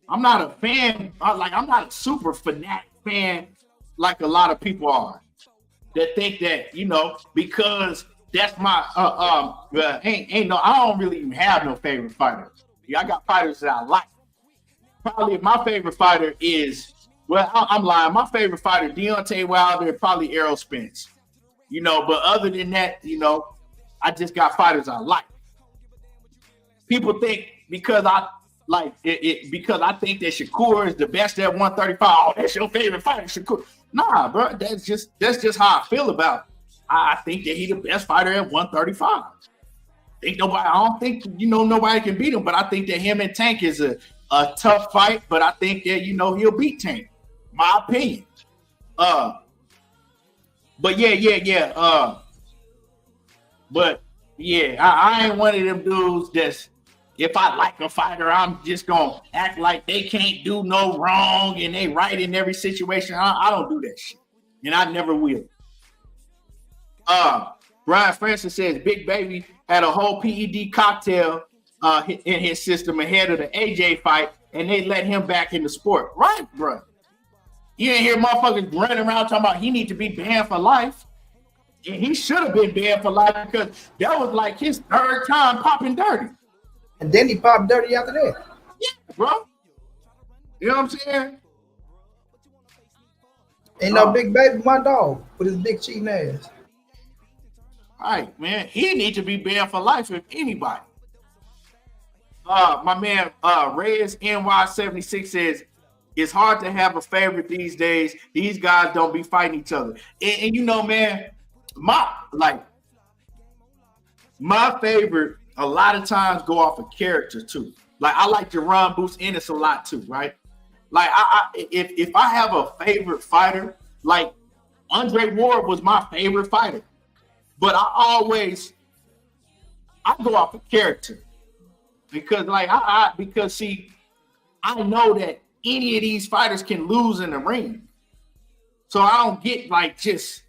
C: I'm not a fan, I'm not a super fanatic fan like a lot of people are that think that, because that's my I don't really even have no favorite fighter. I got fighters that I like. Probably my favorite fighter is, I'm lying. My favorite fighter, Deontay Wilder, and probably Errol Spence. But other than that, I just got fighters I like. People think because I like it because I think that Shakur is the best at 135. Oh, that's your favorite fighter, Shakur. Nah, bro, that's just how I feel about it. I think that he's the best fighter at 135. I don't think nobody can beat him, but I think that him and Tank is a tough fight, but I think that he'll beat Tank. My opinion. But yeah. But yeah, I ain't one of them dudes that's, if I like a fighter, I'm just gonna act like they can't do no wrong and they right in every situation. I don't do that shit, and I never will. Brian Francis says Big Baby had a whole PED cocktail in his system ahead of the AJ fight, and they let him back in the sport. Right, bro? You didn't hear motherfuckers running around talking about he need to be banned for life. And he should have been banned for life because that was like his third time popping dirty.
D: And then he popped dirty after that.
C: Yeah, bro. You know what I'm saying?
D: Ain't no Big Baby, my dog, with his big cheating ass.
C: All right, man. He need to be banned for life if anybody. My man Reyes NY76 says it's hard to have a favorite these days. These guys don't be fighting each other. And man, my favorite a lot of times go off of character too. Like I like Jerron Boots Ennis a lot too, right? Like if I have a favorite fighter, like Andre Ward was my favorite fighter, but I go off of character because see, I know that any of these fighters can lose in the ring, so I don't get like just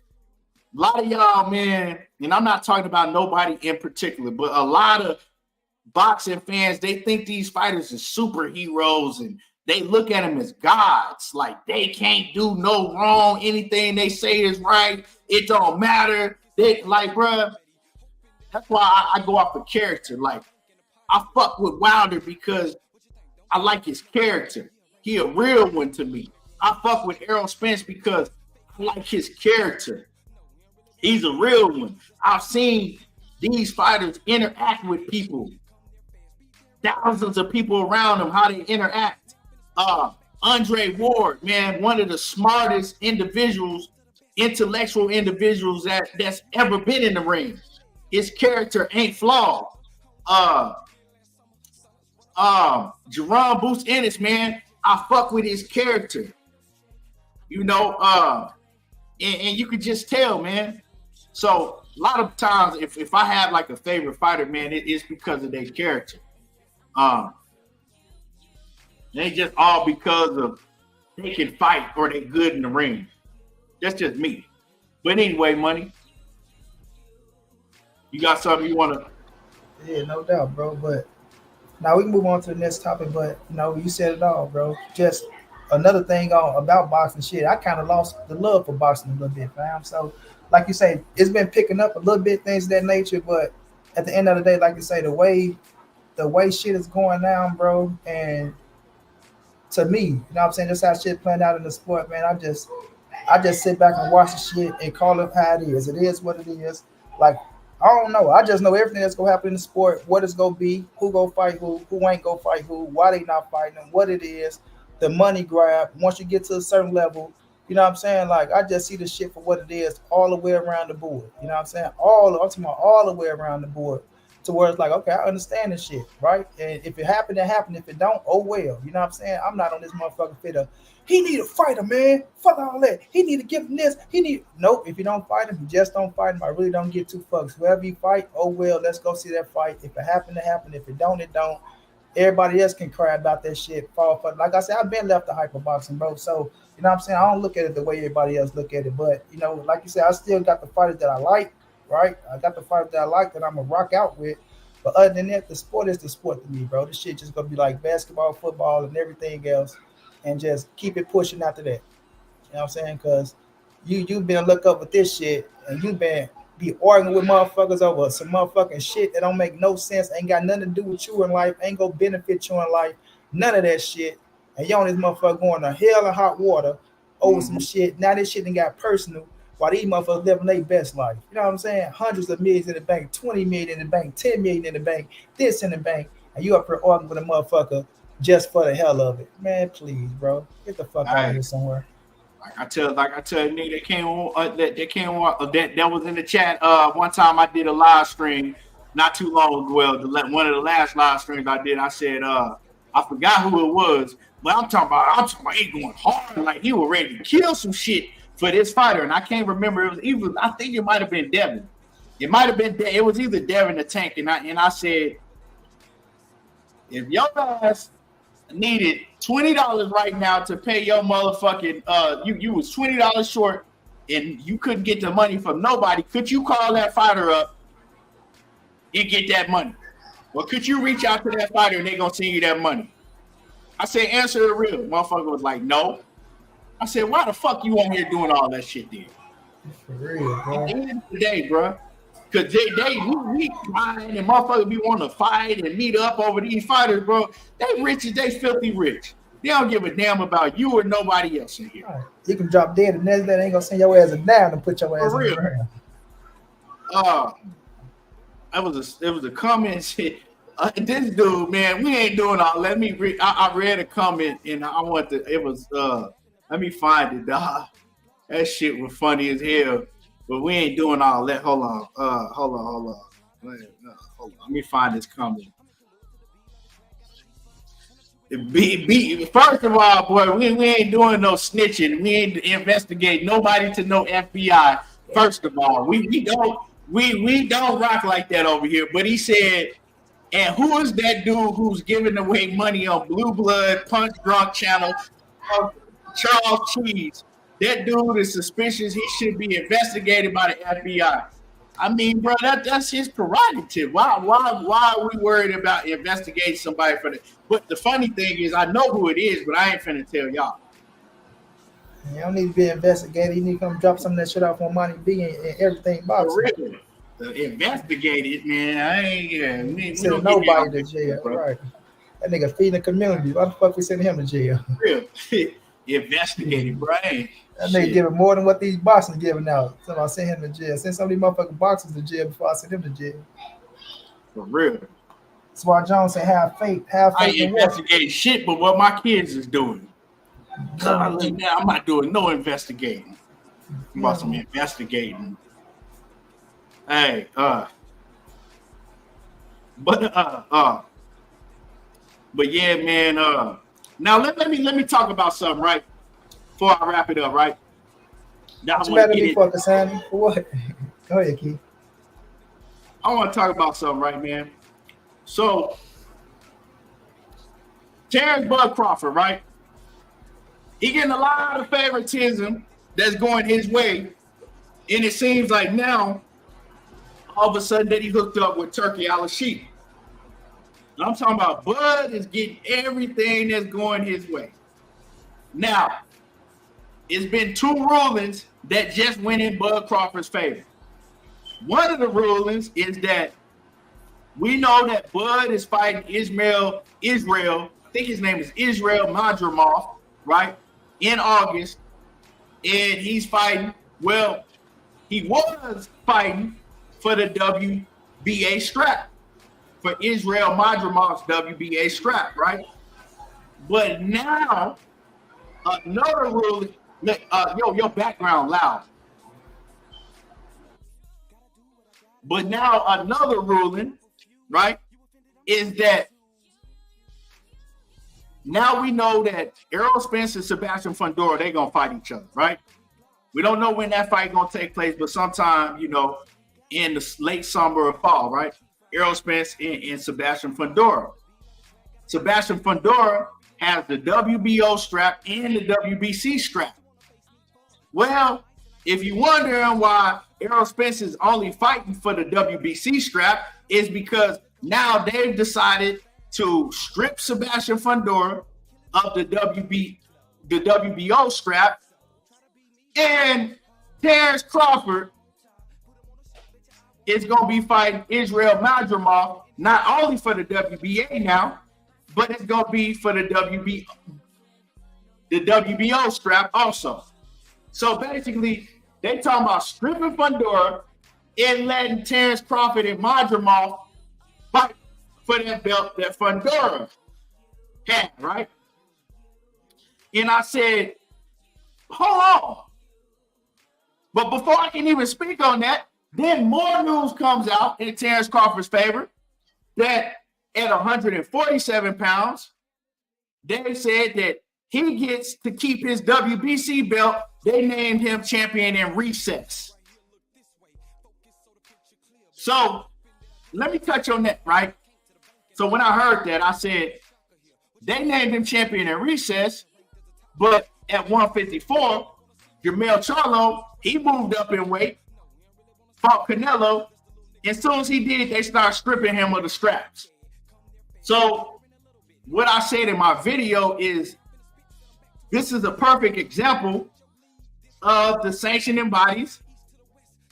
C: A lot of y'all, man, and I'm not talking about nobody in particular, but a lot of boxing fans, they think these fighters are superheroes and they look at them as gods. Like they can't do no wrong. Anything they say is right. It don't matter. They like, bruh, that's why I go off the character. Like, I fuck with Wilder because I like his character. He a real one to me. I fuck with Errol Spence because I like his character. He's a real one. I've seen these fighters interact with people. Thousands of people around them, how they interact. Andre Ward, man, one of the smartest individuals, intellectual individuals that's ever been in the ring. His character ain't flawed. Jerome Boots Ennis, man, I fuck with his character. You know, and you could just tell, man. So a lot of times, if I have like a favorite fighter, man, it's because of their character. It ain't just all because of they can fight or they good in the ring. That's just me. But anyway, Money, you got something you want to?
D: Yeah, no doubt, bro. But now we can move on to the next topic. But you said it all, bro. Just another thing about boxing shit. I kind of lost the love for boxing a little bit, fam. So, like you say, it's been picking up a little bit, things of that nature. But at the end of the day, like you say, the way shit is going down, bro, and to me, you know what I'm saying, just how shit playing out in the sport, man. I just sit back and watch the shit and call it how it is. It is what it is. Like, I don't know. I just know everything that's gonna happen in the sport, what it's gonna be, who gonna fight who ain't gonna fight who, why they not fighting them, what it is, the money grab. Once you get to a certain level, you know what I'm saying? Like, I just see the shit for what it is all the way around the board. You know what I'm saying? I'm talking about all the way around the board. To where it's like, okay, I understand this shit, right? And if it happened, it happened. If it don't, oh well. You know what I'm saying? I'm not on this motherfucking fit of, he need a fighter, man. Fuck all that. He need to give him this. Nope. If you don't fight him, you just don't fight him. I really don't give two fucks. Whoever you fight, oh well, let's go see that fight. If it happened, it happened. If it don't, it don't. Everybody else can cry about that shit. Fall for it. Like I said, I've been left to hyperboxing, bro. So, you know what I'm saying? I don't look at it the way everybody else look at it. But, like you said, I still got the fighters that I like, right? I got the fighters that I like that I'm going to rock out with. But other than that, the sport is the sport to me, bro. This shit just gonna be like basketball, football, and everything else, and just keep it pushing after that. You know what I'm saying? Because you been look up with this shit, and you been be arguing with motherfuckers over some motherfucking shit that don't make no sense, ain't got nothing to do with you in life, ain't gonna benefit you in life, none of that shit. And you on this motherfucker going to hell and hot water over some shit. Now this shit done got personal. While these motherfuckers living their best life. You know what I'm saying? Hundreds of millions in the bank, 20 million in the bank, 10 million in the bank, this in the bank, and you up here arguing with a motherfucker just for the hell of it. Man, please, bro. Get the fuck out of here somewhere.
C: Like I tell nigga that came on that was in the chat. One time I did a live stream not too long ago. Well, one of the last live streams I did, I said I forgot who it was, but I'm talking about he going hard, like he was ready to kill some shit for this fighter, and I can't remember. I think it might have been Devin. It might have been. It was either Devin or Tank, and I said, if your guys needed $20 right now to pay your motherfucking, you was $20 short, and you couldn't get the money from nobody. Could you call that fighter up and get that money, or could you reach out to that fighter and they gonna send you that money? I said, answer it real. Motherfucker was like, no. I said, why the fuck you on here doing all that shit then?
D: For real, bro.
C: At the end of the day, bro. Because we crying and motherfuckers be wanting to fight and meet up over these fighters, bro. They rich as they filthy rich. They don't give a damn about you or nobody else in here.
D: Right. You can drop dead and next day they ain't gonna send your ass down and put your ass
C: For real.
D: on the ground.
C: It was a comment shit. This dude, man, we ain't doing all. Let me read. I read a comment and I want to. It was let me find it, dog. That shit was funny as hell. But we ain't doing all that. Hold on. Let me find this comment. First of all, boy, we ain't doing no snitching. We ain't investigate nobody to no FBI. First of all, we don't rock like that over here. But he said, and who is that dude who's giving away money on Blue Blood Punch Drunk Channel? Charles Cheese. that dude is suspicious. He should be investigated by the FBI. I mean, bro, that's his prerogative. Why are we worried about investigating somebody for that? But the funny thing is, I know who it is, but I ain't finna tell y'all.
D: You don't need to be investigated. You need to come drop some of that shit off on Monty B and everything boxing.
C: For real. Investigated, man. I ain't we
D: sending nobody to jail, bro. Right? That nigga feeding the community. Why the fuck we sending him to jail?
C: For real. Investigated, bro.
D: That nigga giving more than what these boxers giving out. So I send him to jail. Send some of these motherfucking boxers to jail before I send him to jail.
C: For real.
D: That's why Jones said have faith.
C: I ain't investigating shit, but what my kids is doing. I'm not doing no investigating. I'm about some investigating. Hey, but yeah, man. Now let me talk about something, right? Before I wrap it up, right? Now
D: what you mad at me for, Cassandra? For what? Go ahead, Keith.
C: I want to talk about something, right, man? So, Terence Bud Crawford, right? He getting a lot of favoritism that's going his way, and it seems like now, all of a sudden, that he hooked up with Turkey Al-Sheikh. I'm talking about Bud is getting everything that's going his way. Now, it's been 2 rulings that just went in Bud Crawford's favor. One of the rulings is that we know that Bud is fighting Israel, I think his name is Israel Madrimov, right, in August. And he's fighting, well, he was fighting for the WBA strap, for Israel Madrimov's WBA strap, right? But now, another ruling, your background loud. But now another ruling, right, is that now we know that Errol Spence and Sebastian Fundora, they're going to fight each other, right? We don't know when that fight going to take place, but sometime, in the late summer or fall, right? Errol Spence and Sebastian Fundora. Sebastian Fundora has the WBO strap and the WBC strap. Well, if you're wondering why Errol Spence is only fighting for the WBC strap, is because now they've decided to strip Sebastian Fundora of the WBO strap, and Terence Crawford is going to be fighting Israel Madrimov, not only for the WBA now, but it's going to be for the WBO strap also. So basically, they talking about stripping Fundora and letting Terence Crawford and Madrimov fight for that belt that Fundora had, right? And I said, hold on. But before I can even speak on that, then more news comes out in Terence Crawford's favor that at 147 pounds, they said that he gets to keep his WBC belt. They named him champion in recess. So let me touch on that, right? So when I heard that, I said, they named him champion in recess, but at 154, Jermell Charlo, he moved up in weight, fought Canelo. As soon as he did, they started stripping him of the straps. So what I said in my video is, this is a perfect example of the sanctioning bodies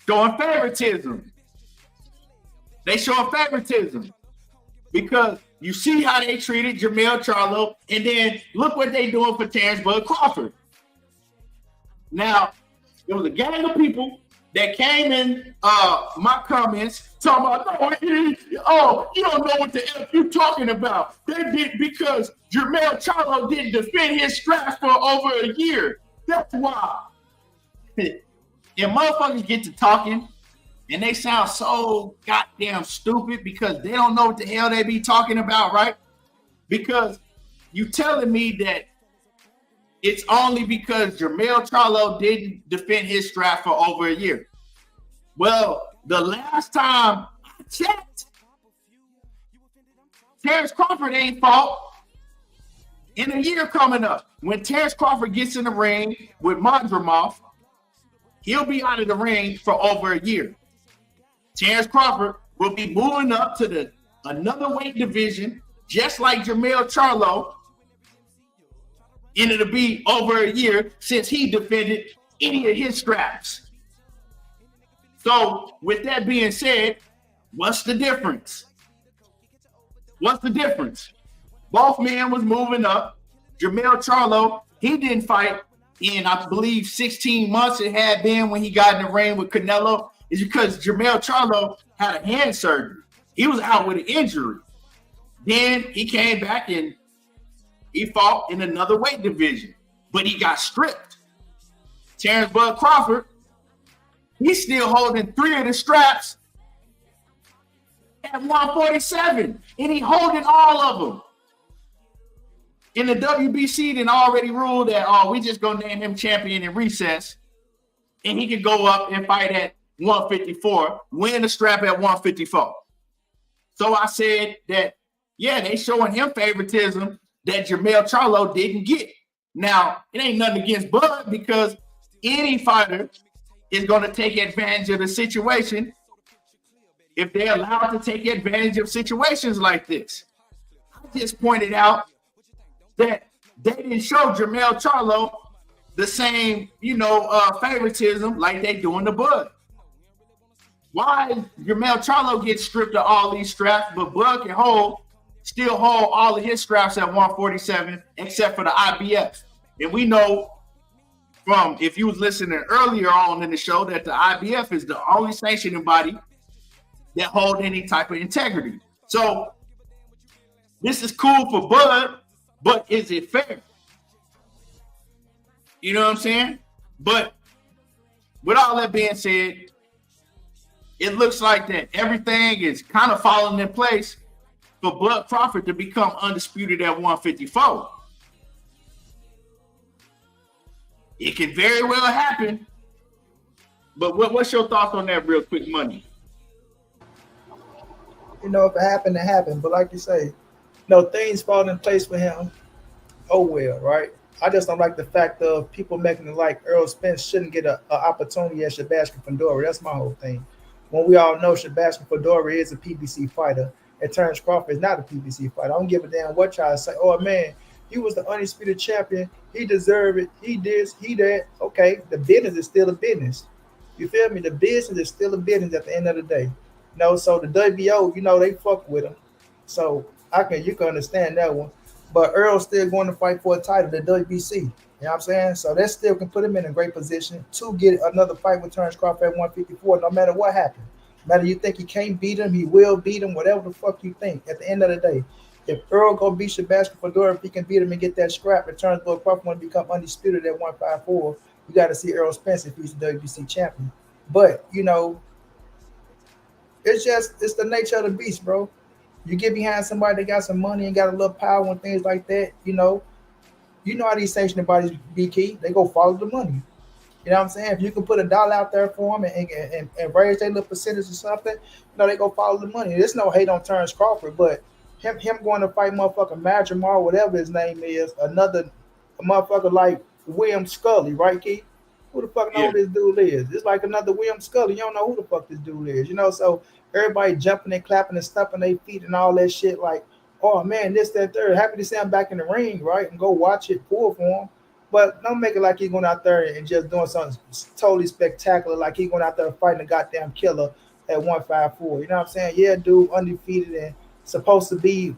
C: showing favoritism. They show favoritism because you see how they treated Jermell Charlo, and then look what they doing for Terence Bud Crawford. Now, there was a gang of people that came in my comments talking about, you don't know what the F you talking about. They did because Jermell Charlo didn't defend his straps for over a year. That's why. And motherfuckers get to talking, and they sound so goddamn stupid because they don't know what the hell they be talking about, right? Because you telling me that it's only because Jermell Charlo didn't defend his strap for over a year. Well, the last time I checked, Terence Crawford ain't fought in a year coming up, when Terence Crawford gets in the ring with Madrimov, he'll be out of the ring for over a year. Terence Crawford will be moving up to another weight division, just like Jermell Charlo. And it'll be over a year since he defended any of his straps. So with that being said, what's the difference? What's the difference? Both men was moving up. Jermell Charlo, he didn't fight in, I believe, 16 months it had been when he got in the ring with Canelo. Is because Jermell Charlo had a hand surgery. He was out with an injury. Then he came back and he fought in another weight division, but he got stripped. Terence Bud Crawford, he's still holding 3 of the straps at 147, and he holding all of them. In the WBC, then already ruled that, we just gonna name him champion in recess, and he can go up and fight at 154, win the strap at 154. So I said that, yeah, they showing him favoritism that Jermell Charlo didn't get. Now, it ain't nothing against Bud, because any fighter is going to take advantage of the situation if they're allowed to take advantage of situations like this. I just pointed out that they didn't show Jermell Charlo the same, favoritism like they doing to Bud. Why Jermell Charlo gets stripped of all these straps, but Bud can still hold all of his straps at 147, except for the IBF. And we know from, if you was listening earlier on in the show, that the IBF is the only sanctioning body that hold any type of integrity. So this is cool for Bud, but is it fair? You know what I'm saying? But with all that being said, it looks like that everything is kind of falling in place for Bud Crawford to become undisputed at 154. It can very well happen. But what's your thoughts on that real quick, Money?
D: If it happened, it happened. But like you say, things fall in place for him. Oh, well, right? I just don't like the fact of people making it like Errol Spence shouldn't get an opportunity at Sebastian Fundora. That's my whole thing. When we all know Sebastian Fundora is a PBC fighter, and Terence Crawford is not a PBC fighter. I don't give a damn what y'all say. Oh, man, he was the undisputed champion. He deserved it. He this, he that. Okay, the business is still a business. You feel me? The business is still a business at the end of the day. So the WBO, they fuck with him. So you can understand that one. But Earl's still going to fight for a title, the WBC. You know what I'm saying? So that still can put him in a great position to get another fight with Terence Crawford at 154, no matter what happens. No matter you think he can't beat him, he will beat him, whatever the fuck you think. At the end of the day, if Earl go beat Sebastian Fundora, if he can beat him and get that scrap, and Terence Crawford want to become undisputed at 154, you got to see Errol Spence if he's the WBC champion. But, it's the nature of the beast, bro. You get behind somebody that got some money and got a little power and things like that, you know how these sanctioning bodies be, key. They go follow the money. You know what I'm saying? If you can put $1 out there for them and raise their little percentage or something, they go follow the money. There's no hate on Terence Crawford, but him going to fight motherfucker Madrimar, whatever his name is, a motherfucker like William Scully, right, Keith? Who the fuck know who this dude is? It's like another William Scully. You don't know who the fuck this dude is, So everybody jumping and clapping and stumping their feet and all that shit. Like, oh man, this, that, third. Happy to see him back in the ring, right? And go watch it, pull for him. But don't make it like he's going out there and just doing something totally spectacular, like he's going out there fighting a goddamn killer at 154. You know what I'm saying? Yeah, dude, undefeated and supposed to be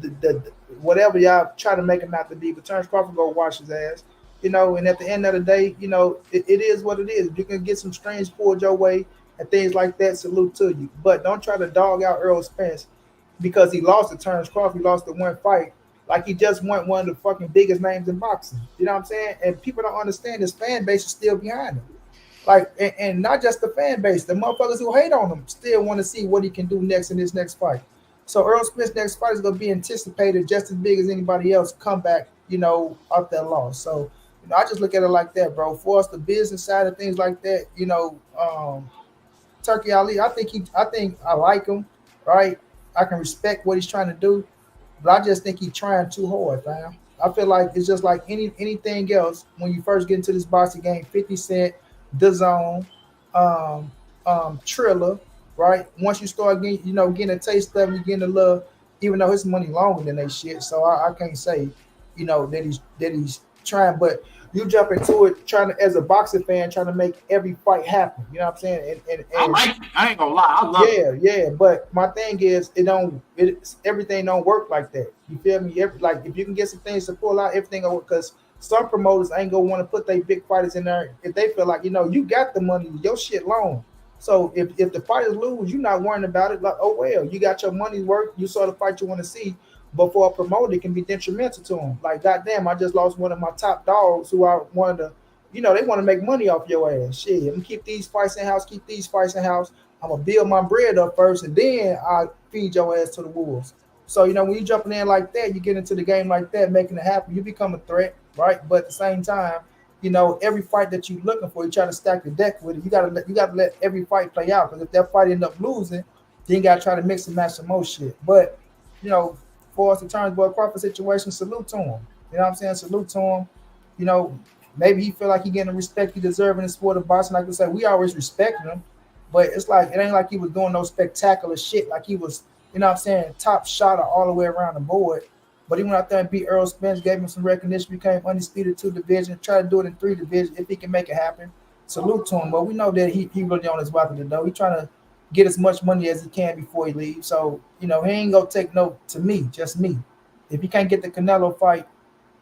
D: the whatever y'all try to make him out to be. But Terence Crawford go wash his ass. And at the end of the day, it is what it is. If you can get some strings pulled your way and things like that, salute to you. But don't try to dog out Errol Spence because he lost to Terence Crawford. He lost the one fight. Like he just won one of the fucking biggest names in boxing. You know what I'm saying? And people don't understand his fan base is still behind him. Like, and not just the fan base, the motherfuckers who hate on him still want to see what he can do next in his next fight. So Errol Spence' next fight is going to be anticipated just as big as anybody else comeback, off that loss. So, I just look at it like that, bro. For us, the business side of things like that, Turkey Ali, I think I like him, right? I can respect what he's trying to do, but I just think he's trying too hard, fam. I feel like it's just like anything else. When you first get into this boxing game, 50 Cent, DAZN, Triller, right? Once you start getting a taste of it, you getting a little, even though his money longer than they shit. So I can't say, that he's trying, but you jump into it trying to, as a boxing fan, trying to make every fight happen. You know what I'm saying? And
C: I like it. I ain't gonna lie. I love it.
D: Yeah. But my thing is, everything don't work like that. You feel me? If you can get some things to pull out, everything will work. Because some promoters ain't gonna want to put their big fighters in there if they feel like you got the money, your shit long. So if the fighters lose, you're not worrying about it. Like, oh well, you got your money's worth. You saw the fight you want to see. But for a promoter, it can be detrimental to them. Like, goddamn, I just lost one of my top dogs who I wanted to, they want to make money off your ass. Shit, I'm gonna keep these fights in house. I'm gonna build my bread up first, and then I feed your ass to the wolves. So when you jumping in like that, you get into the game like that, making it happen. You become a threat, right? But at the same time, every fight that you're looking for, you try to stack the deck with it. You gotta let every fight play out, because if that fight end up losing, then you gotta try to mix and match some more shit. But for us, the Terence Crawford situation, salute to him. You know what I'm saying? Salute to him. Maybe he feel like he getting the respect he deserves in the sport of boxing. Like we say, we always respect him, but it's like it ain't like he was doing no spectacular shit. Like he was, top shotter all the way around the board. But he went out there and beat Errol Spence, gave him some recognition, became undisputed 2 divisions, tried to do it in 3 divisions if he can make it happen. Salute to him. But we know that he really on his way to the door. He trying to get as much money as he can before he leaves. So, he ain't gonna take to me, just me. If he can't get the Canelo fight,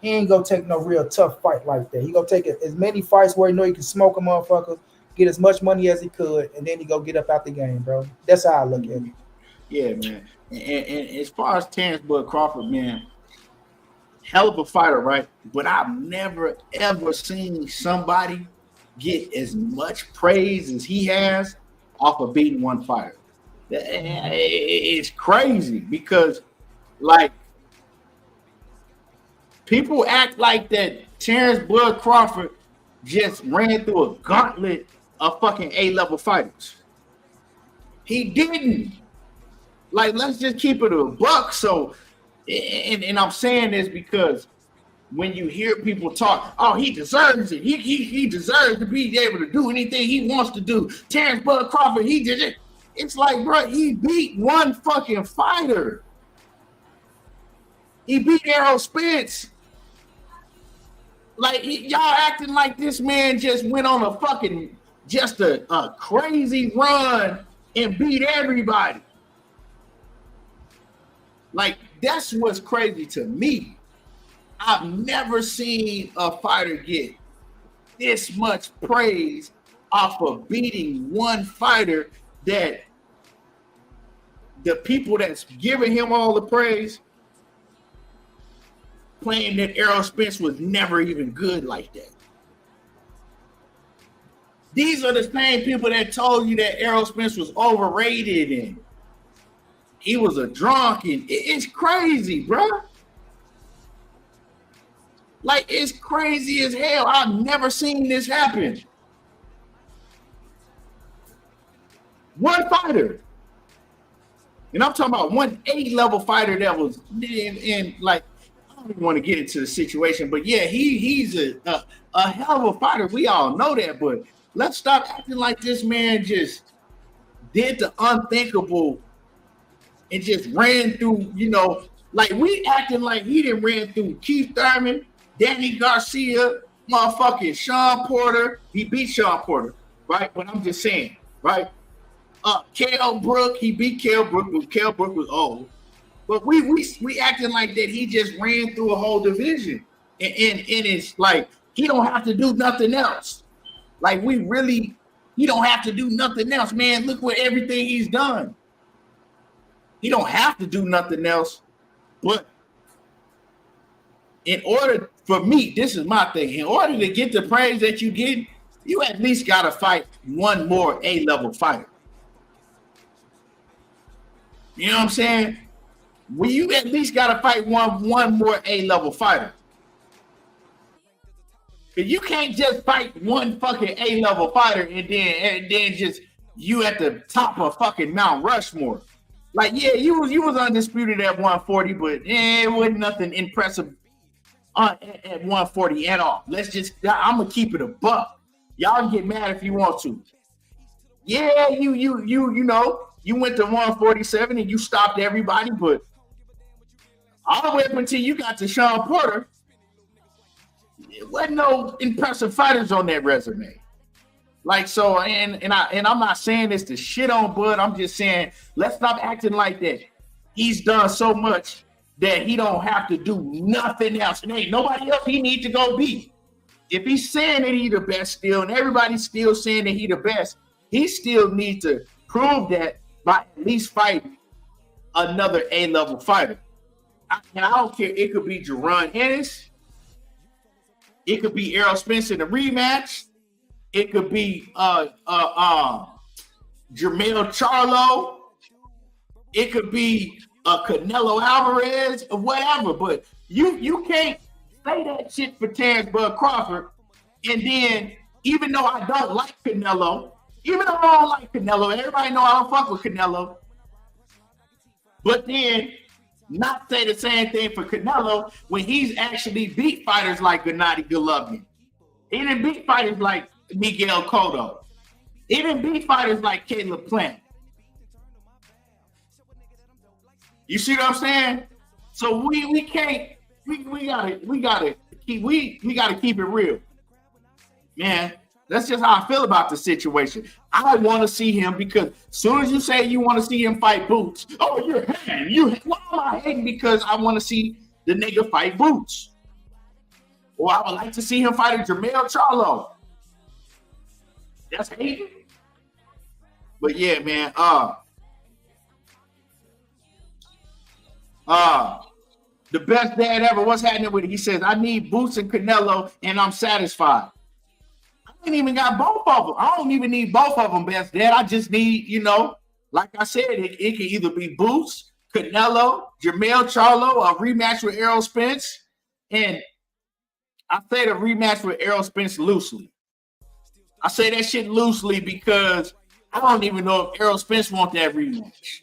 D: he ain't gonna take no real tough fight like that. He gonna take as many fights where he can smoke a motherfucker, get as much money as he could, and then he go get up out the game, bro. That's how I look at it.
C: Yeah, man. And as far as Terence Crawford, man, hell of a fighter, right? But I've never, ever seen somebody get as much praise as he has off of beating one fighter. It's crazy because, people act like that Terence Crawford just ran through a gauntlet of fucking A-level fighters. He didn't. Let's just keep it a buck. So, and I'm saying this because when you hear people talk, oh, he deserves it. He deserves to be able to do anything he wants to do. Terence Crawford, he did it. It's like, bro, he beat one fucking fighter. He beat Errol Spence. Y'all acting like this man just went on a fucking, just a crazy run and beat everybody. That's what's crazy to me. I've never seen a fighter get this much praise off of beating one fighter that the people that's giving him all the praise claim that Errol Spence was never even good like that. These are the same people that told you that Errol Spence was overrated and he was a drunk, and it's crazy, bro. It's crazy as hell. I've never seen this happen. One fighter. And I'm talking about one A-level fighter that was in I don't even want to get into the situation, but yeah, he's a hell of a fighter. We all know that, but let's stop acting like this man just did the unthinkable and just ran through, we acting like he didn't ran through Keith Thurman, Danny Garcia, motherfucking Sean Porter. He beat Sean Porter, right? But I'm just saying, right? Kell Brook, he beat Kell Brook, but Kell Brook was old. But we acting like that he just ran through a whole division. And it's like he don't have to do nothing else. He don't have to do nothing else, man. Look what everything he's done. He don't have to do nothing else. But in order for me, this is my thing. In order to get the praise that you get, you at least got to fight one more A-level fighter. You know what I'm saying? Well, you at least got to fight one more A-level fighter. But you can't just fight one fucking A-level fighter and then just you at the top of fucking Mount Rushmore. You was undisputed at 140, but it wasn't nothing impressive at 140 at all. I'm gonna keep it a buck. Y'all can get mad if you want to. Yeah, you know, you went to 147 and you stopped everybody, but all the way up until you got to Sean Porter, there wasn't no impressive fighters on that resume. Like, so, and I'm not saying this to shit on Bud. I'm just saying, let's stop acting like that. He's done so much that he don't have to do nothing else. And ain't nobody else he need to go beat. If he's saying that he the best still, and everybody's still saying that he the best, he still needs to prove that by at least fighting another A-level fighter. I don't care. It could be Adrien Ennis. It could be Errol Spence in a rematch. It could be Jermell Charlo. It could be Canelo Alvarez or whatever. But you can't say that shit for Terence Bud Crawford. And then, even though I don't like Canelo, everybody know I don't fuck with Canelo. But then, not say the same thing for Canelo when he's actually beat fighters like Gennady Golovkin. He didn't beat fighters like Miguel Cotto. He didn't beat fighters like Caleb Plant. You see what I'm saying? So we can't. We gotta keep it real, man. That's just how I feel about the situation. I want to see him because as soon as you say you want to see him fight Boots, oh, you're hating. Why am I hating? Because I want to see the nigga fight Boots. Or I would like to see him fight a Jermell Charlo. That's hating. But yeah, man. The best dad ever. What's happening with it? He says, I need Boots and Canelo, and I'm satisfied. I ain't even got both of them. I don't even need both of them, best dad. I just need, like I said, it can either be Boots, Canelo, Jermell Charlo, a rematch with Errol Spence. And I say the rematch with Errol Spence loosely. I say that shit loosely because I don't even know if Errol Spence wants that rematch.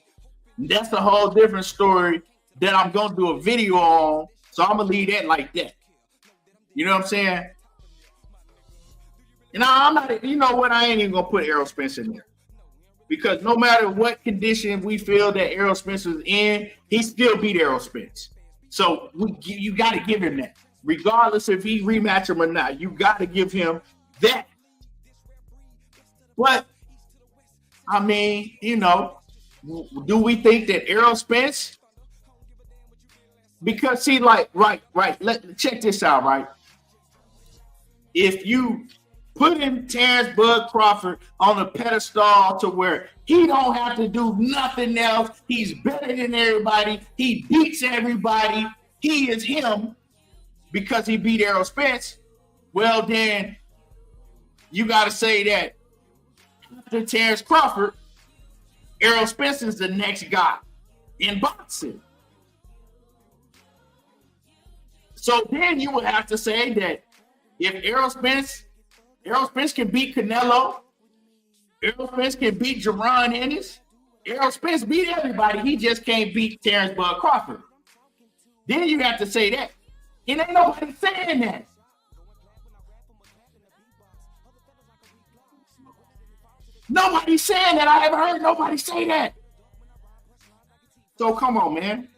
C: That's a whole different story that I'm going to do a video on. So I'm going to leave that like that. You know what I'm saying? And I'm not, you know what? I ain't even going to put Errol Spence in there. Because no matter what condition we feel that Errol Spence is in, he still beat Errol Spence. So you got to give him that. Regardless if he rematch him or not, you got to give him that. But, I mean, do we think that Errol Spence? Because see, right. Check this out, right? If you put in Terence Bud Crawford on a pedestal to where he don't have to do nothing else, he's better than everybody, he beats everybody, he is him because he beat Errol Spence, well then you got to say that after Terence Crawford, Errol Spence is the next guy in boxing. So then you would have to say that if Errol Spence can beat Canelo, Errol Spence can beat Adrien Ennis, Errol Spence beat everybody, he just can't beat Terence Bud Crawford. Then you have to say that. And ain't nobody saying that. Nobody's saying that. I haven't heard nobody say that. So come on, man.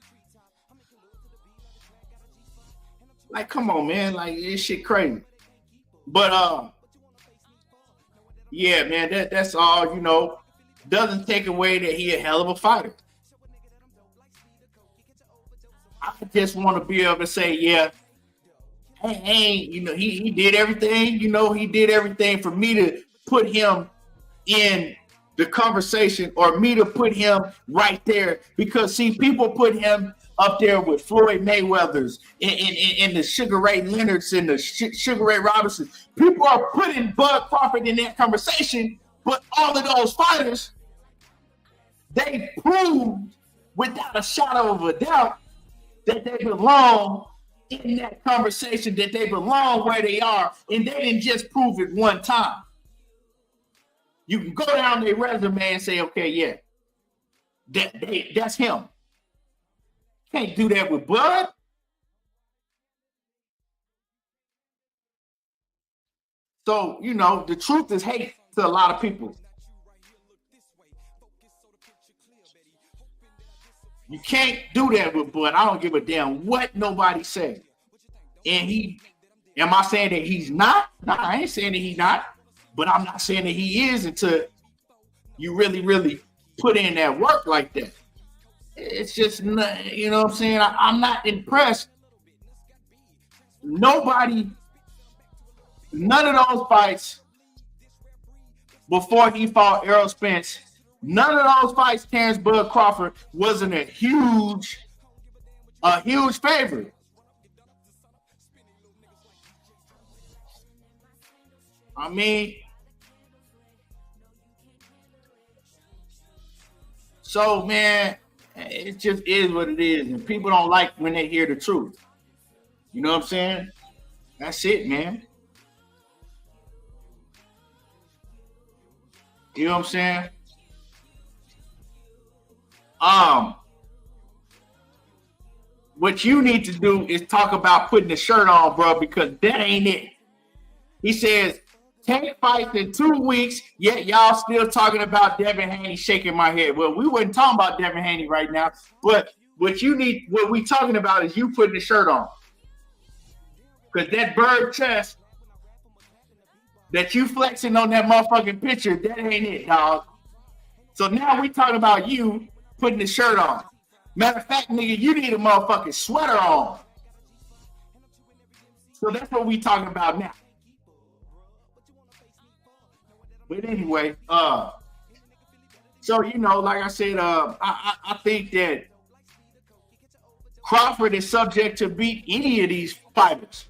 C: Like, come on, man. Like, this shit crazy. But yeah, man, that's all, doesn't take away that he a hell of a fighter. I just want to be able to say, yeah, hey, he did everything, he did everything for me to put him in the conversation or me to put him right there. Because, see, people put him up there with Floyd Mayweather's and the Sugar Ray Leonard's and the Sugar Ray Robinsons. People are putting Bud Crawford in that conversation, but all of those fighters, they proved without a shadow of a doubt that they belong in that conversation, that they belong where they are, and they didn't just prove it one time. You can go down their resume and say, okay, yeah, that's him. Can't do that with Bud. So, you know, the truth is hate to a lot of people. You can't do that with Bud. I don't give a damn what nobody says. And am I saying that he's not? No, I ain't saying that he's not. But I'm not saying that he is until you really, really put in that work like that. It's just, you know what I'm saying? I'm not impressed. None of those fights before he fought Errol Spence, none of those fights, Terence Bud Crawford wasn't a huge favorite. I mean, so man, it just is what it is, and people don't like when they hear the truth. You know what I'm saying? That's it, man. You know what I'm saying? What you need to do is talk about putting the shirt on, bro, because that ain't it. He says, 10 fights in 2 weeks, yet y'all still talking about Devin Haney shaking my head. Well, we wasn't talking about Devin Haney right now, but what we talking about is you putting the shirt on. Because that bird chest that you flexing on that motherfucking picture, that ain't it, dog. So now we talking about you putting the shirt on. Matter of fact, nigga, you need a motherfucking sweater on. So that's what we talking about now. But anyway, so, you know, like I said, I think that Crawford is subject to beat any of these fighters.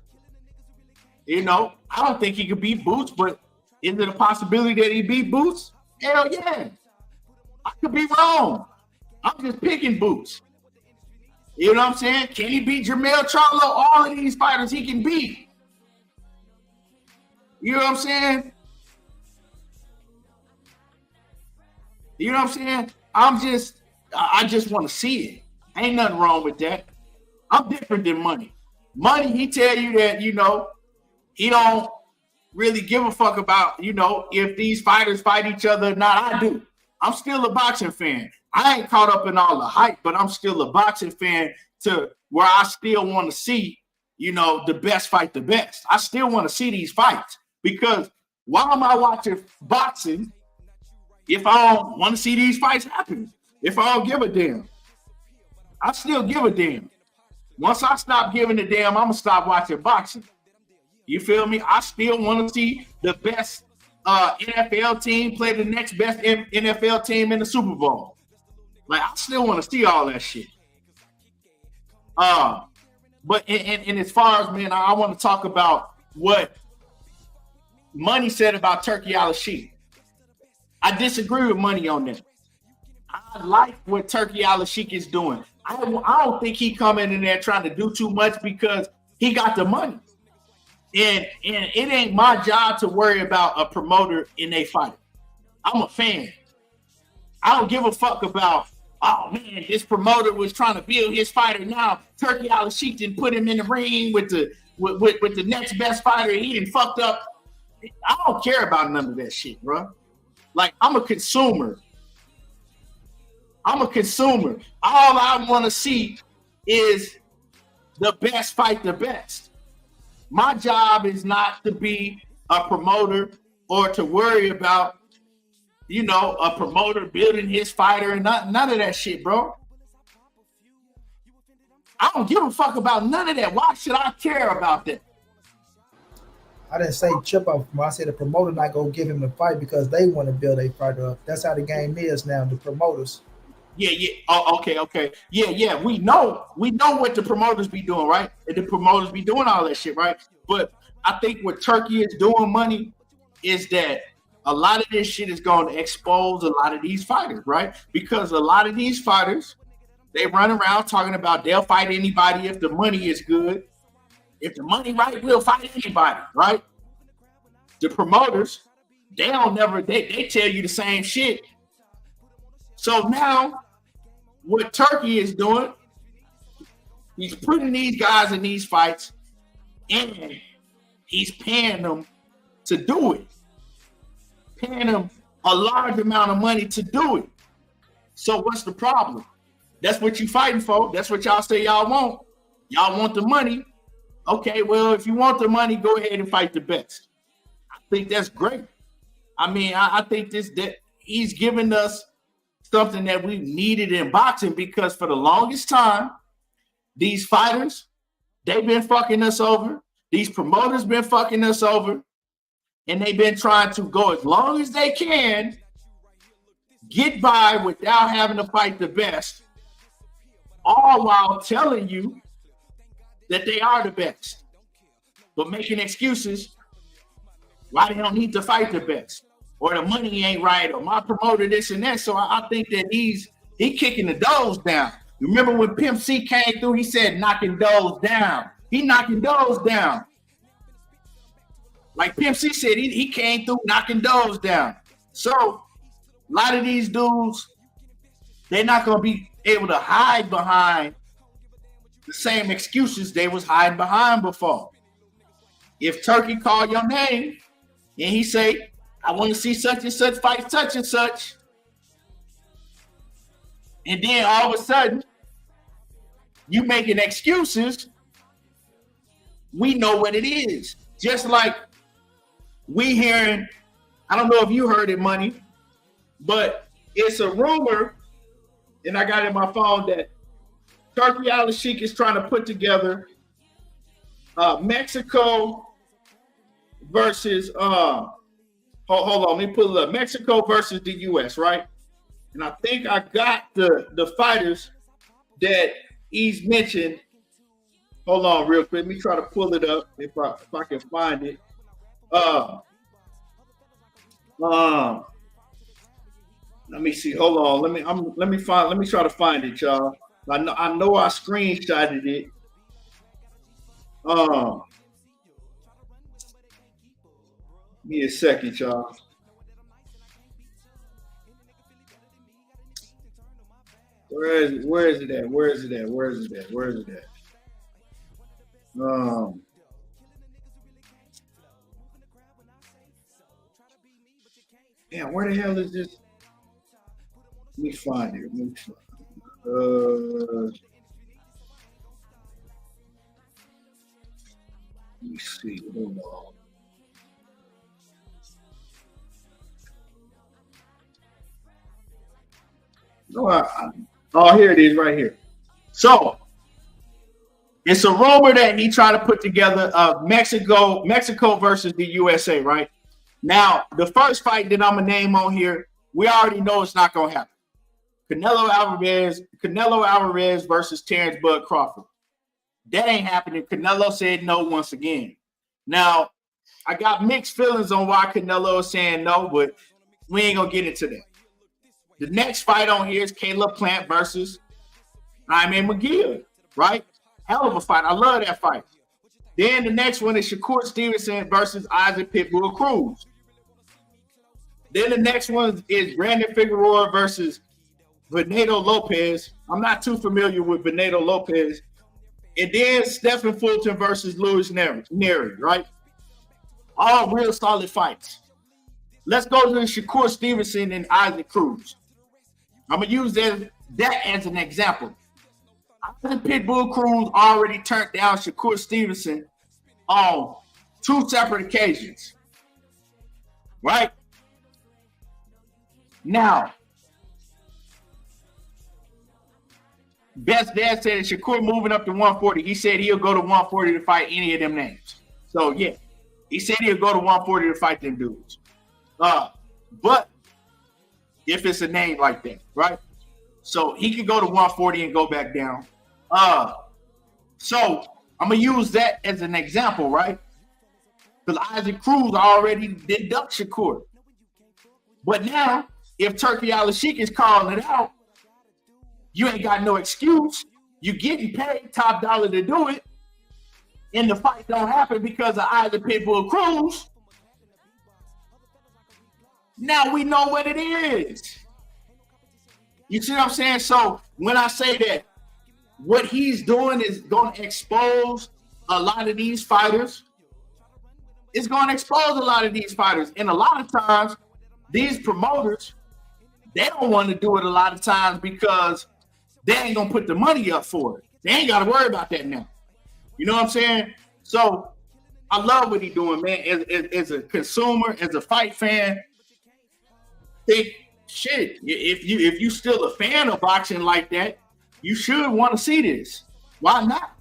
C: You know, I don't think he could beat Boots, but is it a possibility that he beat Boots? Hell yeah. I could be wrong. I'm just picking Boots. You know what I'm saying? Can he beat Jermell Charlo? All of these fighters he can beat. You know what I'm saying? You know what I'm saying? I just want to see it. Ain't nothing wrong with that. I'm different than Money. Money, he tell you that, you know, he don't really give a fuck about, you know, if these fighters fight each other or not. I do. I'm still a boxing fan. I ain't caught up in all the hype, but I'm still a boxing fan to where I still want to see, you know, the best fight the best. I still want to see these fights because why am I watching boxing if I don't want to see these fights happen? If I don't give a damn. I still give a damn. Once I stop giving a damn, I'm going to stop watching boxing. You feel me? I still want to see the best NFL team play the next best NFL team in the Super Bowl. Like, I still want to see all that shit. But and as far as, man, I want to talk about what Money said about Turkey Al-Sheikh. I disagree with Money on that. I like what Turkey Al-Sheikh is doing. I don't think he coming in there trying to do too much because he got the money. And it ain't my job to worry about a promoter in a fight. I'm a fan. I don't give a fuck about, oh man, this promoter was trying to build his fighter. Now Turkey Al-Sheikh didn't put him in the ring with the next best fighter. He didn't fucked up. I don't care about none of that shit, bro. Like, I'm a consumer. All I want to see is the best fight the best. My job is not to be a promoter or to worry about, you know, a promoter building his fighter and none of that shit, bro. I don't give a fuck about none of that. Why should I care about that?
D: I didn't say chip off. I said the promoter not gonna give him the fight because they want to build a fighter up. That's how the game is now. The promoters.
C: Yeah. Oh, okay. Yeah. We know what the promoters be doing, right? And the promoters be doing all that shit, right? But I think what Turkey is doing, Money, is that a lot of this shit is going to expose a lot of these fighters, right? Because a lot of these fighters, they run around talking about they'll fight anybody if the money is good. If the money right, we'll fight anybody, right? The promoters, they tell you the same shit. So now, what Turkey is doing, he's putting these guys in these fights, and he's paying them to do it, paying them a large amount of money to do it. So what's the problem? That's what you fighting for. That's what y'all say y'all want. Y'all want the money. Okay, well, if you want the money, go ahead and fight the best. I think that's great. I mean, I think that he's giving us something that we needed in boxing, because for the longest time, these fighters, they've been fucking us over. These promoters been fucking us over. And they've been trying to go as long as they can, get by without having to fight the best, all while telling you that they are the best, but making excuses why they don't need to fight the best, or the money ain't right, or my promoter this and that. So I think that he kicking the doors down. You remember when Pimp C came through, he said knocking doors down. He knocking doors down. Like Pimp C said, he came through knocking doors down. So a lot of these dudes, they're not going to be able to hide behind the same excuses they was hiding behind before. If Turkey called your name and he say, I want to see such and such fight such and such, and then all of a sudden you making excuses, we know what it is. Just like we hearing, I don't know if you heard it, Money, but it's a rumor, and I got it in my phone, that Turkey Al-Sheikh is trying to put together Mexico versus hold on, let me pull it up. Mexico versus the US, right? And I think I got the fighters that he's mentioned. Hold on real quick. Let me try to pull it up if I can find it. Let me see. Hold on. Let me try to find it, y'all. I know I screenshotted it. Give me a second, y'all. Where is it at? Damn, where the hell is this? Let me find it. Let me see. Hold on. Oh, here it is right here. So it's a rumor that he tried to put together Mexico versus the USA, right? Now, the first fight that I'm gonna name on here, we already know it's not gonna happen. Canelo Alvarez versus Terence Bud Crawford. That ain't happening. Canelo said no once again. Now, I got mixed feelings on why Canelo is saying no, but we ain't gonna get into that. The next fight on here is Caleb Plant versus Jaime McGill, right? Hell of a fight. I love that fight. Then the next one is Shakur Stevenson versus Isaac Pitbull Cruz. Then the next one is Brandon Figueroa versus Bernardo Lopez. I'm not too familiar with Bernardo Lopez. And then Stephen Fulton versus Louis Neri, right? All real solid fights. Let's go to Shakur Stevenson and Isaac Cruz. I'm going to use that as an example. Isaac Pitbull Cruz already turned down Shakur Stevenson on 2 separate occasions, right? Now, Best Dad said Shakur moving up to 140. He said he'll go to 140 to fight any of them names. So, yeah, he said he'll go to 140 to fight them dudes. But if it's a name like that, right? So he can go to 140 and go back down. So I'm going to use that as an example, right? Because Isaac Cruz already did duck Shakur. But now, if Turkey Al-Sheikh is calling it out, you ain't got no excuse. You getting paid top dollar to do it. And the fight don't happen because of Isaac Pitbull Cruz. Now we know what it is. You see what I'm saying? So when I say that what he's doing is going to expose a lot of these fighters it's going to expose a lot of these fighters. And a lot of times, these promoters, they don't want to do it a lot of times because they ain't going to put the money up for it. They ain't got to worry about that now. You know what I'm saying? So I love what he's doing, man. As a consumer, as a fight fan, think, shit, if you still a fan of boxing like that, you should want to see this. Why not?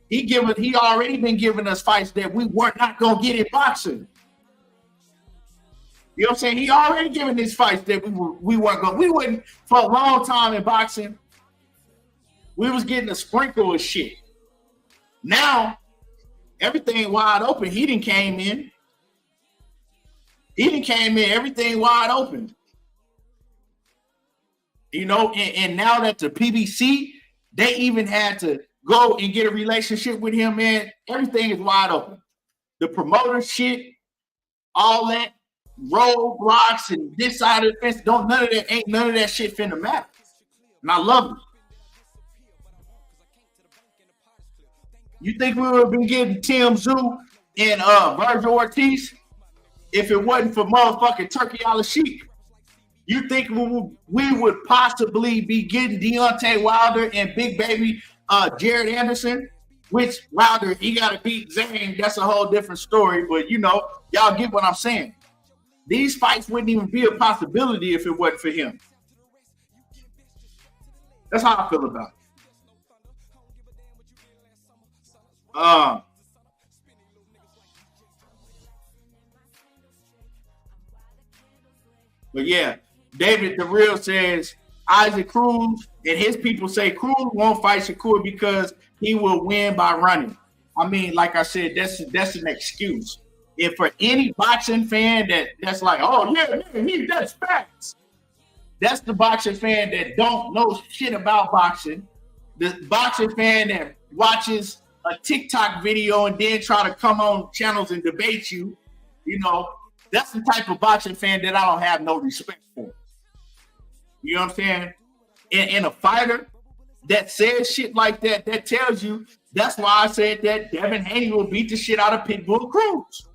C: He already been giving us fights that we were not gonna get in boxing. You know what I'm saying? He already given these fights that we wouldn't for a long time in boxing. We was getting a sprinkle of shit. Now everything wide open. He done came in. Everything wide open. You know, and now that the PBC, they even had to go and get a relationship with him, man. Everything is wide open. The promoter shit, all that, roadblocks and this side of the fence, ain't none of that shit finna matter. And I love it. You think we would have been getting Tim Tszyu and Virgil Ortiz if it wasn't for motherfucking Turkey Al-Sheikh? You think we would possibly be getting Deontay Wilder and Big Baby Jared Anderson? Which Wilder, he got to beat Zane. That's a whole different story. But, you know, y'all get what I'm saying. These fights wouldn't even be a possibility if it wasn't for him. That's how I feel about it. But yeah, David the Real says Isaac Cruz and his people say Cruz won't fight Shakur because he will win by running. I mean, like I said, that's an excuse. If for any boxing fan that's like, oh yeah, man, that's facts. That's the boxing fan that don't know shit about boxing. The boxing fan that watches a TikTok video and then try to come on channels and debate you. You know, that's the type of boxing fan that I don't have no respect for. You know what I'm saying? And a fighter that says shit like that, that tells you, that's why I said that Devin Haney will beat the shit out of Pitbull Cruz.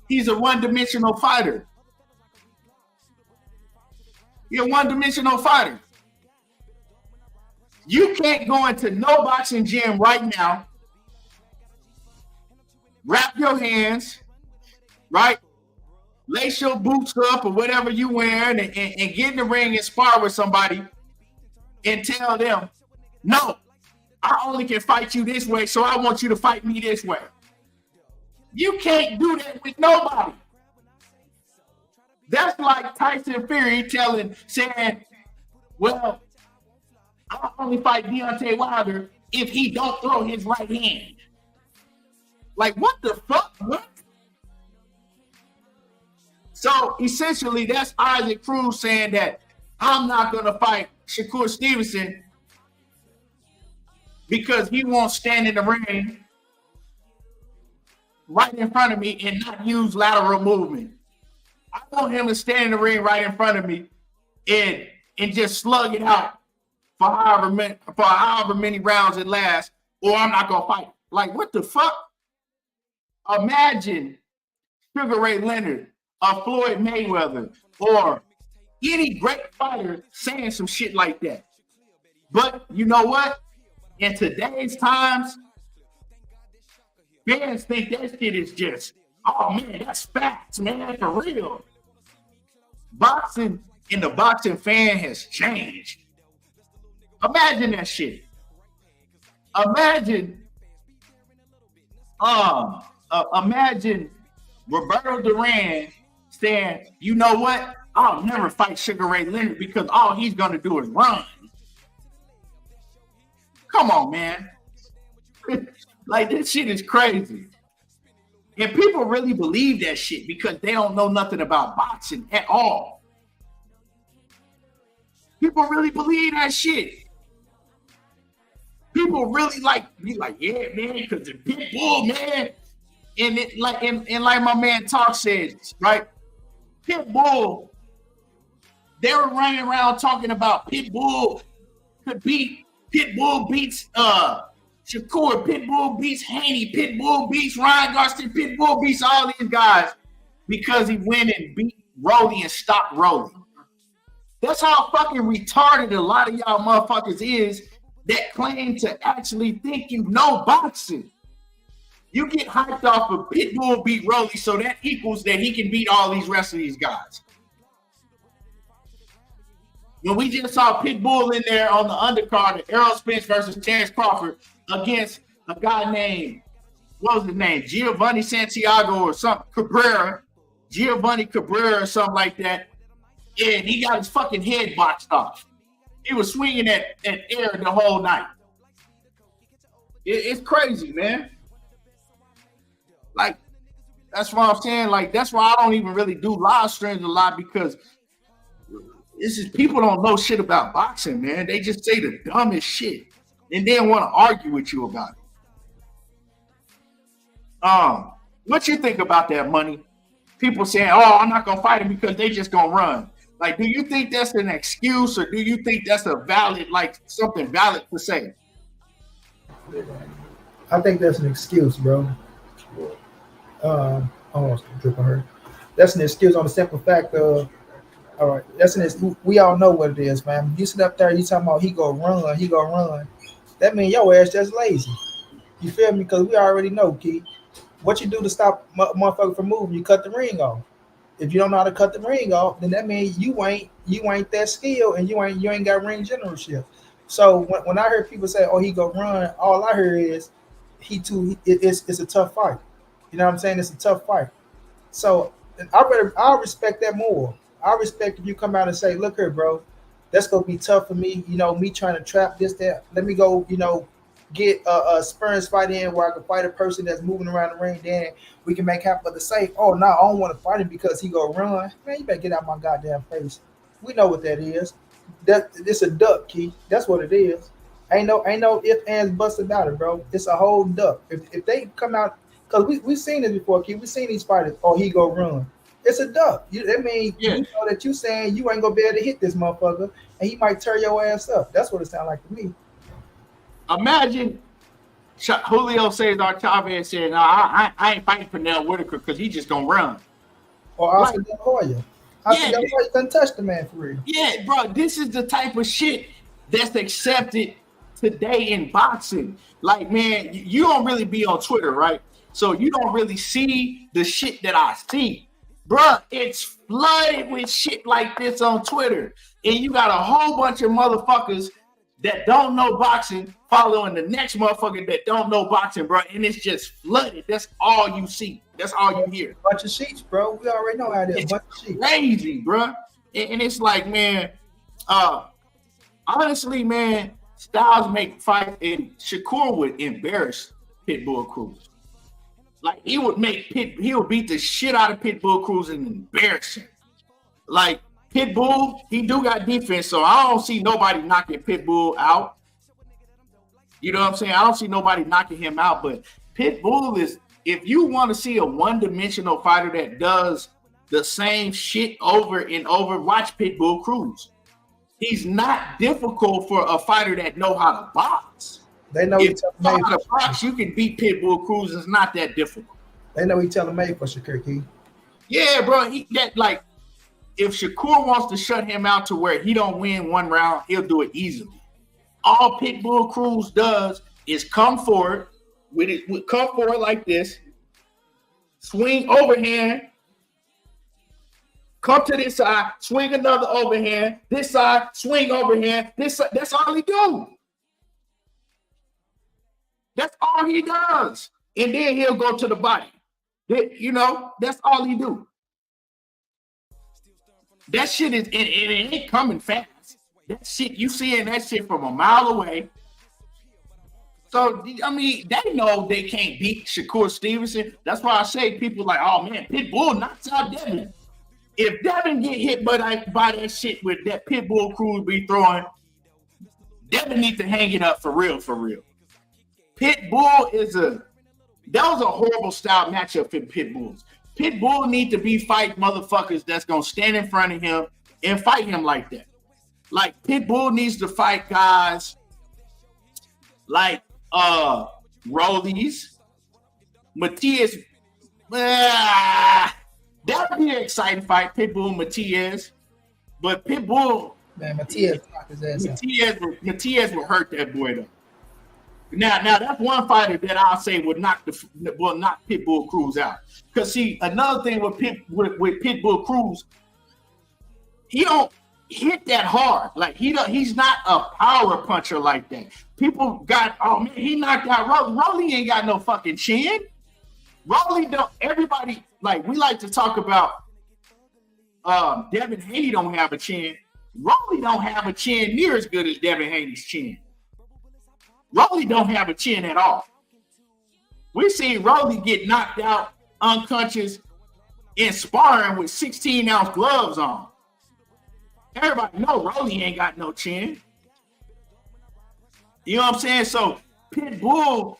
C: He's a one-dimensional fighter. You're a one-dimensional fighter. You can't go into no boxing gym right now, wrap your hands, right? Lace your boots up or whatever you wearing and get in the ring and spar with somebody and tell them, no, I only can fight you this way, so I want you to fight me this way. You can't do that with nobody. That's like Tyson Fury saying, well, I'll only fight Deontay Wilder if he don't throw his right hand. Like, what the fuck? What? So essentially, that's Isaac Cruz saying that I'm not going to fight Shakur Stevenson because he won't stand in the ring right in front of me and not use lateral movement. I want him to stand in the ring right in front of me and just slug it out for however many rounds it lasts, or I'm not going to fight. Like, what the fuck? Imagine Sugar Ray Leonard or Floyd Mayweather or any great fighter saying some shit like that. But you know what? In today's times, fans think that shit is just, oh man, that's facts, man, for real. Boxing and the boxing fan has changed. Imagine that shit. Imagine Roberto Duran saying, you know what? I'll never fight Sugar Ray Leonard because all he's going to do is run. Come on, man. Like, this shit is crazy. And people really believe that shit because they don't know nothing about boxing at all. People really believe that shit. People really be like, yeah, man, because the Pitbull, man. And it like my man Talk says, right? Pitbull, they were running around talking about Pitbull beats Shakur, Pitbull beats Haney, Pitbull beats Ryan Garcia, Pitbull beats all these guys because he went and beat Rolly and stopped Rolly. That's how fucking retarded a lot of y'all motherfuckers is that claim to actually think you know boxing. You get hyped off of Pitbull beat Rolly, so that equals that he can beat all these rest of these guys. When we just saw Pitbull in there on the undercard of Errol Spence versus Terence Crawford against a guy named, what was his name? Giovanni Santiago or something, Giovanni Cabrera or something like that. And he got his fucking head boxed off. He was swinging at air the whole night. It's crazy, man. Like, that's what I'm saying. Like, that's why I don't even really do live streams a lot, because this is, people don't know shit about boxing, man. They just say the dumbest shit and then want to argue with you about it. What you think about that, Money? People saying, oh, I'm not gonna fight him because they just gonna run. Like, do you think that's an excuse, or do you think that's a valid, like, something valid to say?
D: I think that's an excuse, bro. Almost drip on her. That's an excuse on the simple fact of, all right, that's an excuse. We all know what it is, man. You sit up there, you talking about he gonna run. That means your ass just lazy. You feel me? Because we already know, Key. What you do to stop motherfucker from moving, you cut the ring off. If you don't know how to cut the ring off, then that means you ain't that skilled, and you ain't got ring generalship. So when I heard people say, "Oh, he go run," all I heard is it's a tough fight. You know what I'm saying? It's a tough fight. So I respect that more. I respect if you come out and say, "Look here, bro, that's gonna be tough for me. You know, me trying to trap this, that. Let me go. You know, get a Spurs fight in where I can fight a person that's moving around the ring. Then we can make happen." But to say, "Oh no, I don't want to fight him because he gonna run," man, you better get out my goddamn face. We know what that is. It's a duck, Key. That's what it is. Ain't no ifs, ands, buts about it, bro. It's a whole duck. If they come out, because we've seen this before, Key. We've seen these fighters. Oh, he go run. It's a duck. That means you know that you saying you ain't gonna be able to hit this motherfucker, and he might tear your ass up. That's what it sounds like to me.
C: Imagine Julio Cesar Chavez saying, "No, I ain't fighting Canelo Whitaker because he just gonna run."
D: Or Oscar De La Hoya. Oscar De La Hoya couldn't touch the man for real.
C: Yeah, bro, this is the type of shit that's accepted today in boxing. Like, man, you don't really be on Twitter, right? So you don't really see the shit that I see. Bruh, it's flooded with shit like this on Twitter. And you got a whole bunch of motherfuckers that don't know boxing following the next motherfucker that don't know boxing, bro. And it's just flooded. That's all you see. That's all you hear.
D: Bunch of sheets, bro. We already know how it is.
C: It's
D: bunch of sheets.
C: Crazy, bro. And it's like, man, honestly, man, Styles make fight, and Shakur would embarrass Pitbull Cruz. Like, he would beat the shit out of Pitbull Cruz and embarrass him. Like, Pitbull, he do got defense, so I don't see nobody knocking Pitbull out. You know what I'm saying? I don't see nobody knocking him out, but Pitbull is, if you want to see a one-dimensional fighter that does the same shit over and over, watch Pitbull Cruz. He's not difficult for a fighter that know how to box.
D: They know
C: if you know how to box, you can beat Pitbull Cruz. It's not that difficult.
D: They know he's telling made for Shakur Key.
C: Yeah, bro. If Shakur wants to shut him out to where he don't win one round, he'll do it easily. All Pitbull Cruz does is come forward like this, swing overhand, come to this side, swing another overhand, this side, swing overhand, this side. That's all he do. That's all he does. And then he'll go to the body. You know, that's all he do. That shit is, and it ain't coming fast. That shit, you seeing that shit from a mile away. So, I mean, they know they can't beat Shakur Stevenson. That's why I say people like, oh man, Pitbull knocks out Devin. If Devin get hit by that shit with that Pitbull Cruz be throwing, Devin needs to hang it up for real, for real. Pitbull that was a horrible style matchup for Pitbulls. Pitbull need to be fight motherfuckers that's gonna stand in front of him and fight him like that. Like, Pitbull needs to fight guys like Rollies, Matias. That would be an exciting fight, Pitbull Matias. But Pitbull,
D: man, Matias knocked his ass out.
C: Matias will hurt that boy though. Now that's one fighter that I'll say will knock Pitbull Cruz out. Because see, another thing with Pitbull Cruz, he don't hit that hard. Like he's not a power puncher like that. People got, oh man, he knocked out Rolly ain't got no fucking chin. Rolly don't. Everybody like we like to talk about. Devin Haney don't have a chin. Rolly don't have a chin near as good as Devin Haney's chin. Rolly don't have a chin at all. We seen Rolly get knocked out unconscious in sparring with 16-ounce gloves on. Everybody know Rolly ain't got no chin. You know what I'm saying? So Pitbull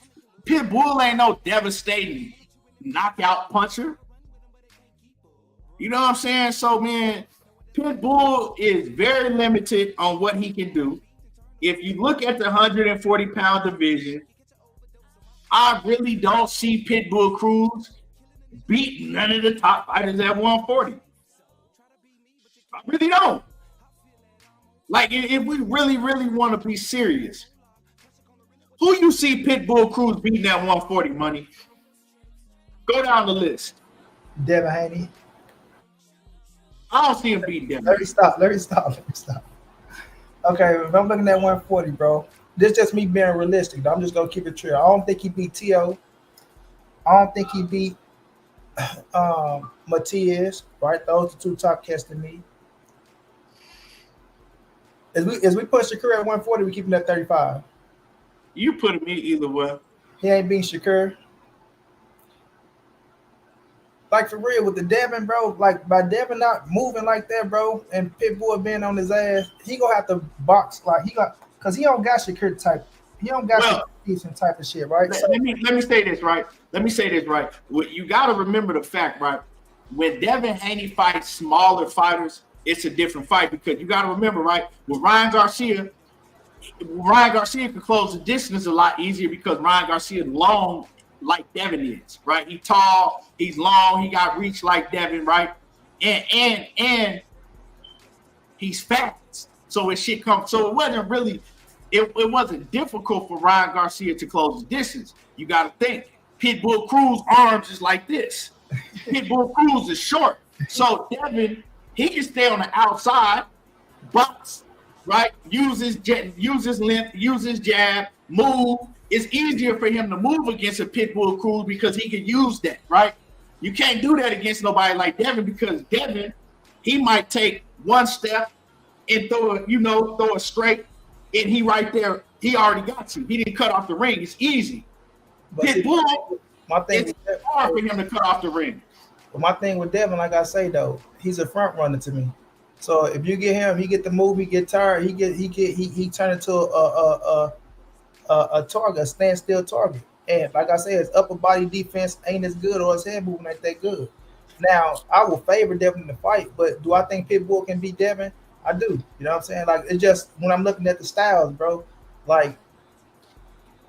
C: ain't no devastating knockout puncher. You know what I'm saying? So man, Pitbull is very limited on what he can do. If you look at the 140-pound division, I really don't see Pitbull Cruz beat none of the top fighters at 140. I really don't. Like, if we really, really want to be serious, who you see Pitbull Cruz beating at 140, Money? Go down the list.
D: Devin Haney.
C: I don't see him beating Devin.
D: Let me stop. Okay, if I'm looking at 140, bro, this is just me being realistic. I'm just gonna keep it true. I don't think he beat T.O. I don't think he beat Matias, right? Those are two top cats to me. As we push Shakur at 140, we keep him at 35.
C: You put him in either way.
D: He ain't beating Shakur. Like, for real, with the Devin, bro, like, by Devin not moving like that, bro, and Pitbull being on his ass, he gonna have to box, like, because he don't got Shakur type. He don't got Shakur decent type of shit, right?
C: Let me say this, right? Well, you got to remember the fact, right? When Devin Haney fights smaller fighters, it's a different fight because you got to remember, right? With Ryan Garcia can close the distance a lot easier because Ryan Garcia is long like Devin is, right? He's tall, he's long, he got reach like Devin, right? And he's fast. So it shit comes. So it wasn't really, it wasn't difficult for Ryan Garcia to close the distance. You got to think, Pitbull Cruz arms is like this. Pitbull Cruz is short. So Devin, he can stay on the outside, box, right? Use his length, use his jab, move. It's easier for him to move against a Pitbull Cruz because he can use that, right? You can't do that against nobody like Devin because Devin, he might take one step and throw it straight, and he right there, he already got you. He didn't cut off the ring. It's easy. But Pitbull, it's hard for him to cut off the ring.
D: But my thing with Devin, like I say though, he's a front runner to me. So if you get him, he get the move, he get tired, he turn into a target, a standstill target. And like I said, his upper body defense ain't as good, or his head movement ain't that good. Now, I will favor Devin in the fight, but do I think Pitbull can beat Devin? I do. You know what I'm saying? Like, it's just when I'm looking at the styles, bro, like,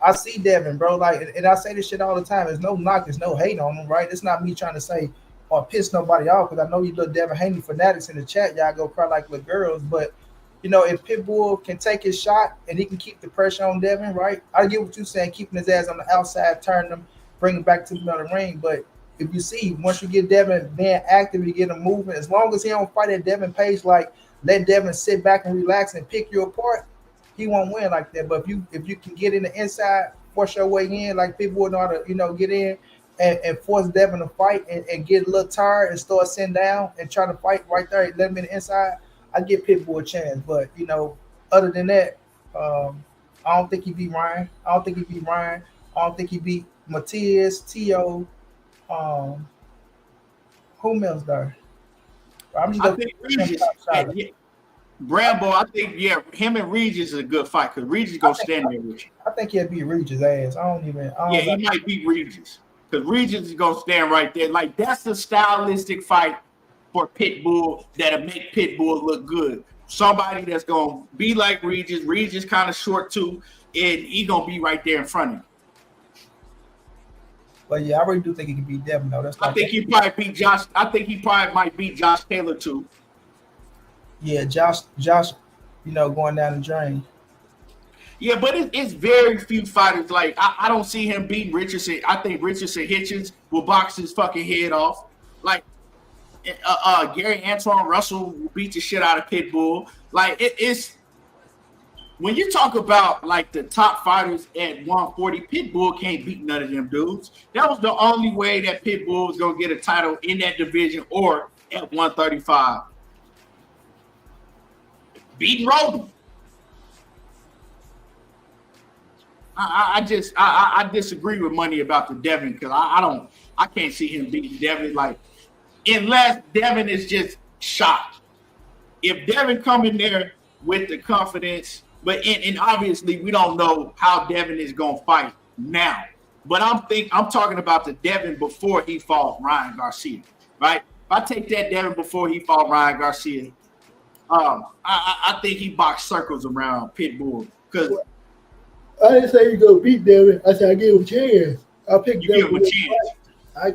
D: I see Devin, bro, like, and I say this shit all the time. There's no knock, there's no hate on him, right? It's not me trying to say or piss nobody off, because I know you little Devin Haney fanatics in the chat, y'all go cry like little girls, but you know, if Pitbull can take his shot and he can keep the pressure on Devin, right? I get what you're saying, keeping his ass on the outside, turning him, bring him back to the ring. But if you see, once you get Devin being active, you get him moving, as long as he don't fight at Devin pace, like let Devin sit back and relax and pick you apart, he won't win like that. But if you can get in the inside, force your way in, like Pitbull know how to, get in and force Devin to fight and get a little tired and start sitting down and try to fight right there, let him in the inside, I give Pitbull a chance, but other than that, I don't think he beat Ryan. I don't think he beat Matias, T.O. Who else there?
C: I think Regis. Brambo, I think him and Regis is a good fight because Regis gonna stand there with you.
D: I think he'll beat Regis' ass.
C: He might beat Regis because Regis is gonna stand right there. Like that's the stylistic fight for Pitbull that'll make Pitbull look good. somebody that's gonna be like Regis. Regis kind of short too, and he gonna be right there in front of him.
D: But yeah, I really do think he can beat Devin though. That's
C: I think he probably beat Josh. I think he probably might beat Josh Taylor too.
D: Yeah, Josh, going down the drain.
C: Yeah, but it's very few fighters. Like I don't see him beating Richardson. I think Richardson Hitchens will box his fucking head off. Like Gary Antoine Russell will beat the shit out of Pitbull. Like it's when you talk about like the top fighters at 140, Pitbull can't beat none of them dudes. That was the only way that Pitbull was gonna get a title in that division or at 135. Beating Roden. I disagree with Money about the Devin because I can't see him beating Devin like unless Devin is just shocked. If Devin come in there with the confidence, and obviously we don't know how Devin is gonna fight now. But I'm talking about the Devin before he fought Ryan Garcia, right? If I take that Devin before he fought Ryan Garcia, I think he boxed circles around Pitbull because.
D: I didn't say you go beat Devin. I said I give him a chance. I picked
C: Devin. Give him a chance.
D: I'm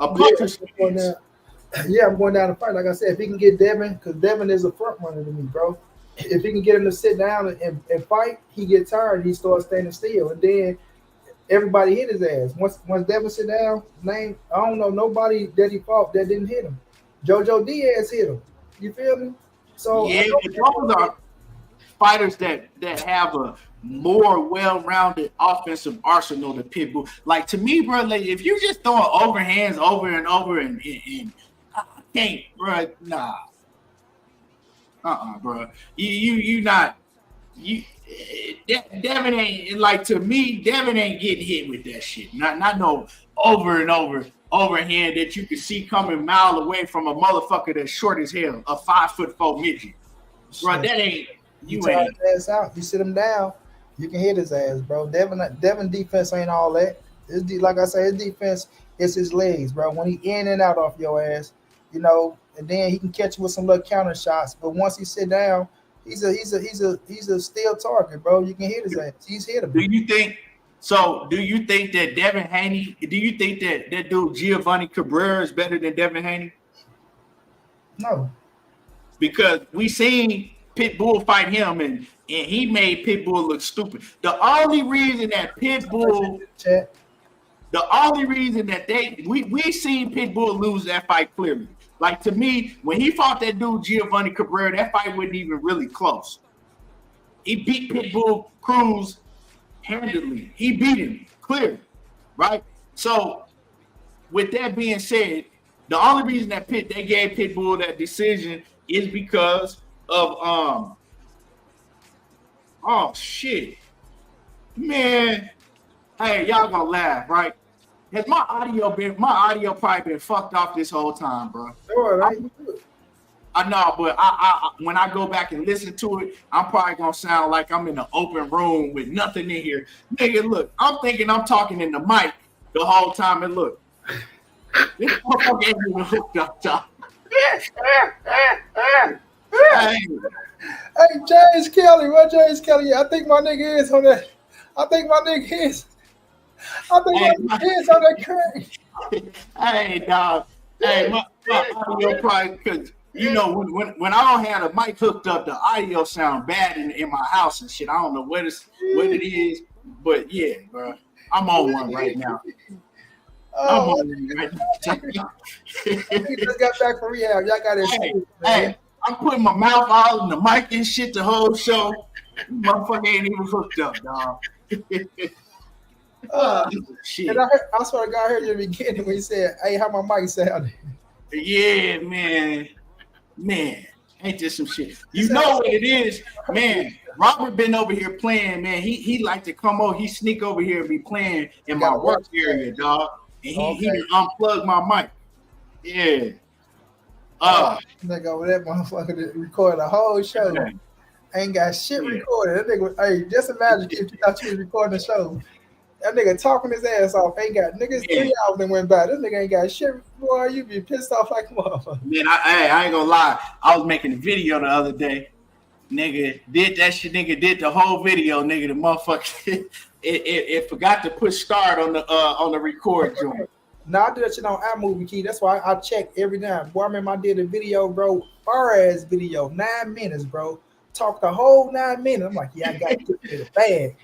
D: going down to fight. Like I said, if he can get Devin, because Devin is a front runner to me, bro. If he can get him to sit down and fight, he gets tired and he starts standing still. And then everybody hit his ass. Once Devin sit down, I don't know nobody that he fought that didn't hit him. JoJo Diaz hit him. You feel me? So
C: yeah, those are fighters that have a more well-rounded offensive arsenal than Pitbull. Like to me, bro, like if you just throwing overhands over and over and I can't, bro. Nah. Bro. Devin ain't like to me. Devin ain't getting hit with that shit. Not no over and over overhand that you can see coming a mile away from a motherfucker that's short as hell, a 5'4" midget. Bro, that ain't
D: you ain't his ass out. You sit him down, you can hit his ass, bro. Devin defense ain't all that. Like I said, his defense is his legs, bro. When he in and out off your ass, and then he can catch you with some little counter shots. But once he sit down, he's a steel target, bro. You can hit his ass. He's hittable.
C: Do you think that Devin Haney? Do you think that dude Giovanni Cabrera is better than Devin Haney?
D: No, because
C: we seen Pitbull fight him and he made Pitbull look stupid. The only reason that we seen Pitbull lose that fight clearly. Like to me, when he fought that dude Giovanni Cabrera, that fight wasn't even really close. He beat Pitbull Cruz handedly. He beat him clearly, right? So, with that being said, the only reason that they gave Pitbull that decision is because of oh shit, man. Hey, y'all gonna laugh, right? Has my audio probably been fucked off this whole time, bro?
D: Sure,
C: I know, but I when I go back and listen to it, I'm probably gonna sound like I'm in an open room with nothing in here. Nigga, look, I'm thinking I'm talking in the mic the whole time, and look, this motherfucker ain't even hooked up, y'all.
D: Hey, James Kelly, what James Kelly? I think my nigga is on that. I think my nigga is on that crack.
C: Hey, dog. Hey, my audio probably because when I don't have the mic hooked up, the audio sound bad in my house and shit. I don't know what it is, but yeah, bro, I'm on one right now. I'm on one right now.
D: He just got back from rehab. Y'all got it.
C: Hey, I'm putting my mouth all in the mic and shit the whole show. Motherfucker ain't even hooked up, dog.
D: Shit. And I swear to God, I heard you in the beginning when he said, "Hey, how my mic sounded?"
C: Yeah, man, ain't this some shit? You know what it is, man. Robert been over here playing, man. He like to come over, he sneak over here and be playing in my work area, dog. And he unplugged my mic. Yeah.
D: Nigga over that motherfucker that recorded the whole show. Okay. Ain't got shit recorded. That nigga, hey, just imagine if you thought you was recording the show. That nigga talking his ass off. Ain't got niggas 3 hours that went by. This nigga ain't got shit. Boy, you be pissed off like a motherfucker.
C: Man, I ain't gonna lie. I was making a video the other day, Nigga did that shit. Nigga did the whole video. Nigga, the motherfucker it forgot to push start on the record joint.
D: Now I do that shit on iMovie Key. That's why I check every time. Boy, I remember I did a video, bro, far ass video, 9 minutes, bro. Talked the whole 9 minutes. I'm like, yeah, I got to get it bad.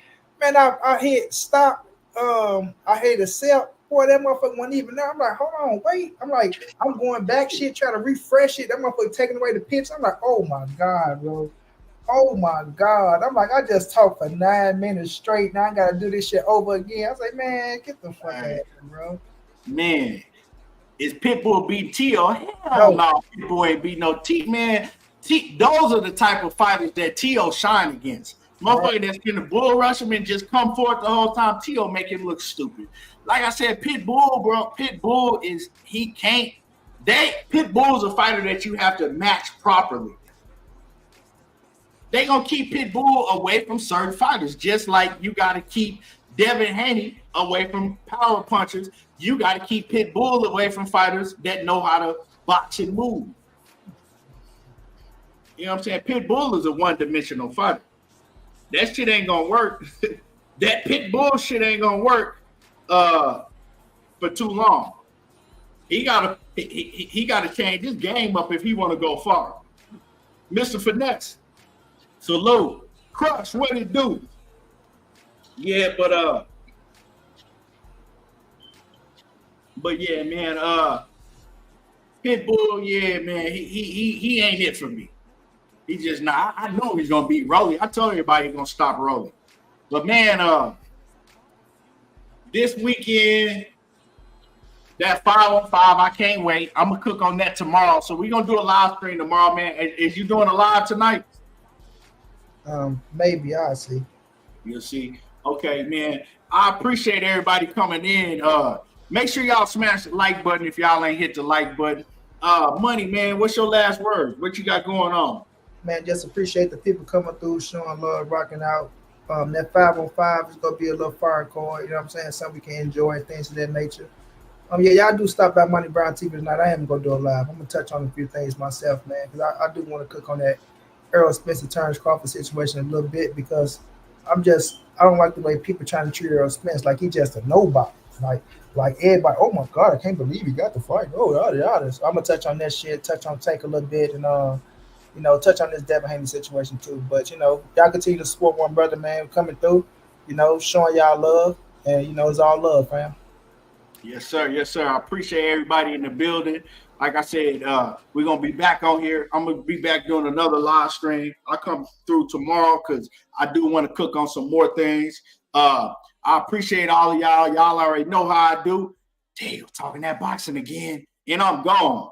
D: Man, I hit stop. I hit accept. Boy, that motherfucker wasn't even there. I'm like, hold on, wait. I'm like, I'm going back shit, trying to refresh it. That motherfucker taking away the pitch. I'm like, oh my God, bro. Oh my God. I'm like, I just talked for 9 minutes straight. Now I gotta do this shit over again. I was like, man, get the fuck out of here, bro.
C: Man, is Pitbull beat T.O.? Hell no, Pitbull ain't beat no T, man. Those are the type of fighters that T.O. shine against. Motherfucker that's gonna bull rush him and just come forth the whole time. T.O. make him look stupid. Like I said, Pitbull, bro. Pitbull is Pitbull's a fighter that you have to match properly. They gonna keep Pitbull away from certain fighters, just like you gotta keep Devin Haney away from power punchers. You gotta keep Pitbull away from fighters that know how to box and move. You know what I'm saying? Pitbull is a one-dimensional fighter. That shit ain't gonna work. That Pitbull shit ain't gonna work for too long. He gotta change his game up if he want to go far. Mr. Finesse, salute. Crush, what it do? Yeah, but yeah, man. Pitbull, yeah, man. He ain't it for me. He just not. I know he's gonna beat Rolly. I told everybody he's gonna stop Rolly. But man, this weekend, that 5-on-5, I can't wait. I'm gonna cook on that tomorrow. So we're gonna do a live stream tomorrow, man. Is you doing a live tonight?
D: Maybe I'll see.
C: You'll see. Okay, man. I appreciate everybody coming in. Make sure y'all smash the like button if y'all ain't hit the like button. Money, man, what's your last words? What you got going on?
D: Man, just appreciate the people coming through, showing love, rocking out. That 5-on-5 is gonna be a little fire core, you know what I'm saying? Something we can enjoy, things of that nature. Yeah, y'all do stop by Money Brown TV tonight. I am gonna do a live. I'm gonna touch on a few things myself, man, because I do want to cook on that Errol Spence and Terence Crawford situation a little bit, because I don't like the way people trying to treat Errol Spence like he just a nobody. Like everybody, oh my God, I can't believe he got the fight. Oh, so I'm gonna touch on that shit, touch on Tank a little bit, and touch on this Devin Haney situation too. But y'all continue to support one brother, man, coming through, showing y'all love, and it's all love, fam.
C: Yes, sir. Yes, sir. I appreciate everybody in the building. Like I said, we're gonna be back on here. I'm gonna be back doing another live stream. I'll come through tomorrow because I do want to cook on some more things. I appreciate all of y'all. Y'all already know how I do. Damn, talking that boxing again, and I'm gone.